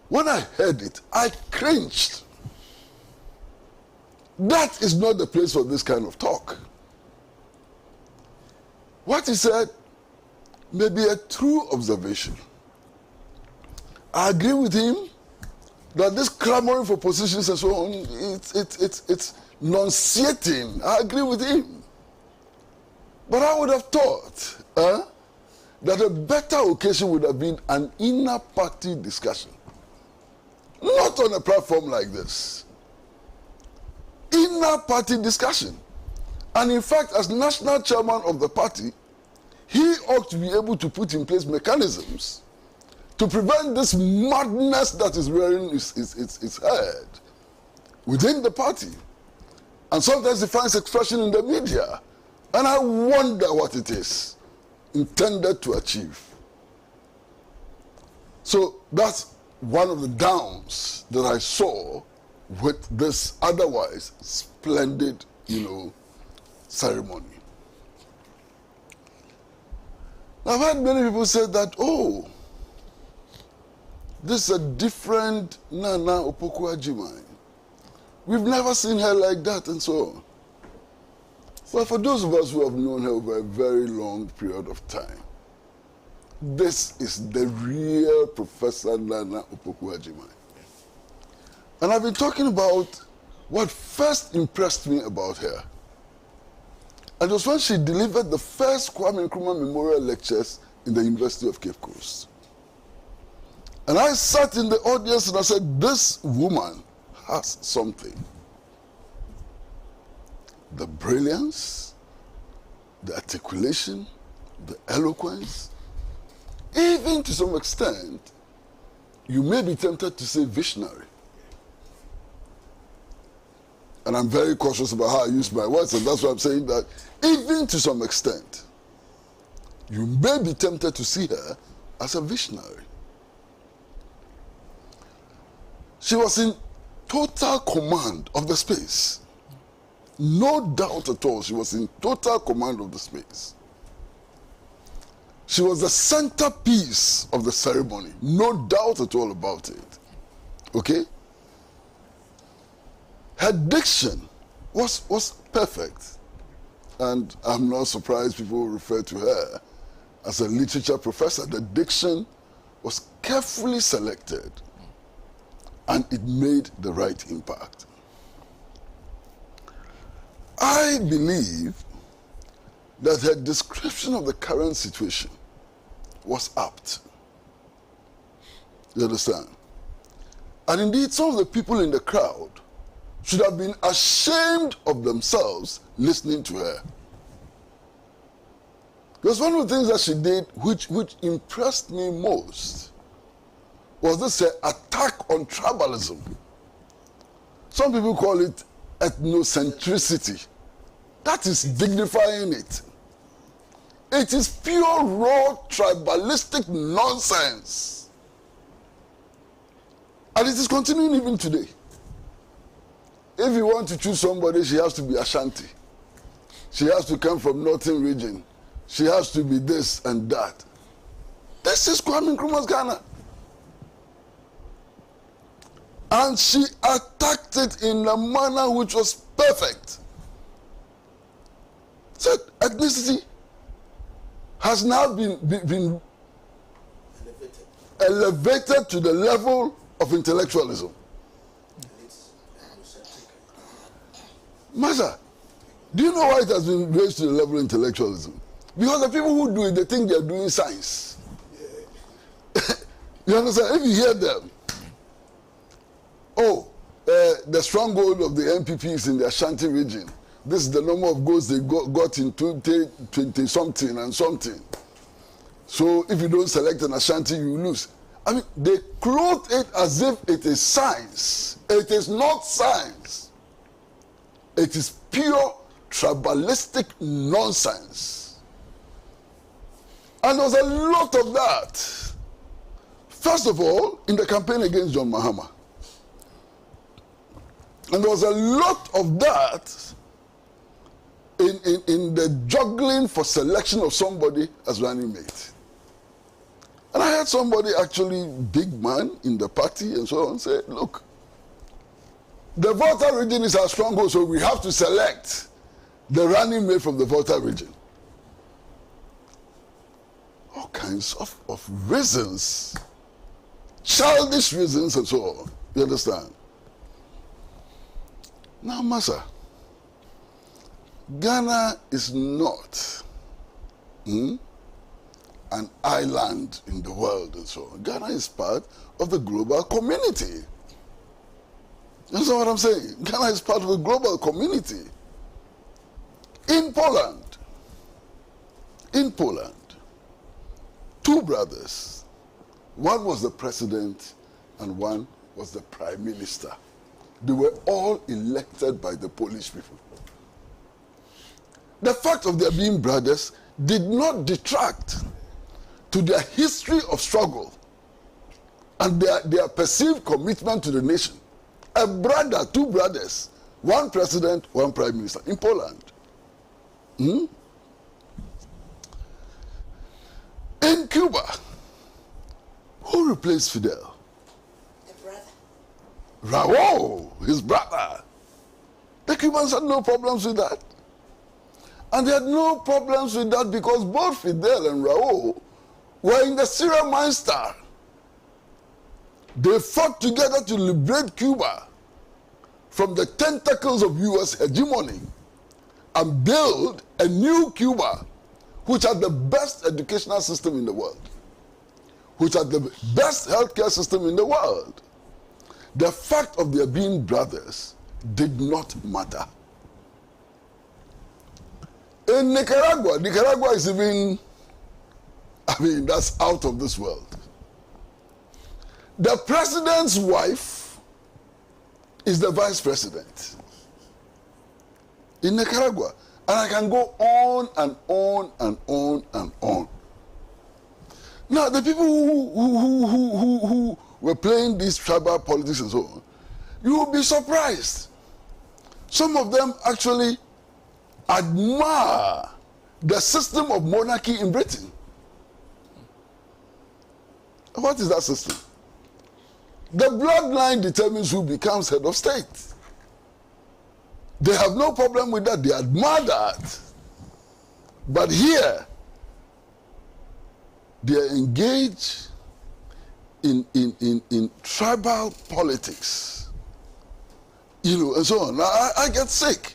H: When I heard it, I cringed. That is not the place for this kind of talk. What he said may be a true observation. I agree with him that this clamoring for positions and so on, it's nauseating. I agree with him. But I would have thought that a better occasion would have been an inner party discussion. Not on a platform like this. Inner party discussion. And in fact, as national chairman of the party, he ought to be able to put in place mechanisms to prevent this madness that is rearing its head within the party. And sometimes it finds expression in the media. And I wonder what it is intended to achieve. So that's one of the downs that I saw with this otherwise splendid, ceremony. I've heard many people say that, oh, this is a different Nana Opoku-Agyeman. We've never seen her like that and so on. Well, for those of us who have known her over a very long period of time, this is the real Professor Nana Opoku-Agyeman. And I've been talking about what first impressed me about her. And it was when she delivered the first Kwame Nkrumah Memorial Lectures in the University of Cape Coast. And I sat in the audience and I said, this woman has something. The brilliance, the articulation, the eloquence, even to some extent, you may be tempted to say visionary. And I'm very cautious about how I use my words, and that's why I'm saying that even to some extent, you may be tempted to see her as a visionary. She was in total command of the space. No doubt at all, she was in total command of the space. She was the centerpiece of the ceremony. No doubt at all about it. Okay? Her diction was perfect. And I'm not surprised people refer to her as a literature professor. The diction was carefully selected and it made the right impact. I believe that her description of the current situation was apt. You understand? And indeed, some of the people in the crowd should have been ashamed of themselves listening to her. Because one of the things that she did, which impressed me most, was this attack on tribalism. Some people call it ethnocentricity. That is dignifying it. It is pure, raw, tribalistic nonsense. And it is continuing even today. If you want to choose somebody, she has to be Ashanti. She has to come from Northern region. She has to be this and that. This is Kwame Nkrumah's Ghana. And she attacked it in a manner which was perfect. Said ethnicity has now been elevated to the level of intellectualism. Master, do you know why it has been raised to the level of intellectualism? Because the people who do it, they think they are doing science. You understand? If you hear them, the stronghold of the MPP is in the Ashanti region. This is the number of goals they got in 20 something and something. So if you don't select an Ashanti, you lose. I mean, they clothe it as if it is science. It is not science. It is pure tribalistic nonsense. And there was a lot of that. First of all, in the campaign against John Mahama. And there was a lot of that in the juggling for selection of somebody as running mate. And I heard somebody, actually big man in the party and so on, say, look, the Volta region is our stronghold, so we have to select the running mate from the Volta region. All kinds of reasons, childish reasons and so on. You understand? Now, Massa, Ghana is not an island in the world and so on. Ghana is part of the global community. That's what I'm saying. Ghana is part of the global community. In Poland, two brothers, one was the president and one was the prime minister. They were all elected by the Polish people. The fact of their being brothers did not detract to their history of struggle and their perceived commitment to the nation. A brother, two brothers, one president, one prime minister in Poland. In Cuba, who replaced Fidel?
G: The brother.
H: Raúl, his brother. The Cubans had no problems with that. And they had no problems with that because both Fidel and Raúl were in the Sierra Maestar. They fought together to liberate Cuba from the tentacles of U.S. hegemony and build a new Cuba which had the best educational system in the world, which had the best healthcare system in the world. The fact of their being brothers did not matter. In Nicaragua is even, that's out of this world. The president's wife is the vice president in Nicaragua. And I can go on and on and on and on. Now, the people who were playing these tribal politics and so on, you will be surprised. Some of them actually admire the system of monarchy in Britain. What is that system? The bloodline determines who becomes head of state. They have no problem with that. They admire that. But here, they are engaged in tribal politics. And so on. I get sick.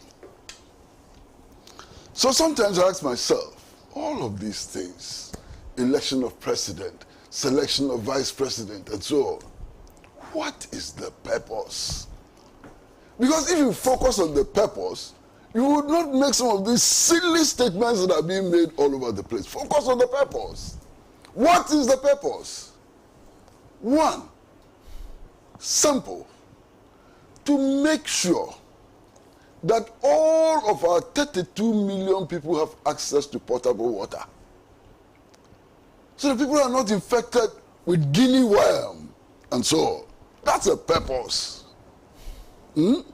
H: So sometimes I ask myself, all of these things, election of president, selection of vice president, and so on, what is the purpose? Because if you focus on the purpose, you would not make some of these silly statements that are being made all over the place. Focus on the purpose. What is the purpose? One, simple, to make sure that all of our 32 million people have access to potable water. So the people are not infected with guinea worm and so on. That's a purpose. Two,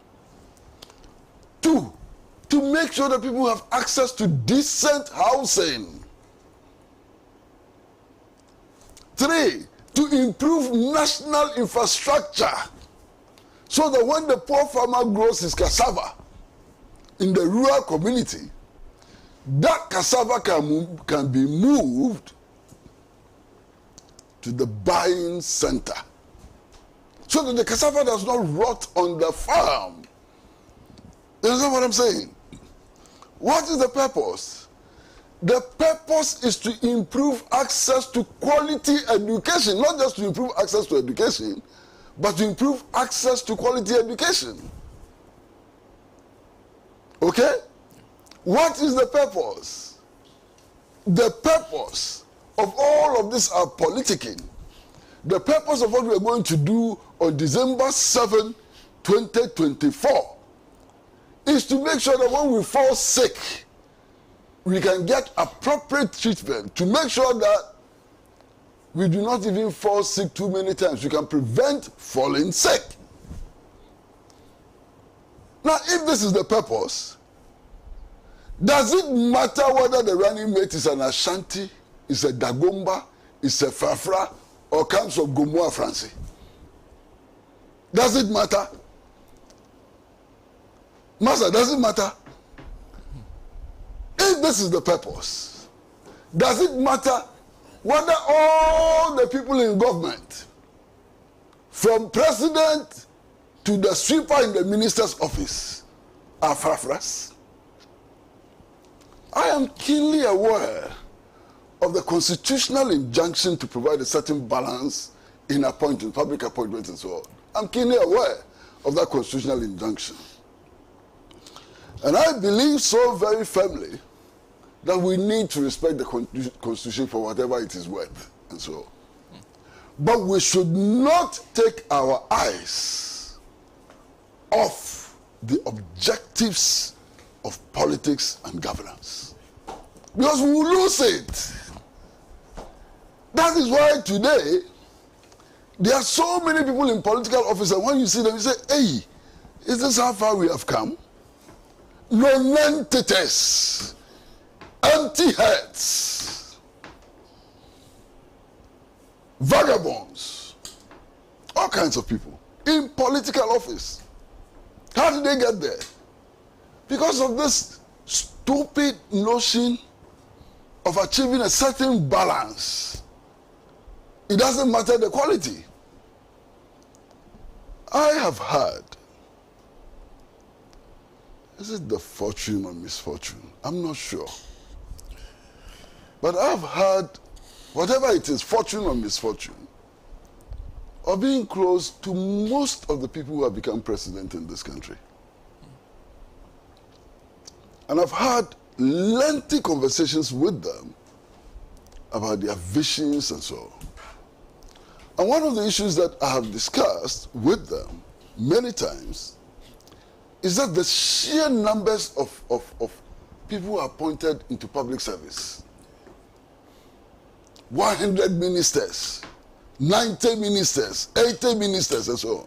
H: to make sure that people have access to decent housing. Three, to improve national infrastructure so that when the poor farmer grows his cassava in the rural community, that cassava can be moved to the buying center so that the cassava does not rot on the farm. You understand what I'm saying? What is the purpose? The purpose is to improve access to quality education, not just to improve access to education, but to improve access to quality education. Okay? What is the purpose? The purpose of all of this are politicking. The purpose of what we are going to do on December 7, 2024 is to make sure that when we fall sick, we can get appropriate treatment to make sure that we do not even fall sick too many times. We can prevent falling sick. Now, if this is the purpose, does it matter whether the running mate is an Ashanti, is a Dagomba, is a Fafra, or comes from Gomoa, France? Does it matter? Master, does it matter? If this is the purpose, does it matter whether all the people in government, from president to the sweeper in the minister's office, are Fafras? I am keenly aware of the constitutional injunction to provide a certain balance in appointments, public appointments and so on. I'm keenly aware of that constitutional injunction. And I believe so very firmly that we need to respect the Constitution for whatever it is worth, and so on. But we should not take our eyes off the objectives of politics and governance, because we will lose it. That is why today there are so many people in political office, and when you see them, you say, hey, is this how far we have come? Non-entities, empty heads, vagabonds, all kinds of people in political office. How did they get there? Because of this stupid notion of achieving a certain balance. It doesn't matter the quality. I have heard, is it the fortune or misfortune? I'm not sure. But I've heard, whatever it is, fortune or misfortune, of being close to most of the people who have become president in this country. And I've had lengthy conversations with them about their visions and so on. And one of the issues that I have discussed with them many times is that the sheer numbers of people who are appointed into public service, 100 ministers, 90 ministers, 80 ministers, and so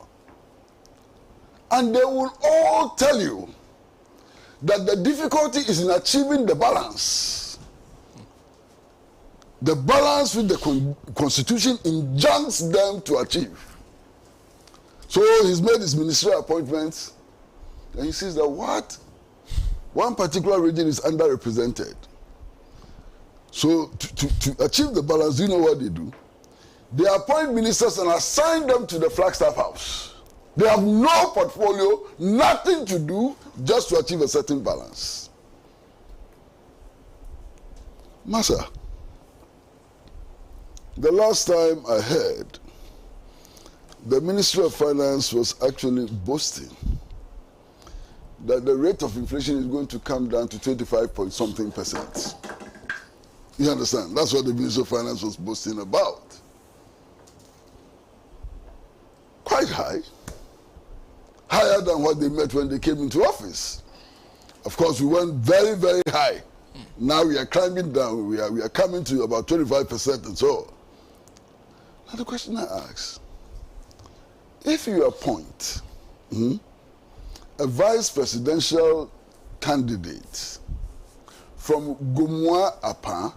H: on. And they will all tell you that the difficulty is in achieving the balance. The balance which the Constitution injuncts them to achieve. So he's made his ministerial appointments, and he sees that one particular region is underrepresented. So to achieve the balance, do you know what they do? They appoint ministers and assign them to the Flagstaff House. They have no portfolio, nothing to do, just to achieve a certain balance. Massa, the last time I heard, the Ministry of Finance was actually boasting that the rate of inflation is going to come down to 25-point-something%. You understand? That's what the Ministry of Finance was boasting about. Quite high. Higher than what they met when they came into office. Of course, we went very, very high. Now we are climbing down. We are coming to about 25% and so on. Now the question I ask, if you appoint a vice presidential candidate from Gomoa Apa,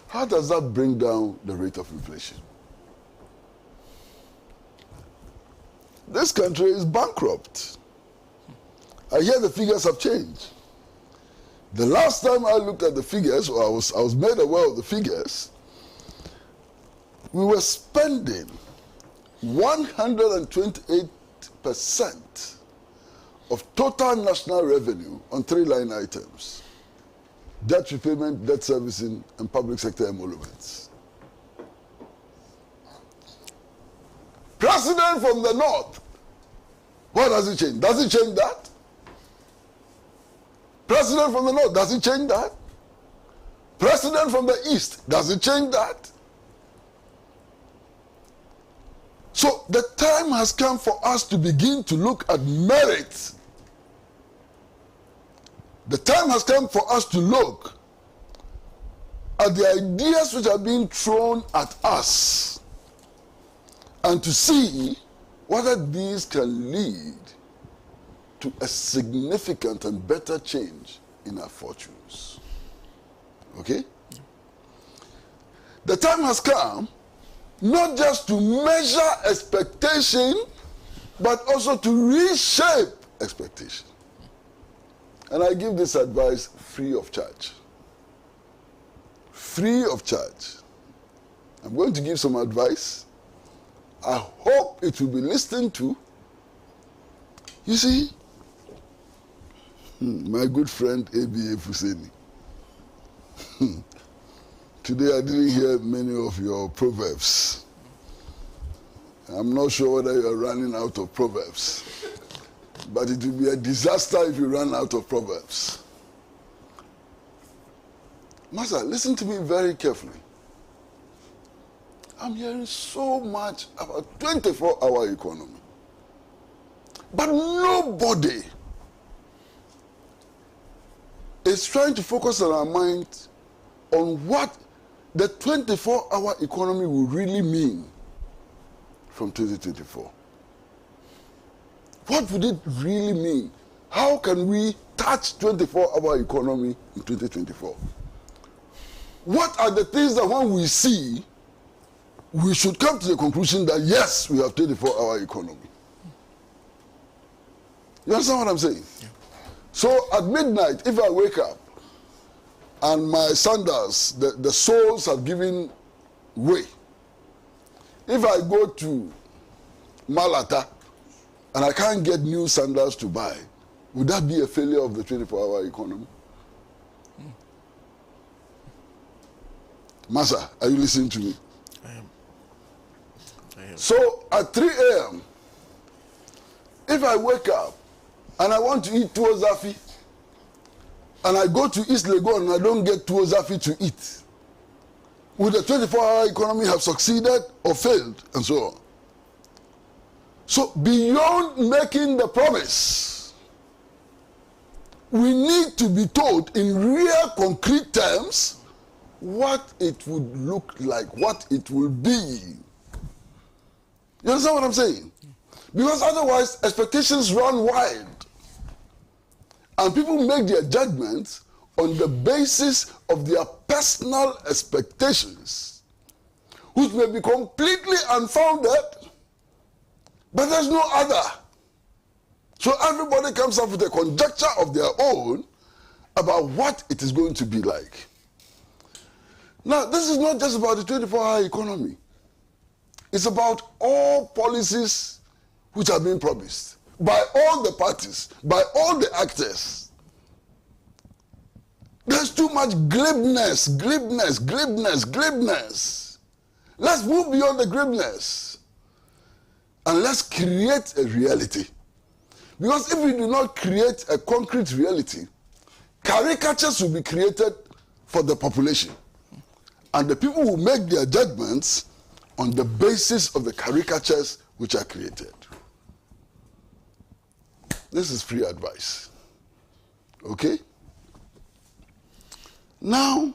H: how does that bring down the rate of inflation? This country is bankrupt. I hear the figures have changed. The last time I looked at the figures, or I was made aware of the figures, we were spending 128% of total national revenue on 3 line items: debt repayment, debt servicing, and public sector emoluments. President from the north, what does it change? Does it change that? President from the north, does it change that? President from the east, does it change that? So the time has come for us to begin to look at merit. The time has come for us to look at the ideas which are being thrown at us and to see whether these can lead to a significant and better change in our fortunes. Okay? The time has come not just to measure expectation, but also to reshape expectation. And I give this advice free of charge. Free of charge. I'm going to give some advice. I hope it will be listened to. You see, my good friend A.B.A. Fuseni. Today I didn't hear many of your proverbs. I'm not sure whether you are running out of proverbs. But it will be a disaster if you run out of proverbs. Master, listen to me very carefully. I'm hearing so much about 24-hour economy. But nobody is trying to focus our mind on what the 24-hour economy will really mean from 2024. What would it really mean? How can we touch 24-hour economy in 2024? What are the things that when we see, we should come to the conclusion that yes, we have 24-hour economy? You understand what I'm saying? Yeah. So at midnight, if I wake up and my sandals, the soles have given way, if I go to Malata and I can't get new sandals to buy, would that be a failure of the 24-hour economy? Masa, are you listening to me? I am. So at 3 a.m., if I wake up and I want to eat tuwo zafi, and I go to East Legon and I don't get tuwo zafi to eat, would the 24-hour economy have succeeded or failed, and so on? So beyond making the promise, we need to be told in real concrete terms what it would look like, what it will be. You understand what I'm saying? Because otherwise expectations run wild. And people make their judgments on the basis of their personal expectations, which may be completely unfounded, but there's no other. So everybody comes up with a conjecture of their own about what it is going to be like. Now, this is not just about the 24-hour economy. It's about all policies which are being promised by all the parties, by all the actors. There's too much glibness. Let's move beyond the glibness and let's create a reality. Because if we do not create a concrete reality, caricatures will be created for the population. And the people will make their judgments on the basis of the caricatures which are created. This is free advice. Okay? Now,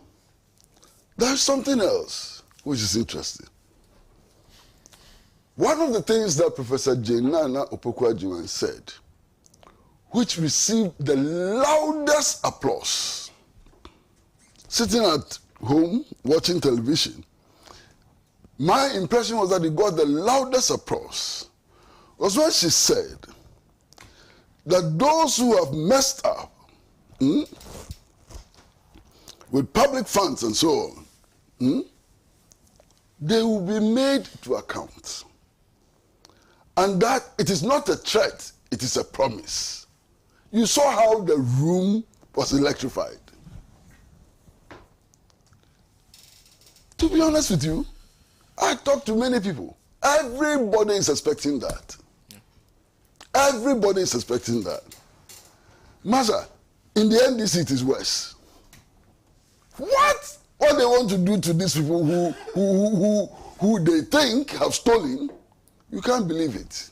H: there's something else which is interesting. One of the things that Professor Jenana Opoku-Agyemang said, which received the loudest applause, sitting at home watching television, my impression was that he got the loudest applause, was when she said that those who have messed up with public funds and so on, they will be made to account. And that it is not a threat, it is a promise. You saw how the room was electrified. To be honest with you, I talked to many people. Everybody is expecting that. Everybody is expecting that. Master, in the NDC it is worse. What they want to do to these people who they think have stolen, you can't believe it.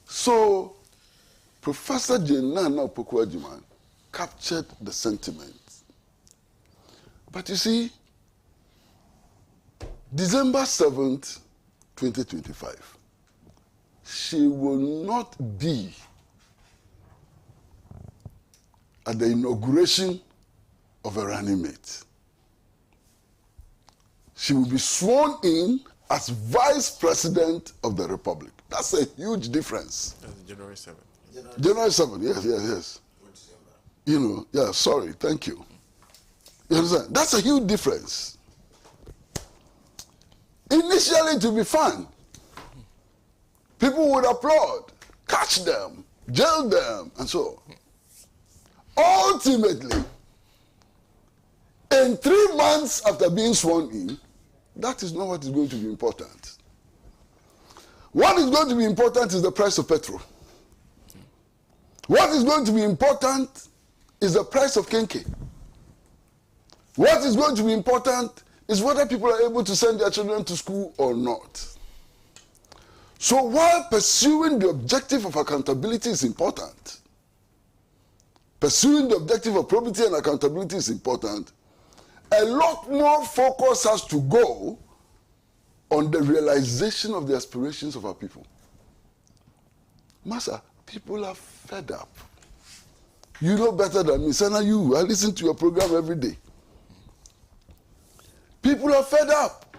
H: So, Professor Jenana Opoku-Agyeman captured the sentiment. But you see, December 7th, 2025, she will not be at the inauguration of a running mate. She will be sworn in as Vice President of the Republic. That's a huge difference.
D: January 7th.
H: January 7th, yes. You know, yeah, sorry, thank you. You understand? That's a huge difference. Initially, it will be fun. People would applaud, catch them, jail them, and so on. Ultimately, in 3 months after being sworn in, that is not what is going to be important. What is going to be important is the price of petrol. What is going to be important is the price of kenke. What is going to be important is whether people are able to send their children to school or not. So while pursuing the objective of accountability is important, pursuing the objective of probity and accountability is important, a lot more focus has to go on the realization of the aspirations of our people. Master, people are fed up. You know better than me. Sana, I listen to your program every day. People are fed up.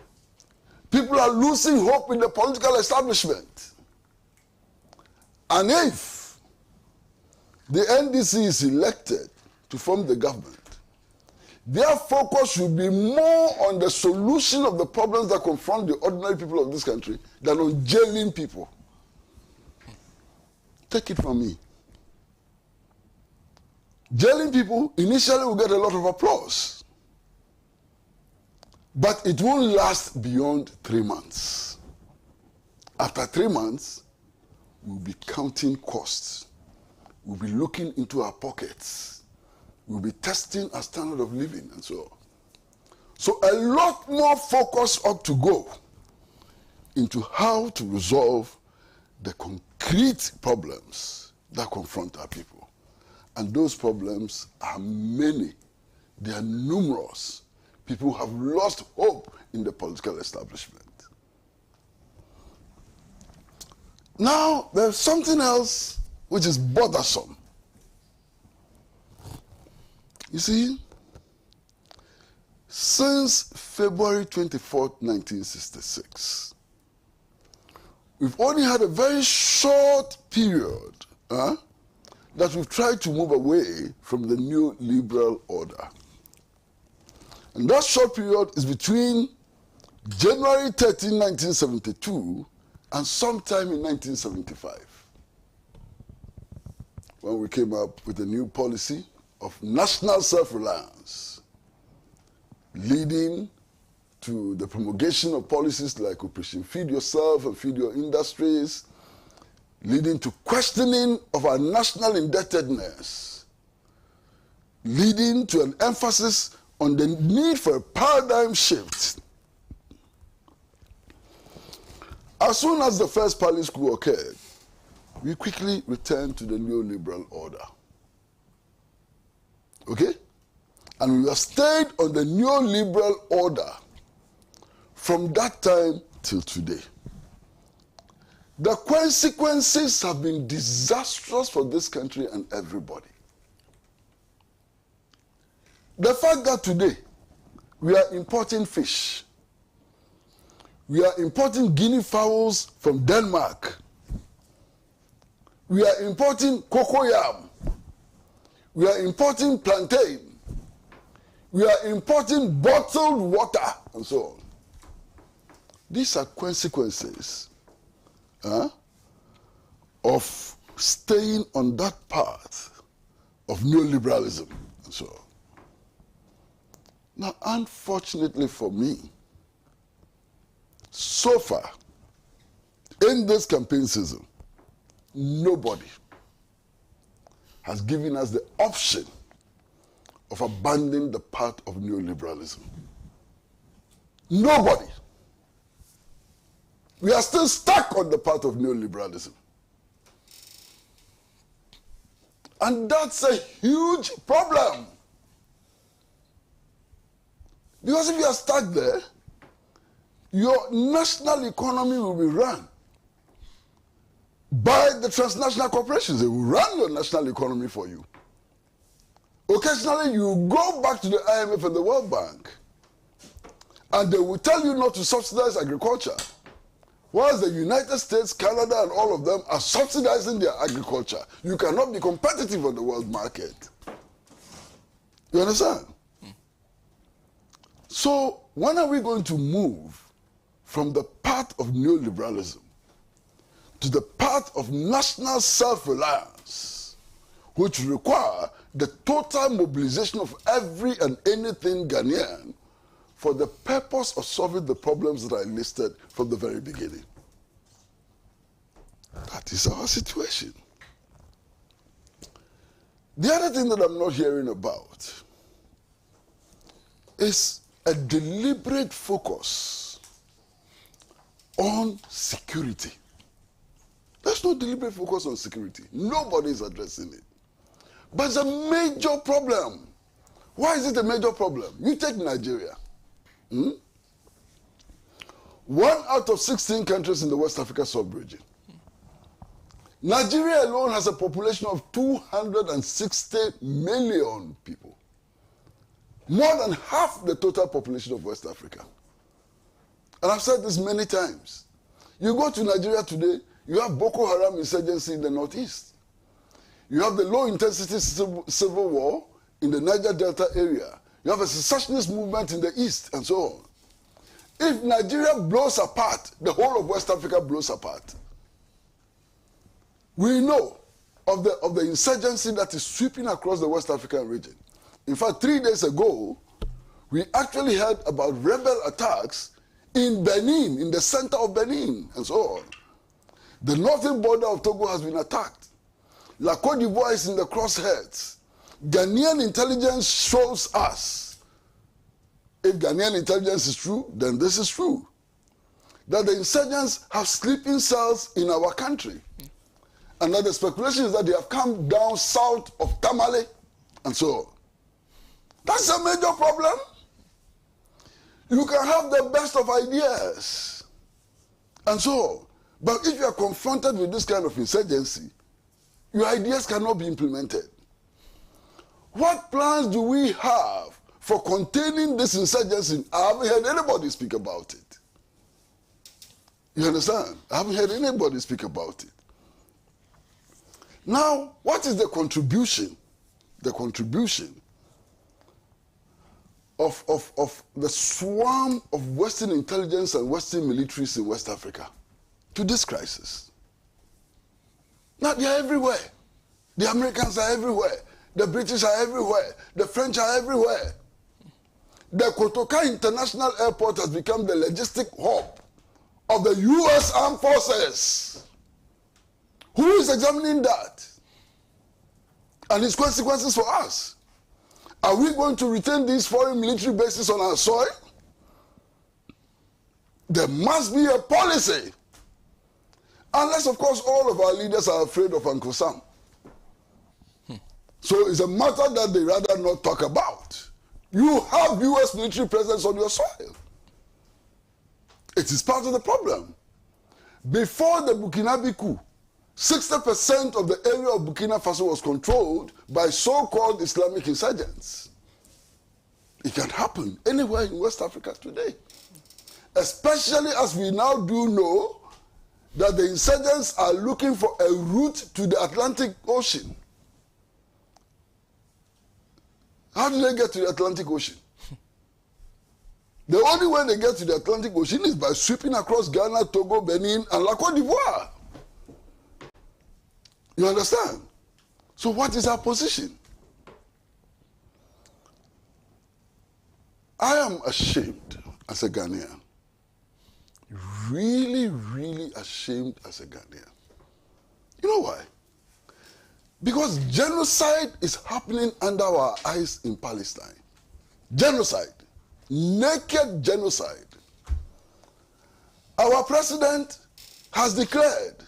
H: People are losing hope in the political establishment. And if the NDC is elected to form the government, their focus should be more on the solution of the problems that confront the ordinary people of this country than on jailing people. Take it from me. Jailing people initially will get a lot of applause, but it won't last beyond 3 months. After 3 months, we'll be counting costs. We'll be looking into our pockets. We'll be testing our standard of living and so on. So a lot more focus ought to go into how to resolve the concrete problems that confront our people. And those problems are many. They are numerous. People have lost hope in the political establishment. Now, there's something else which is bothersome. You see, since February 24th, 1966, we've only had a very short period that we've tried to move away from the new liberal order. And that short period is between January 13, 1972 and sometime in 1975, when we came up with a new policy of national self-reliance, leading to the promulgation of policies like Operation Feed Yourself and Feed Your Industries, leading to questioning of our national indebtedness, leading to an emphasis on the need for a paradigm shift. As soon as the first Palace coup occurred, we quickly returned to the neoliberal order. Okay? And we have stayed on the neoliberal order from that time till today. The consequences have been disastrous for this country and everybody. The fact that today we are importing fish, we are importing guinea fowls from Denmark, we are importing cocoyam, We are importing plantain. We are importing bottled water and so on. These are consequences of staying on that path of neoliberalism and so on. Now, unfortunately for me, so far, in this campaign season, nobody has given us the option of abandoning the path of neoliberalism. Nobody. We are still stuck on the path of neoliberalism. And that's a huge problem. Because if you are stuck there, your national economy will be run by the transnational corporations. They will run your national economy for you. Occasionally, you go back to the IMF and the World Bank, and they will tell you not to subsidize agriculture, whilst the United States, Canada, and all of them are subsidizing their agriculture. You cannot be competitive on the world market. You understand? So, when are we going to move from the path of neoliberalism to the path of national self-reliance, which require the total mobilization of every and anything Ghanaian for the purpose of solving the problems that I listed from the very beginning? That is our situation. The other thing that I'm not hearing about is a deliberate focus on security. There's no deliberate focus on security. Nobody is addressing it. But it's a major problem. Why is it a major problem? You take Nigeria. 1 out of 16 countries in the West Africa sub-region. Nigeria alone has a population of 260 million people. More than half the total population of West Africa. And I've said this many times. You go to Nigeria today, you have Boko Haram insurgency in the northeast. You have the low-intensity civil war in the Niger Delta area. You have a secessionist movement in the east, and so on. If Nigeria blows apart, the whole of West Africa blows apart. We know of the insurgency that is sweeping across the West African region. In fact, 3 days ago, we actually heard about rebel attacks in Benin, in the center of Benin, and so on. The northern border of Togo has been attacked. La Côte d'Ivoire is in the crosshairs. Ghanaian intelligence shows us, if Ghanaian intelligence is true, then this is true, that the insurgents have sleeping cells in our country. And that the speculation is that they have come down south of Tamale, and so on. That's a major problem. You can have the best of ideas, and so on. But if you are confronted with this kind of insurgency, your ideas cannot be implemented. What plans do we have for containing this insurgency? I haven't heard anybody speak about it. You understand? I haven't heard anybody speak about it. Now, what is the contribution? The contribution of the swarm of Western intelligence and Western militaries in West Africa to this crisis. Now, they are everywhere. The Americans are everywhere. The British are everywhere. The French are everywhere. The Kotoka International Airport has become the logistic hub of the U.S. Armed Forces. Who is examining that? And its consequences for us? Are we going to retain these foreign military bases on our soil? There must be a policy. Unless, of course, all of our leaders are afraid of Uncle Sam. So it's a matter that they rather not talk about. You have U.S. military presence on your soil. It is part of the problem. Before the Burkinabe coup, 60% of the area of Burkina Faso was controlled by so-called Islamic insurgents. It can happen anywhere in West Africa today. Especially as we now do know that the insurgents are looking for a route to the Atlantic Ocean. How do they get to the Atlantic Ocean? The only way they get to the Atlantic Ocean is by sweeping across Ghana, Togo, Benin, and La Côte d'Ivoire. You understand? So what is our position? I am ashamed as a Ghanaian. Really, really ashamed as a Ghanaian. You know why? Because genocide is happening under our eyes in Palestine. Genocide. Naked genocide. Our president has declared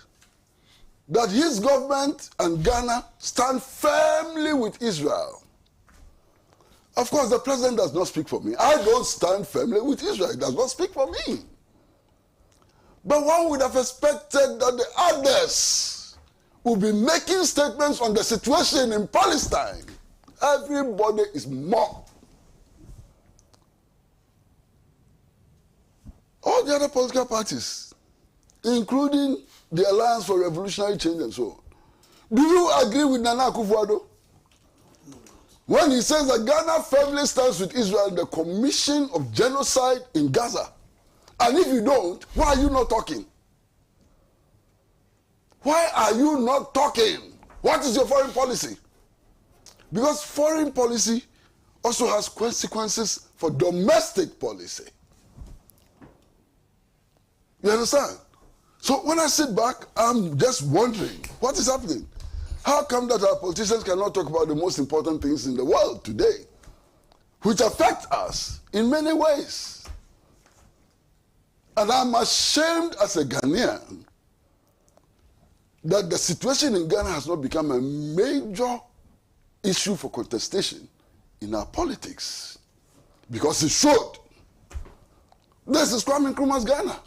H: that his government and Ghana stand firmly with Israel. Of course, the president does not speak for me. I don't stand firmly with Israel. He does not speak for me. But one would have expected that the others would be making statements on the situation in Palestine. Everybody is mocked. All the other political parties, including the Alliance for Revolutionary Change and so on. Do you agree with Nana Akufo-Addo? When he says that Ghana firmly stands with Israel in the commission of genocide in Gaza. And if you don't, why are you not talking? Why are you not talking? What is your foreign policy? Because foreign policy also has consequences for domestic policy. You understand? So when I sit back, I'm just wondering, what is happening? How come that our politicians cannot talk about the most important things in the world today, which affect us in many ways? And I'm ashamed as a Ghanaian that the situation in Ghana has not become a major issue for contestation in our politics. Because it should. This is Kwame Nkrumah's Ghana.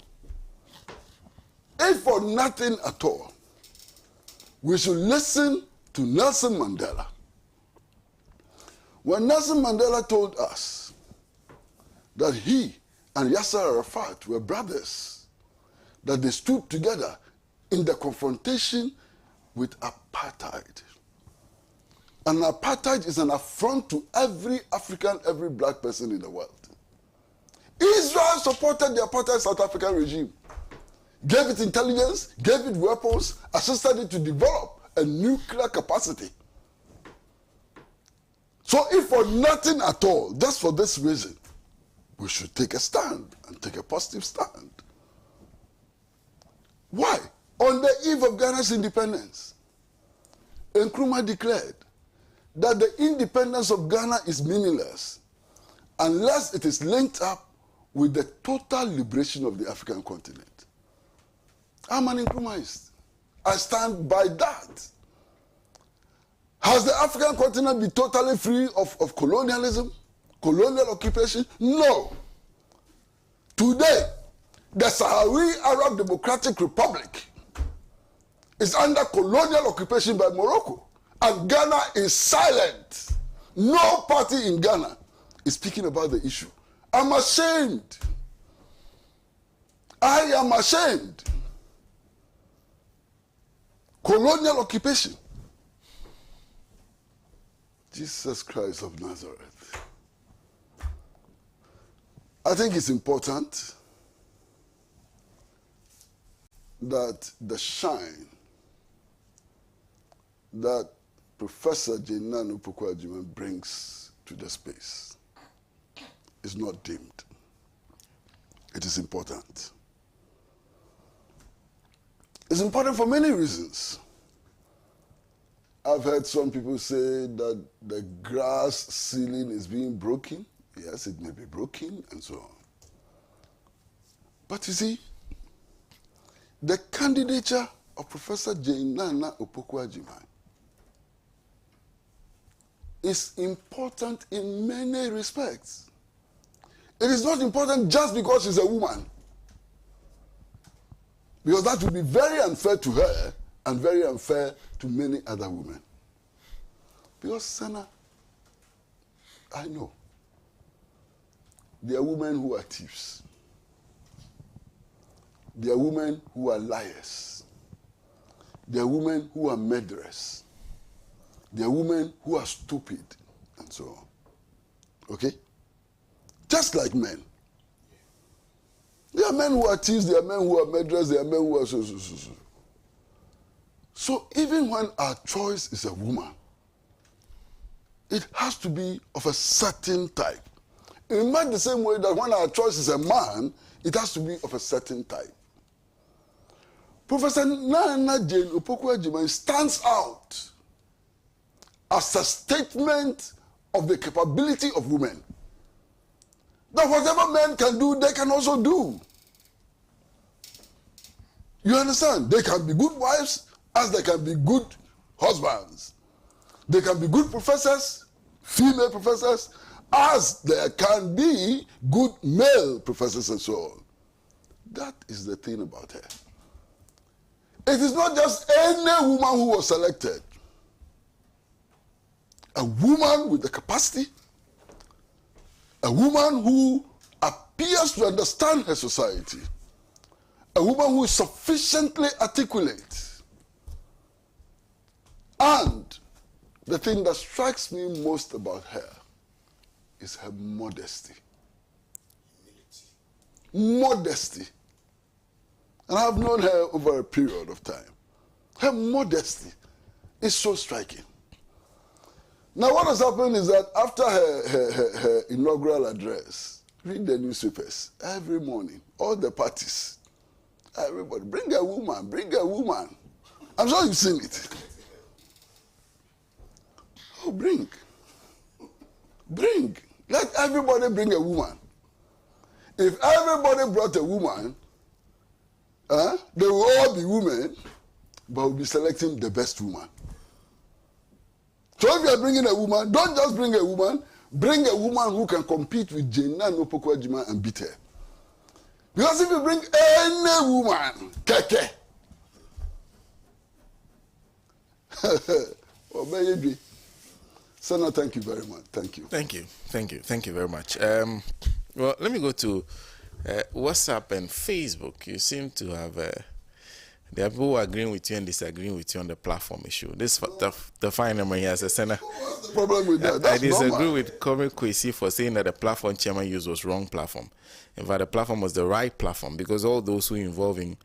H: If for nothing at all, we should listen to Nelson Mandela. When Nelson Mandela told us that he and Yasser Arafat were brothers, that they stood together in the confrontation with apartheid. And apartheid is an affront to every African, every black person in the world. Israel supported the apartheid South African regime, gave it intelligence, gave it weapons, assisted it to develop a nuclear capacity. So if for nothing at all, just for this reason, we should take a stand and take a positive stand. Why? On the eve of Ghana's independence, Nkrumah declared that the independence of Ghana is meaningless unless it is linked up with the total liberation of the African continent. I'm an Nkrumahist. I stand by that. Has the African continent been totally free of colonialism, colonial occupation? No. Today, the Sahrawi Arab Democratic Republic is under colonial occupation by Morocco, and Ghana is silent. No party in Ghana is speaking about the issue. I'm ashamed. I am ashamed. Colonial occupation. Jesus Christ of Nazareth. I think it's important that the shine that Professor Nana Akufo-Addo brings to the space is not dimmed. It is important. It's important for many reasons. I've heard some people say that the glass ceiling is being broken. Yes, it may be broken and so on. But you see, the candidature of Professor Nana Akufo-Addo is important in many respects. It is not important just because she's a woman. Because that would be very unfair to her and very unfair to many other women. Because, Sana, I know there are women who are thieves. There are women who are liars. There are women who are murderers. There are women who are stupid, and so on. Okay? Just like men. There are men who are thieves, there are men who are murderers, there are men who are so. So even when our choice is a woman, it has to be of a certain type. In much the same way that when our choice is a man, it has to be of a certain type. Professor Nana Jane Opoku-Agyeman stands out as a statement of the capability of women. That whatever men can do, they can also do. You understand? They can be good wives as they can be good husbands. They can be good professors, female professors, as there can be good male professors and so on. That is the thing about her. It is not just any woman who was selected. A woman with the capacity, a woman who appears to understand her society, a woman who is sufficiently articulate. And the thing that strikes me most about her is her modesty. Modesty. And I have known her over a period of time. Her modesty is so striking. Now what has happened is that after her inaugural address, read the newspapers every morning, all the parties, everybody, bring a woman, bring a woman. I'm sure you've seen it. Oh, bring. Bring. Let everybody bring a woman. If everybody brought a woman, they will all be women, but we'll be selecting the best woman. So if you are bringing a woman, don't just bring a woman who can compete with Jane Opoku-Agyeman and beat her. Because if you bring any woman, keke. Sana, thank you very much. Thank you.
D: Thank you very much. Well, let me go to WhatsApp and Facebook. You seem to have there are people who are agreeing with you and disagreeing with you on the platform issue. This the final man here as a senator.
H: What's the problem with that?
D: I disagree with Kwame Kwesi for saying that the platform chairman used was wrong platform. In fact, the platform was the right platform because all those who involved in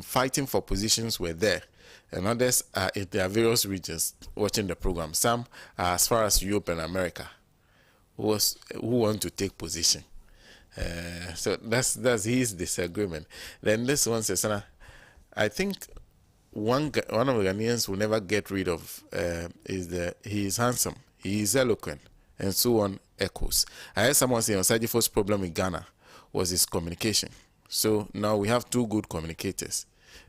D: fighting for positions were there. And others are in their various regions watching the program. Some are as far as Europe and America who want to take position. So that's his disagreement. Then this one says, I think one of the Ghanaians will never get rid of he is handsome, he is eloquent, and so on echoes. I heard someone say Osagyefo problem with Ghana was his communication. So now we have two good communicators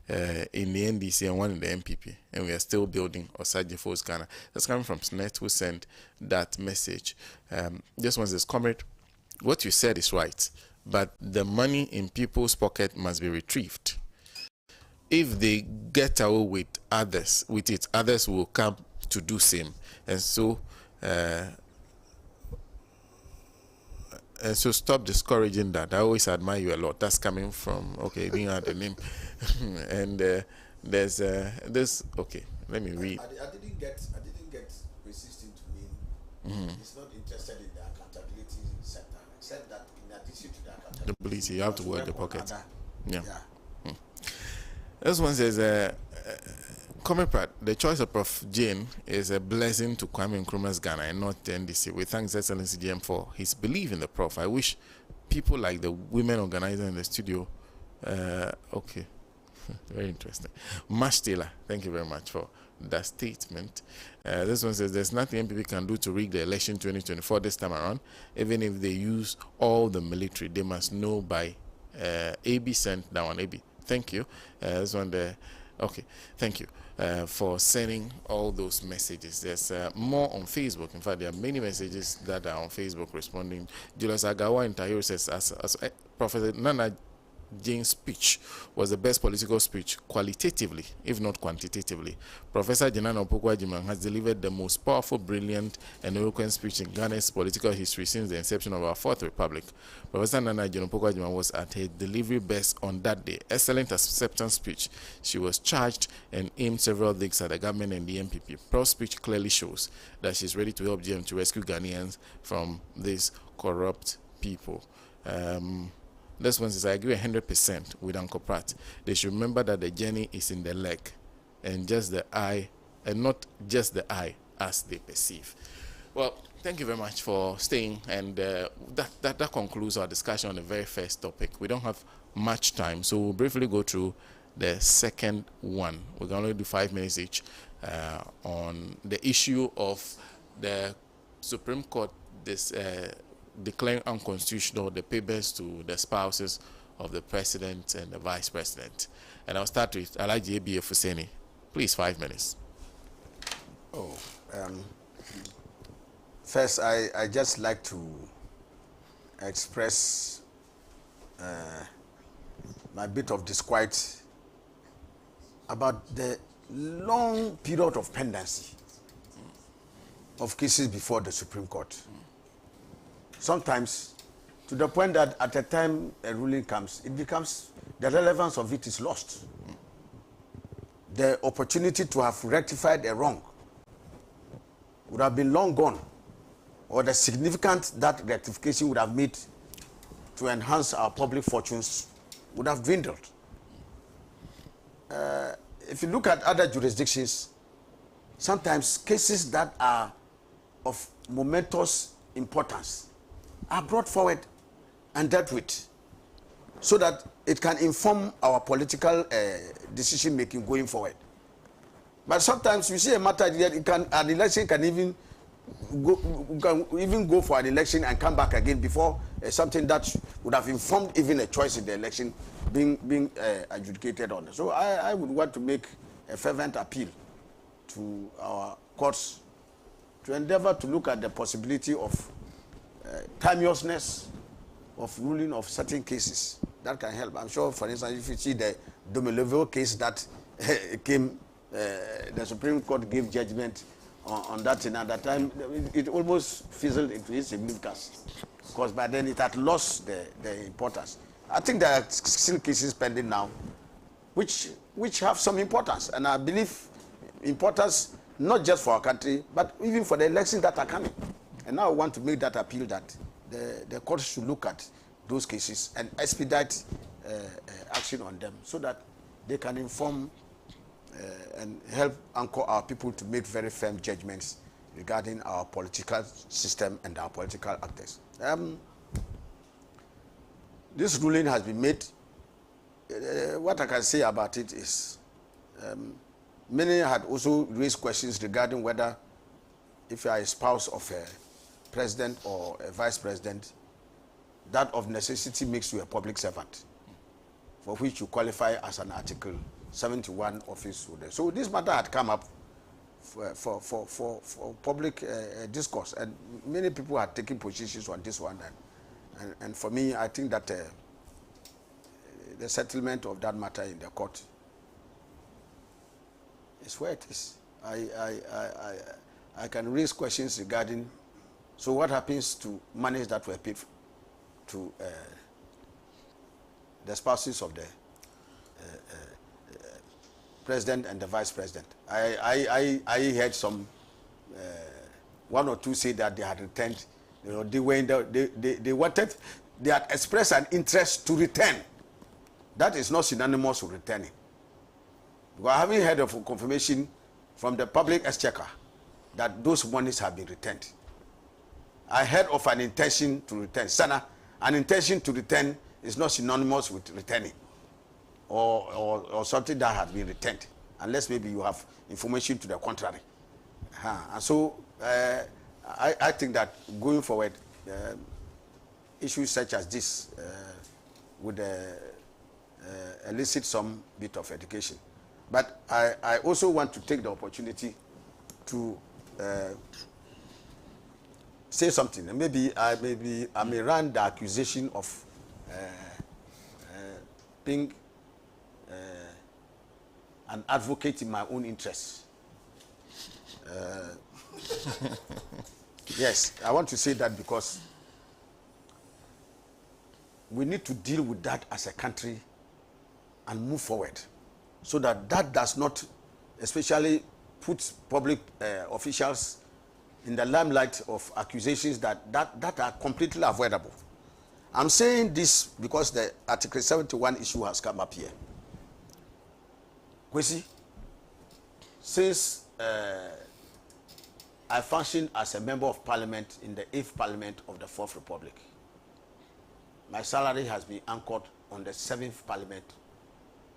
D: in the NDC and one in the MPP, and we are still building Osagyefo's Ghana. That's coming from Snet, who sent that message. This one says, Comrade, what you said is right, but the money in people's pocket must be retrieved. If they get away with it, others will come to do same. And so stop discouraging that. I always admire you a lot. That's coming from, okay, didn't have the name. And there's this, okay, let me read.
E: I didn't get resisting to mean he's not interested in the accountability sector, except that in addition to the accountability,
D: you have to work the pocket. Yeah.
E: Yeah.
D: This one says, Comrade Pratt, the choice of Prof. Jane is a blessing to Kwame Nkrumah's Ghana and not the NDC. We thank His Excellency GM for his belief in the Prof. I wish people like the women organizer in the studio, okay, very interesting. Mash Taylor, thank you very much for that statement. This one says, there's nothing MPP can do to rig the election 2024 this time around. Even if they use all the military, they must know by AB sent that one. AB, thank you. This one there. Okay, thank you for sending all those messages. There's more on Facebook. In fact, there are many messages that are on Facebook responding. Julius Agawa in Tahir says, as Professor Nana Jane's speech was the best political speech qualitatively, if not quantitatively. Professor Jenana Opoku-Agyeman has delivered the most powerful, brilliant, and eloquent speech in Ghana's political history since the inception of our Fourth Republic. Professor Nana Ajene Opoku-Agyeman was at her delivery best on that day. Excellent acceptance speech. She was charged and aimed several digs at the government and the MPP. Pro's speech clearly shows that she's ready to help GM to rescue Ghanaians from these corrupt people. This one says, I agree 100% with Uncle Pratt. They should remember that the journey is in the leg and just the eye, and not just the eye as they perceive. Well, thank you very much for staying, and that concludes our discussion on the very first topic. We don't have much time, so we'll briefly go through the second one. We're going to do 5 minutes each on the issue of the Supreme Court declaring unconstitutional the payments to the spouses of the president and the vice president. And I'll start with Alhaji A.B. Fuseni. Please, 5 minutes.
E: First, I just like to express my bit of disquiet about the long period of pendency of cases before the Supreme Court. Sometimes, to the point that at the time a ruling comes, it becomes, the relevance of it is lost. The opportunity to have rectified a wrong would have been long gone, or the significance that rectification would have made to enhance our public fortunes would have dwindled. If you look at other jurisdictions, sometimes cases that are of momentous importance are brought forward and dealt with so that it can inform our political decision making going forward. But sometimes you see a matter that an election can even go for an election and come back again before something that would have informed even a choice in the election being adjudicated on. So I would want to make a fervent appeal to our courts to endeavor to look at the possibility of timeousness of ruling of certain cases. That can help. I'm sure, for instance, if you see the Domeleville case that came, the Supreme Court gave judgment on that, and at that time, it almost fizzled into its significance, because by then it had lost the importance. I think there are still cases pending now, which have some importance, and I believe importance not just for our country, but even for the elections that are coming. And now I want to make that appeal that the courts should look at those cases and expedite action on them so that they can inform and help anchor our people to make very firm judgments regarding our political system and our political actors. This ruling has been made. What I can say about it is many had also raised questions regarding whether if you are a spouse of a president or a vice president, that of necessity makes you a public servant, for which you qualify as an Article 71 office holder. So this matter had come up for public discourse, and many people had taken positions on this one. And for me, I think that the settlement of that matter in the court is where it is. I can raise questions regarding, so what happens to monies that were paid to the spouses of the president and the vice president? I heard some, one or two say that they had returned, they were in they had expressed an interest to return. That is not synonymous with returning. Because I haven't heard of a confirmation from the public exchequer that those monies have been returned. I heard of an intention to return. Sana, an intention to return is not synonymous with returning or something that has been returned, unless maybe you have information to the contrary. And so I think that going forward, issues such as this would elicit some bit of education. But I also want to take the opportunity to say something. And maybe I may run the accusation of being an advocate in my own interests. Yes, I want to say that because we need to deal with that as a country and move forward so that that does not especially put public officials in the limelight of accusations that are completely avoidable. I'm saying this because the Article 71 issue has come up here. Kwesi, since I functioned as a member of parliament in the 8th parliament of the 4th Republic, my salary has been anchored on the 7th parliament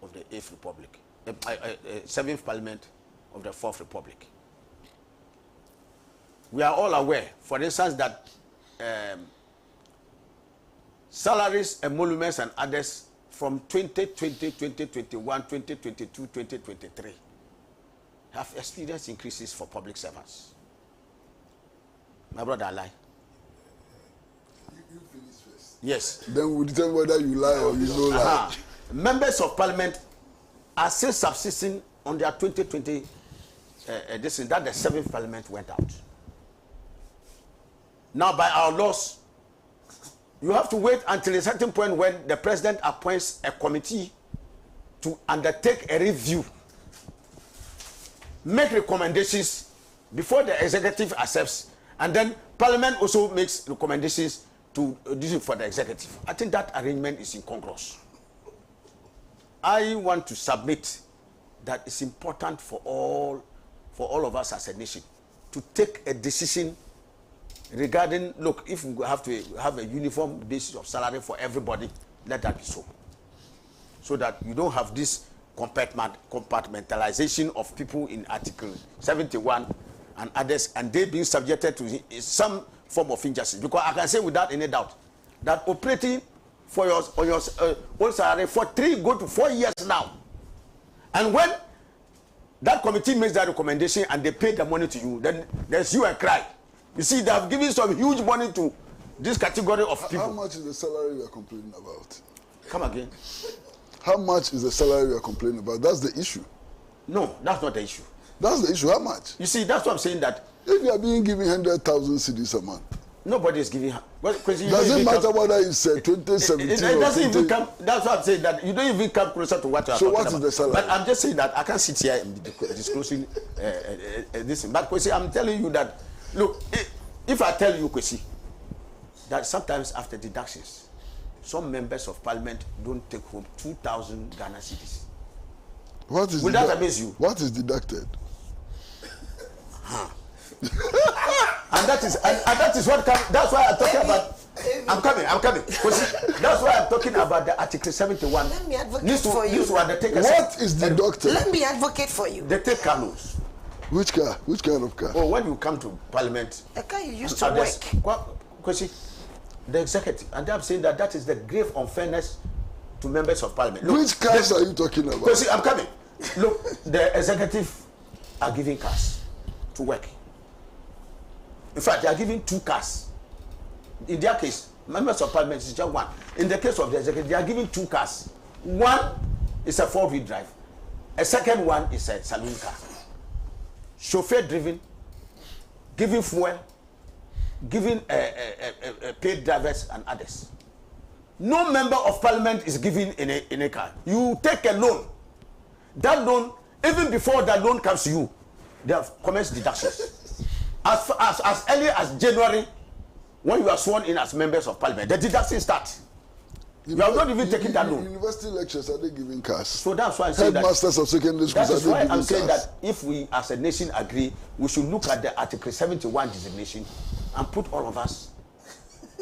E: of the 8th Republic, 7th parliament of the 4th Republic. We are all aware, for instance, that salaries, emoluments, and others from 2020, 2021, 2022, 2023 have experienced increases for public servants. My brother, I lie.
H: You finish first.
E: Yes.
H: Then we'll determine whether you lie or you don't lie.
E: Members of parliament are still subsisting on their 2020 that the 7th parliament went out. Now, by our laws, you have to wait until a certain point when the president appoints a committee to undertake a review, make recommendations before the executive accepts, and then parliament also makes recommendations to do it for the executive. I think that arrangement is incongruous. I want to submit that it's important for all of us as a nation to take a decision regarding, look, if we have to have a uniform basis of salary for everybody, let that be so. So that you don't have this compartmentalization of people in Article 71 and others, and they being subjected to some form of injustice. Because I can say without any doubt that operating for your own salary for 3 to 4 years now, and when that committee makes that recommendation and they pay the money to you, then there's you and cry. You see, they have given some huge money to this category of people.
H: How much is the salary we are complaining about?
E: Come again.
H: How much is the salary we are complaining about? That's the issue.
E: No, that's not the issue.
H: That's the issue. How much?
E: You see, that's what I'm saying, that
H: if you are being given 100,000 cedis a month,
E: nobody is giving.
H: Does it matter whether it's 2017
E: it doesn't even come. That's what I'm saying, that you don't even come closer to what you are talking about.
H: So what is the salary?
E: But I'm just saying that I can't sit here and be disclosing this. But Kwesi, I'm telling you that, look, if I tell you, Kwesi, that sometimes after deductions, some members of parliament don't take home 2,000 Ghana cedis.
H: What is
E: Will that amaze you?
H: What is deducted?
E: And that is what that's why I'm talking about. I'm coming. That's why I'm talking about the Article 71.
G: Let me advocate for you.
H: What is deducted?
G: Let me advocate for you.
E: They take car loans.
H: Which car? Which kind of car?
E: Oh, when you come to parliament,
G: A car you used to work.
E: Kwesi, the executive, and I'm saying that is the grave unfairness to members of parliament. Look,
H: which cars are you talking about?
E: Kwesi, I'm coming. Look, the executive are giving cars to work. In fact, they are giving 2 cars. In their case, members of parliament is just 1. In the case of the executive, they are giving 2 cars. One is a 4-wheel drive. A second one is a saloon car. Chauffeur driven, giving fuel, giving paid drivers and others. No member of parliament is giving in a car. You take a loan. That loan, even before that loan comes to you, they have commenced deductions. As early as January, when you are sworn in as members of parliament, the deductions start. You have not even taken that loan.
H: University lectures, are they giving cars?
E: So that's why I'm saying that.
H: Headmasters of secondary schools,
E: that is
H: are they
E: why
H: giving
E: I'm saying
H: cars?
E: that if we as a nation agree, we should look at the Article 71 designation and put all of us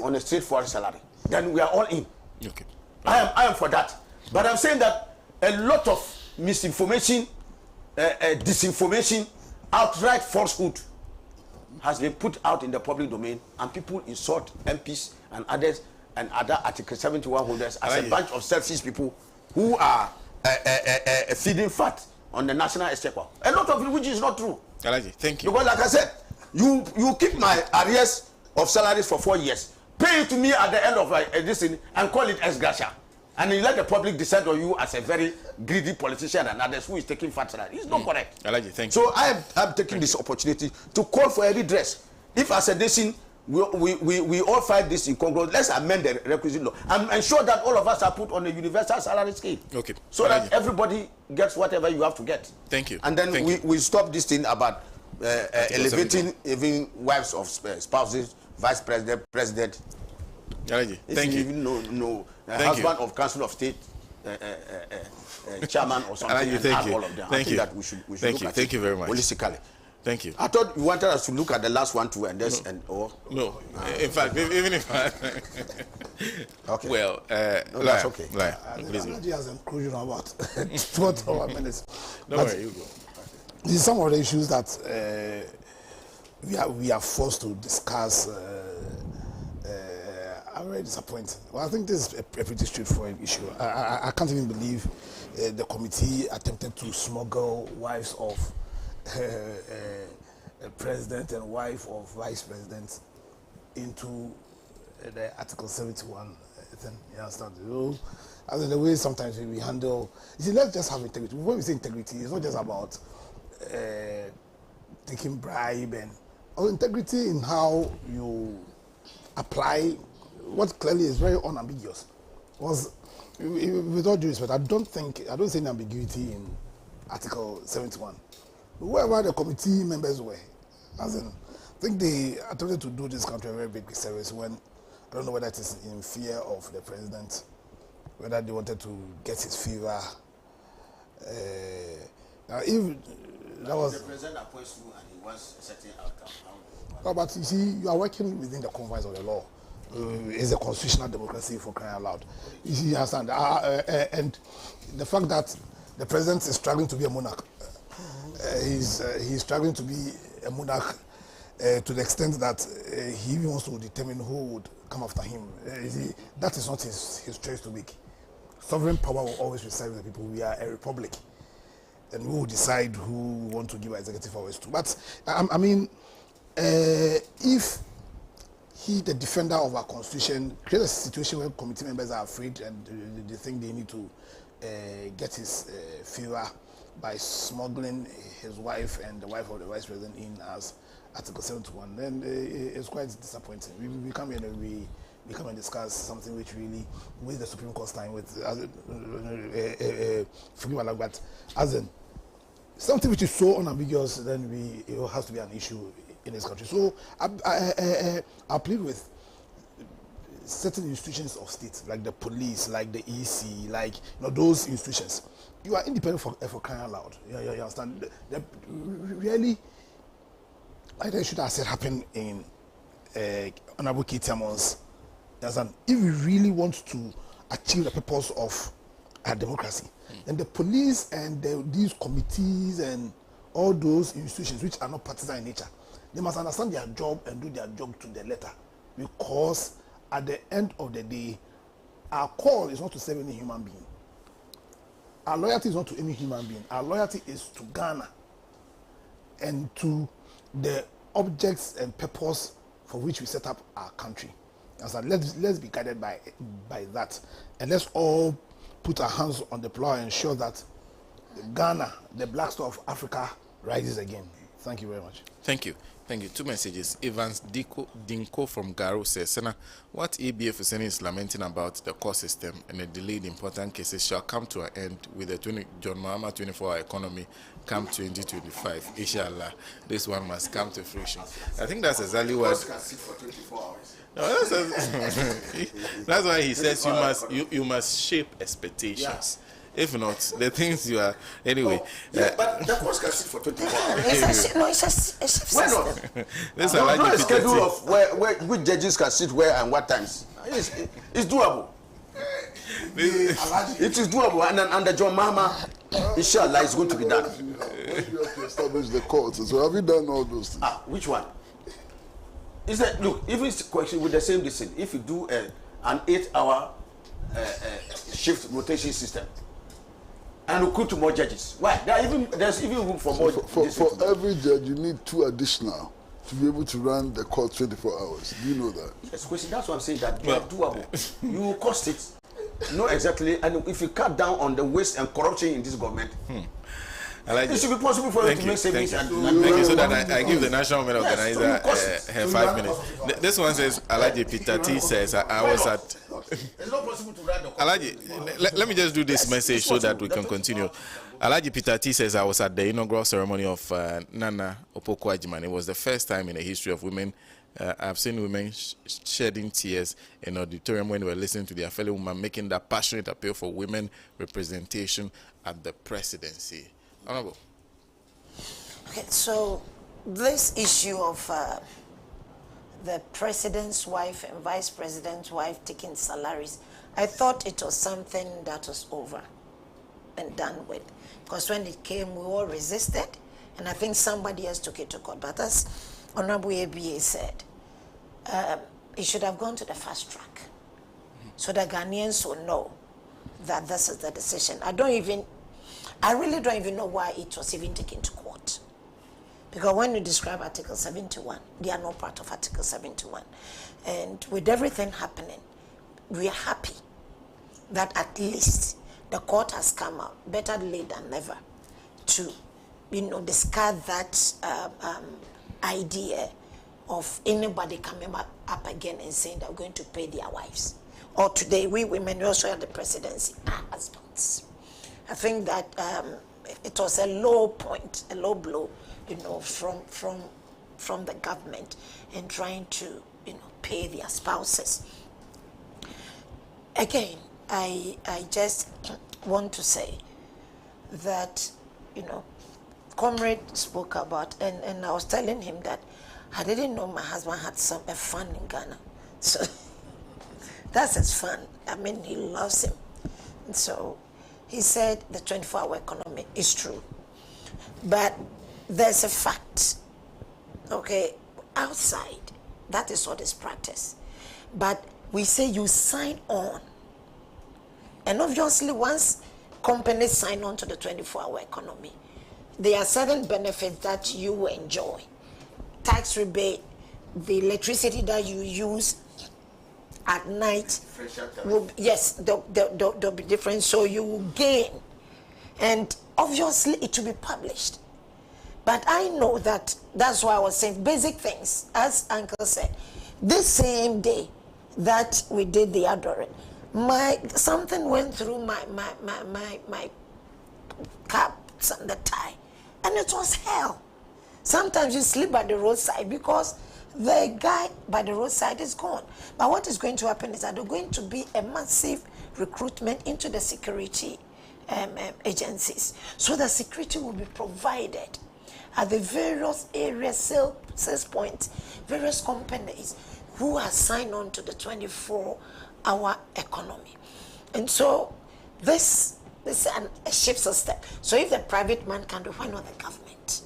E: on a straightforward salary. Then we are all in.
D: Okay.
E: I am for that. But I'm saying that a lot of misinformation, disinformation, outright falsehood has been put out in the public domain, and people insult MPs and others and other Article 71 holders as a bunch of selfish people who are feeding fat on the national exchequer. A lot of it which is not true.
D: Alhaji, thank you.
E: Because like I said, you keep my arrears of salaries for 4 years, pay it to me at the end of this thing, and call it ex gratia. And you let the public decide on you as a very greedy politician and others who is taking fat salary. It's not correct.
D: Alhaji, thank
E: you. So I am taking this opportunity to call for a redress. If as a nation we all fight this incongruence, let's amend the requisite law and ensure that all of us are put on a universal salary scheme.
D: Okay.
E: So that everybody gets whatever you have to get.
D: Thank you.
E: And then we stop this thing about elevating even wives of spouses, vice president, president.
D: Alhaji, thank you.
E: Even no husband of council of state, chairman or something.
D: Alhaji, thank you.
E: All of them.
D: Thank you.
E: That we should look at
D: thank you very much.
E: Holistically.
D: Thank you.
E: I thought you wanted us to look at the last one too, and this
D: No, in fact, even if I
E: okay.
D: Well,
E: no, that's okay.
F: Alhaji has encroached on about 12 minutes.
D: Don't worry, you go.
F: These are some of the issues that we are forced to discuss. I'm very disappointed. Well, I think this is a pretty straightforward issue. I can't even believe the committee attempted to smuggle wives of a president and wife of vice president into the Article 71 thing. You understand? So, I mean, the way sometimes we handle. You see, let's just have integrity. When we say integrity, it's not just about taking bribe and integrity in how you apply what clearly is very unambiguous. Was, with all due respect, I don't see any ambiguity in Article 71. Whoever the committee members were, as in, I think they attempted to do this country a very big service when, I don't know whether it is in fear of the president, whether they wanted to get his fever. Now, if that was... The president appoints you and he wants a certain outcome. No, but you see, you are working within the confines of the law. It's a constitutional democracy, for crying out loud. You see, you understand? And the fact that the president is struggling to be a monarch, he's struggling to be a monarch to the extent that he even wants to determine who would come after him. That is not his choice to make. Sovereign power will always reside with the people. We are a republic, and we will decide who we want to give our executive powers to. But I mean, if he, the defender of our constitution, creates a situation where committee members are afraid and they think they need to get his favor by smuggling his wife and the wife of the vice president in as Article 71, then it's quite disappointing. We come here and we come and discuss something which really wastes the Supreme Court's time with, forgive my language, but as in something which is so unambiguous, then it has to be an issue in this country. So I plead with certain institutions of state, like the police, like the EC, like those institutions. You are independent for crying out loud. You understand? Really, I think should have said happen in Honorable Kitiamon's. If we really want to achieve the purpose of our democracy, then the police and these committees and all those institutions which are not partisan in nature, they must understand their job and do their job to the letter. Because at the end of the day, our call is not to save any human being. Our loyalty is not to any human being. Our loyalty is to Ghana and to the objects and purpose for which we set up our country. So let's be guided by that, and let's all put our hands on the plow and ensure that Ghana, the black star of Africa, rises again. Thank you very much.
D: Thank you. Thank you. 2 messages. Evans Dinko from Garo says, Senna, what ABF is lamenting about the court system and the delayed important cases shall come to an end with the John Mahama 24-hour economy come 2025. Inshallah, this one must come to fruition. I think that's exactly what... No, that's why he says you must shape expectations. If not, the things you are anyway.
E: But the course can sit for 24 hours.
G: It's a
E: Why not?
D: There's
E: no schedule of where which judges can sit where and what times. It's doable. It is doable, and the John Mahama, inshallah, is going to be done.
H: You have to establish the courts. So have you done all those things?
E: Which one? Is that look? If it's question with the same decision, if you do an 8-hour shift rotation system. And recruit more judges. Why? There's even room for more.
H: For every judge, you need 2 additional to be able to run the court 24 hours. Do you know that?
E: Yes, question. That's what I'm saying. That they are doable. You cost it. know exactly, and if you cut down on the waste and corruption in this government, it should be possible for you to make savings.
D: Thank you. So that I give the National Women Organizer her 5 minutes. This one says, Alhaji Peter T says, I was at...
E: It's not possible to write the
D: Alhaji, let me just do this message so that we can continue. Alhaji Peter T says, I was at the inaugural ceremony of Nana Opoku-Agyeman. It was the first time in the history of women. I've seen women shedding tears in auditorium when we were listening to their fellow woman making that passionate appeal for women representation at the presidency. Honorable.
G: Okay, so this issue of the president's wife and vice president's wife taking salaries, I thought it was something that was over and done with. Because when it came, we all resisted, and I think somebody else took it to court. But as Honorable ABA said, it should have gone to the fast track so the Ghanaians will know that this is the decision. I really don't even know why it was even taken to court. Because when you describe Article 71, they are not part of Article 71. And with everything happening, we are happy that at least the court has come out, better late than never, to, discard that idea of anybody coming up again and saying they're going to pay their wives. Or today, we women also have the presidency, our husbands. I think that it was a low point, a low blow, from the government in trying to, pay their spouses. Again, I just want to say that, Comrade spoke about, and I was telling him that I didn't know my husband had a fun in Ghana. So that's his fun. I mean, he loves him. And so he said the 24-hour economy is true. But there's a fact, okay, outside, that is what is practiced. But we say you sign on. And obviously, once companies sign on to the 24-hour economy, there are certain benefits that you enjoy. Tax rebate, the electricity that you use at night, there'll be different, so you will gain. And obviously, it will be published. But I know that's why I was saying basic things, as Uncle said. This same day that we did the adoring, something went through my caps and the tie, and it was hell. Sometimes you sleep by the roadside because the guy by the roadside is gone. But what is going to happen is that there's going to be a massive recruitment into the security agencies. So the security will be provided at the various areas, sales points, various companies who are signed on to the 24-hour economy. And so this is a shift system. So if the private man can do, why not the government?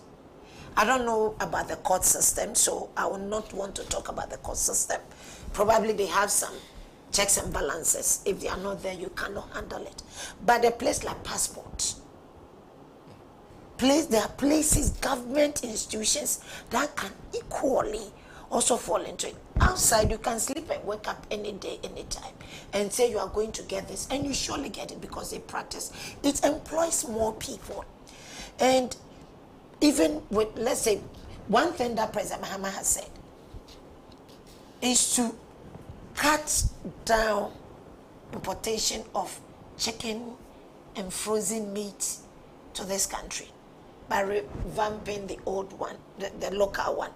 G: I don't know about the court system, so I will not want to talk about the court system. Probably they have some checks and balances. If they are not there, you cannot handle it. But a place like passport, there are places, government institutions that can equally also fall into it. Outside, you can sleep and wake up any day, any time, and say you are going to get this, and you surely get it because they practice. It employs more people. And even with, let's say, one thing that President Mahama has said is to cut down importation of chicken and frozen meat to this country by revamping the old one, the local one.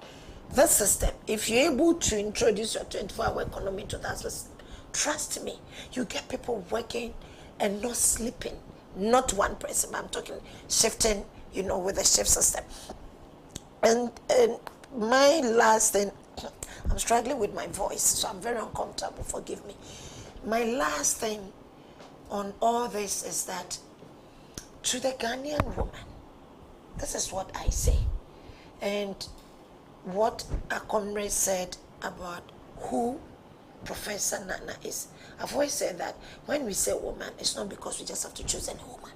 G: This system, if you're able to introduce your 24-hour economy to that system, trust me, you get people working and not sleeping. Not one person, I'm talking shifting, with the shift system. And my last thing, I'm struggling with my voice, so I'm very uncomfortable, forgive me. My last thing on all this is that to the Ghanaian woman, this is what I say. And what a comrade said about who Professor Nana is. I've always said that when we say woman, it's not because we just have to choose any woman.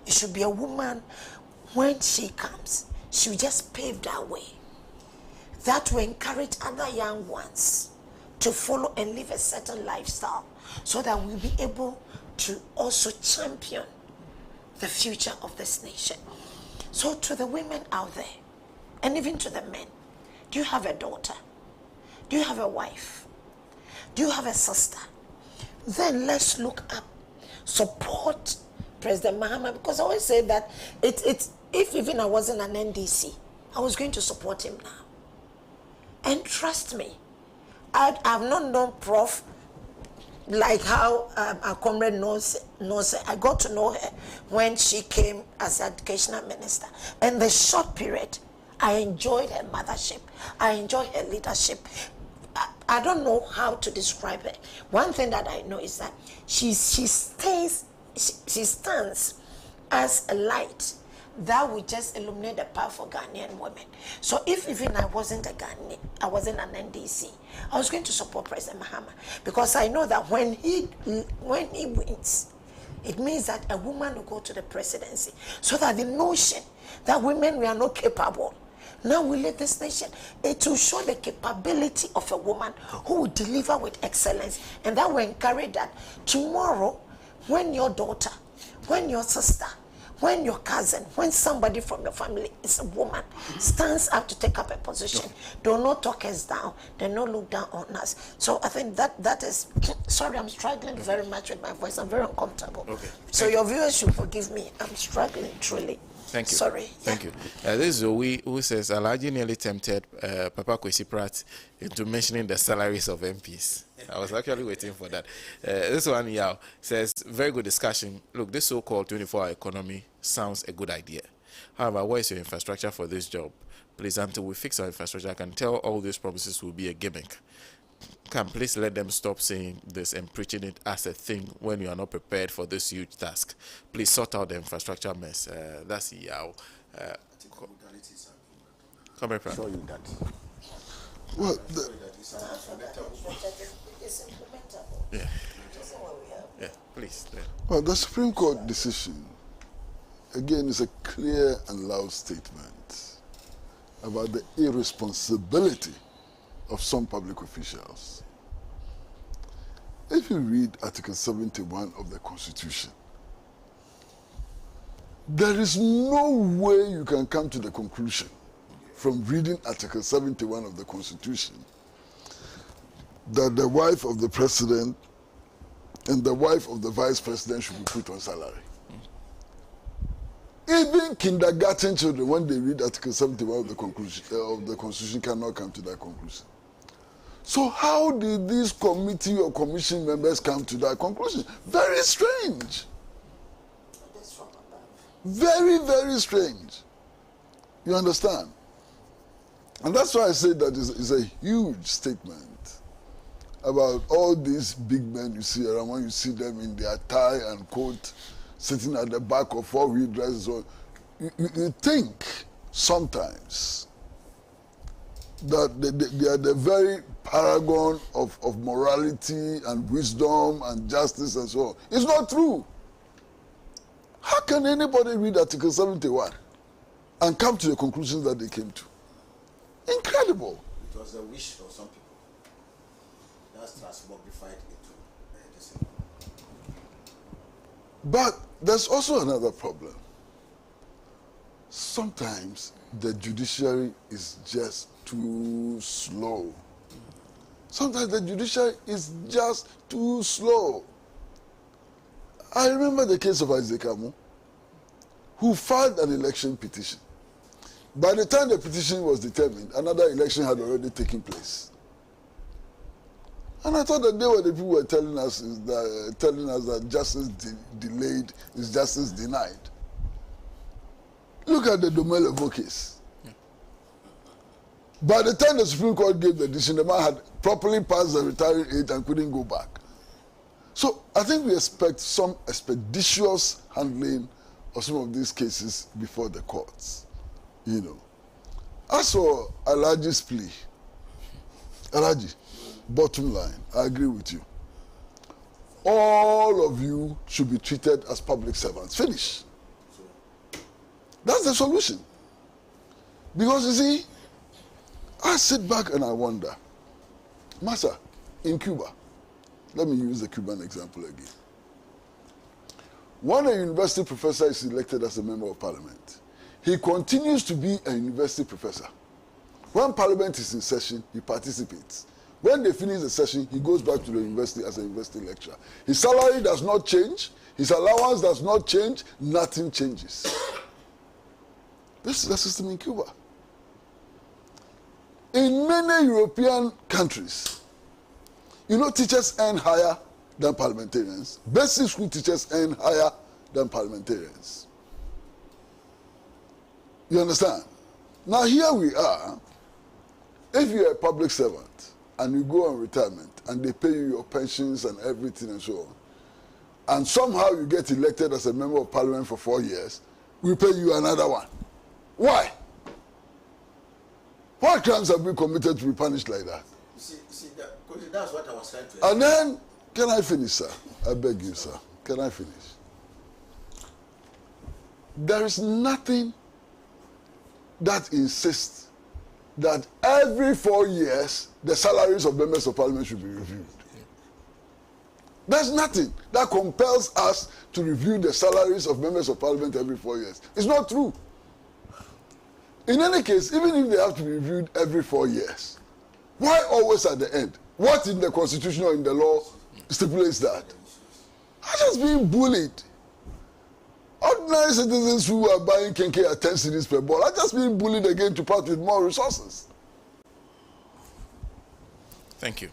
G: It should be a woman, when she comes, she will just pave that way. That will encourage other young ones to follow and live a certain lifestyle so that we'll be able to also champion the future of this nation. So to the women out there, and even to the men, do you have a daughter? Do you have a wife? Do you have a sister? Then let's look up, support President Mahama, because I always say that if even I wasn't an NDC, I was going to support him now. And trust me, I've not known Prof like how our comrade knows her. I got to know her when she came as educational minister. And the short period, I enjoyed her mothership. I enjoyed her leadership. I don't know how to describe her. One thing that I know is that she stands as a light that will just illuminate the path for Ghanaian women. So if even I wasn't a Ghanaian, I wasn't an NDC, I was going to support President Mahama, because I know that when he wins, it means that a woman will go to the presidency, so that the notion that women we are not capable, now we lead this nation, it will show the capability of a woman who will deliver with excellence, and that will encourage that tomorrow, when your daughter, when your sister, when your cousin, when somebody from your family is a woman, stands up to take up a position, do not talk us down, do not look down on us. So I think that is, sorry, I'm struggling very much with my voice. I'm very uncomfortable. Okay. So your viewers should forgive me. I'm struggling, truly.
D: Thank you.
G: Sorry.
D: Thank you. This is Zoe, who says Alhaji nearly tempted Papa Kwesi Pratt into mentioning the salaries of MPs. I was actually waiting for that. This one, Yao, says, very good discussion. Look, this so-called 24-hour economy sounds a good idea. However, where is your infrastructure for this job? Please, until we fix our infrastructure, I can tell all these promises will be a gimmick. Can please let them stop saying this and preaching it as a thing when you are not prepared for this huge task. Please sort out the infrastructure mess. That's Yao. Come here, show you that.
H: Well,
D: yeah. Yeah, please. Yeah.
H: Well, the Supreme Court decision, again, is a clear and loud statement about the irresponsibility of some public officials. If you read Article 71 of the Constitution, there is no way you can come to the conclusion from reading Article 71 of the Constitution that the wife of the president and the wife of the vice president should be put on salary. Even kindergarten children, when they read Article 71 of the Constitution, cannot come to that conclusion. So how did these committee or commission members come to that conclusion? Very strange. Very, very strange. You understand? And that's why I say that it's a huge statement about all these big men you see around. When you see them in their tie and coat, sitting at the back of four-wheel drives, you think sometimes that they are the very paragon of morality and wisdom and justice and so on. It's not true. How can anybody read Article 71 and come to the conclusions that they came to? Incredible.
E: It was a wish of some people. That's transmogrified into this.
H: But there's also another problem. Sometimes the judiciary is just too slow. Sometimes the judiciary is just too slow. I remember the case of Isaac Amu, who filed an election petition. By the time the petition was determined, another election had already taken place. And I thought that they were the people who were telling us that justice delayed is justice denied. Look at the Domelevo case. Yeah. By the time the Supreme Court gave the decision, the man had properly passed the retiring age and couldn't go back. So I think we expect some expeditious handling of some of these cases before the courts. You know. As for Alhaji's plea, Alhaji, bottom line, I agree with you. All of you should be treated as public servants. Finish. That's the solution. Because you see, I sit back and I wonder, Master, In Cuba, let me use the Cuban example again. When a university professor is elected as a member of parliament, he continues to be a university professor. When parliament is in session, he participates. When they finish the session, he goes back to the university as a university lecturer. His salary does not change, his allowance does not change, nothing changes. This is the system in Cuba. In many European countries, you know, teachers earn higher than parliamentarians. Basic school teachers earn higher than parliamentarians. You understand? Now here we are. If you're a public servant and you go on retirement and they pay you your pensions and everything and so on, and somehow you get elected as a member of parliament for 4 years, we pay you another one. Why? What crimes have been committed to be punished like that?
E: That's what I was trying to.
H: And then, can I finish, sir? I beg you, sir. Can I finish? There is nothing that insists that every 4 years the salaries of members of parliament should be reviewed. There's nothing that compels us to review the salaries of members of parliament every 4 years. It's not true. In any case, even if they have to be reviewed every 4 years, why always at the end? What in the constitution or in the law stipulates that? I'm just being bullied. Ordinary citizens who are buying kenke at 10 cedis per ball are just being bullied again to part with more resources.
D: Thank you.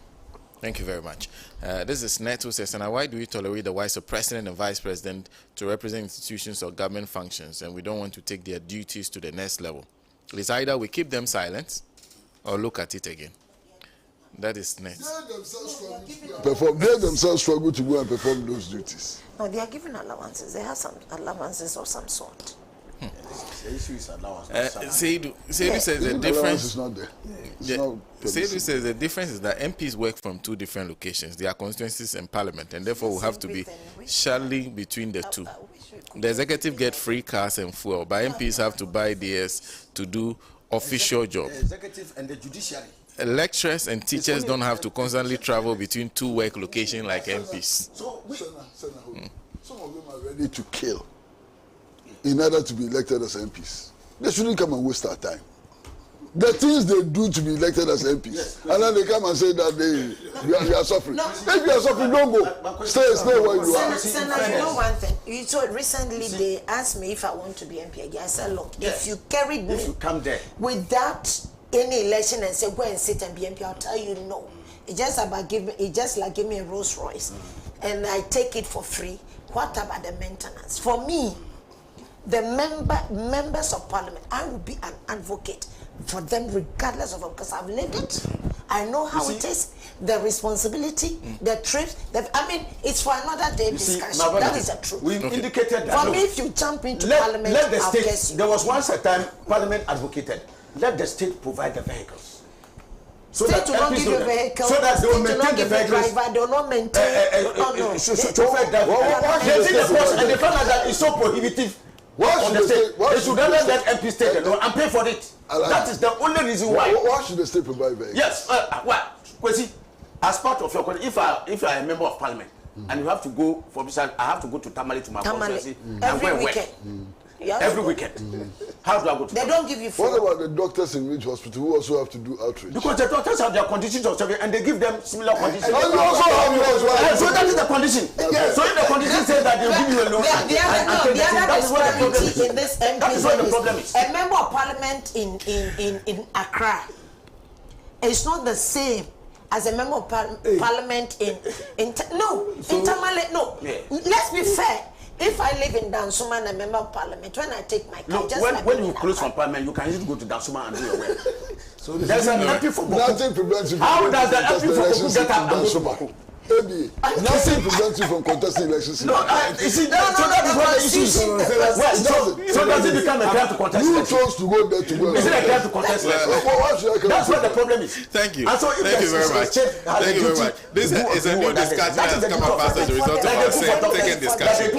D: Thank you very much. This is Neto says, and why do we tolerate the rights of president and vice president to represent institutions or government functions, and we don't want to take their duties to the next level? It's either we keep them silent or look at it again. That is Net.
H: They themselves struggle to go and perform those duties.
G: No, they are given allowances. They have some allowances of some sort.
E: The issue is allowance.
D: Seidu says the difference
H: is not there.
D: Seidu says the difference is that MPs work from two different locations. They are constituencies and parliament, and therefore will have to be shuttling between the two. The executive get free cars and fuel, but MPs have to buy theirs to do official job.
E: The executive and the judiciary.
D: Lecturers and teachers don't have to constantly travel between two work locations like MPs.
H: So, some of them are ready to kill in order to be elected as MPs. They shouldn't come and waste our time. The things they do to be elected as MPs, and then they come and say that you are suffering. If you are suffering, don't go. Stay where you are.
G: Senator, you know one thing. So recently they asked me if I want to be MP again. I said, look, if you carried me,
E: if you come there
G: without any election and say go and sit and be MP, I'll tell you no. It's just like give me a Rolls Royce, and I take it for free. What about the maintenance? For me, the members of parliament, I will be an advocate for them regardless of, because I've lived it. I know how it is, the responsibility, the trips. It's for another day discussion. That is the truth.
E: We indicated that.
G: For me, if you jump into parliament,
E: let the
G: I'll
E: state,
G: guess you.
E: there was once a time parliament advocated, let the state provide the vehicles. So
G: state will not give you a vehicle.
E: So that they will
G: maintain
E: maintain the vehicles.
G: Driver, they will not maintain.
E: They did the cost and they found out that it's so prohibitive. They should not let MP stay alone and pay for it. That is the only reason why.
H: Why should the state provide vehicles?
E: Yes. Kwesi, as part of your if I am a member of parliament and you have to go for business, I have to go to Tamale to my constituency
G: every weekend.
E: Every weekend. How do I go to
G: They don't give you food.
H: What about the doctors in which hospital who also have to do outreach?
E: Because the doctors have their conditions of service and they give them similar conditions.
H: And you also have yours, right?
E: So that is the condition.
H: Yes.
E: So if the condition says that they will give you a loan,
G: that is what
E: the problem is.
G: A member of parliament in Accra is not the same as a member of parliament in Tamale. No. Yeah. Let's be fair. If I live in Dansuma and a member of parliament, when I take my car,
E: when you close from parliament, you can easily go to Dansuma and do your work. So there's an MP for Boku.
H: Nothing prevents you from
E: How does the MP for Boku get up and go to Boku?
H: Nothing prevents you from contesting elections.
E: No, you see, so that is what the issue is. So does it become a crime to contest?
H: You chose to go there to go.
E: Is it a crime to contest? That's what the problem is.
D: Thank you.
E: And so
D: Thank you very much. Thank you very much. This is a new discussion that has come about as a result of our second discussion.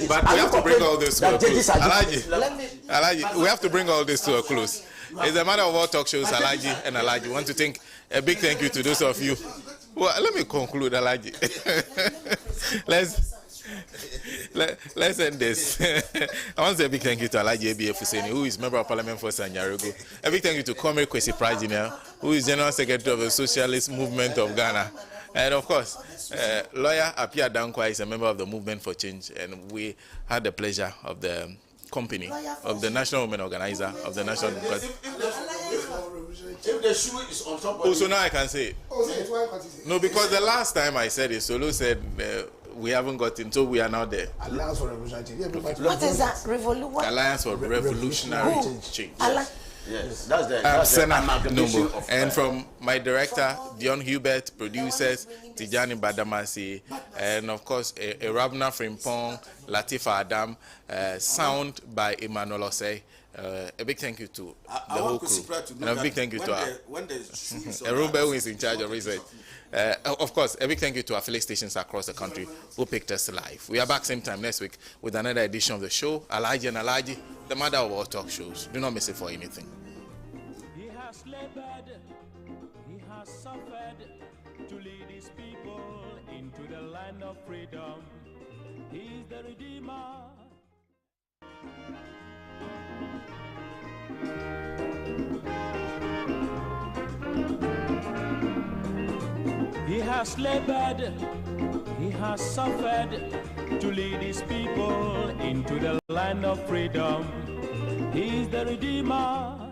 D: But we have to bring all this to a close. Alhaji, we have to bring all this to a close. It's a matter of all talk shows, Alhaji and Alhaji. Want to thank a big thank you to those of you. Well, let me conclude, Alhaji. Let's end this. I want to say a big thank you to Alhaji ABF Husseini, who is Member of Parliament for Sanyarugu. A big thank you to Comrade Kwesi Prajina, who is General Secretary of the Socialist Movement of Ghana. And of course, lawyer Apia Dankwa is a member of the Movement for Change, and we had the pleasure of the company of the National Women Organizer of the National.
E: If the shoe is on top of
D: so now I can say it. No, because the last time I said it, Solo said we haven't got in, so we are now there.
F: Alliance for Revolutionary Change.
G: What is that?
D: Alliance for Revolutionary Change.
E: Yes, that's the amalgamation of
D: and from my director, Dion Hubert, producers, Tijani Badamasi, and of course, Rabna Frimpong, Latifa Adam, sound by Emmanuel Osei. A big thank you to the whole crew. And a big thank you to Arumbe, who is in charge of research. Of course, a big thank you to our affiliate stations across the country who picked us live. We are back same time next week with another edition of the show, Alhaji and Alhaji, the mother of all talk shows. Do not miss it for anything.
A: He has labored, he has suffered to lead his people into the land of freedom. He is the Redeemer. He has labored, he has suffered to lead his people into the land of freedom. He is the Redeemer.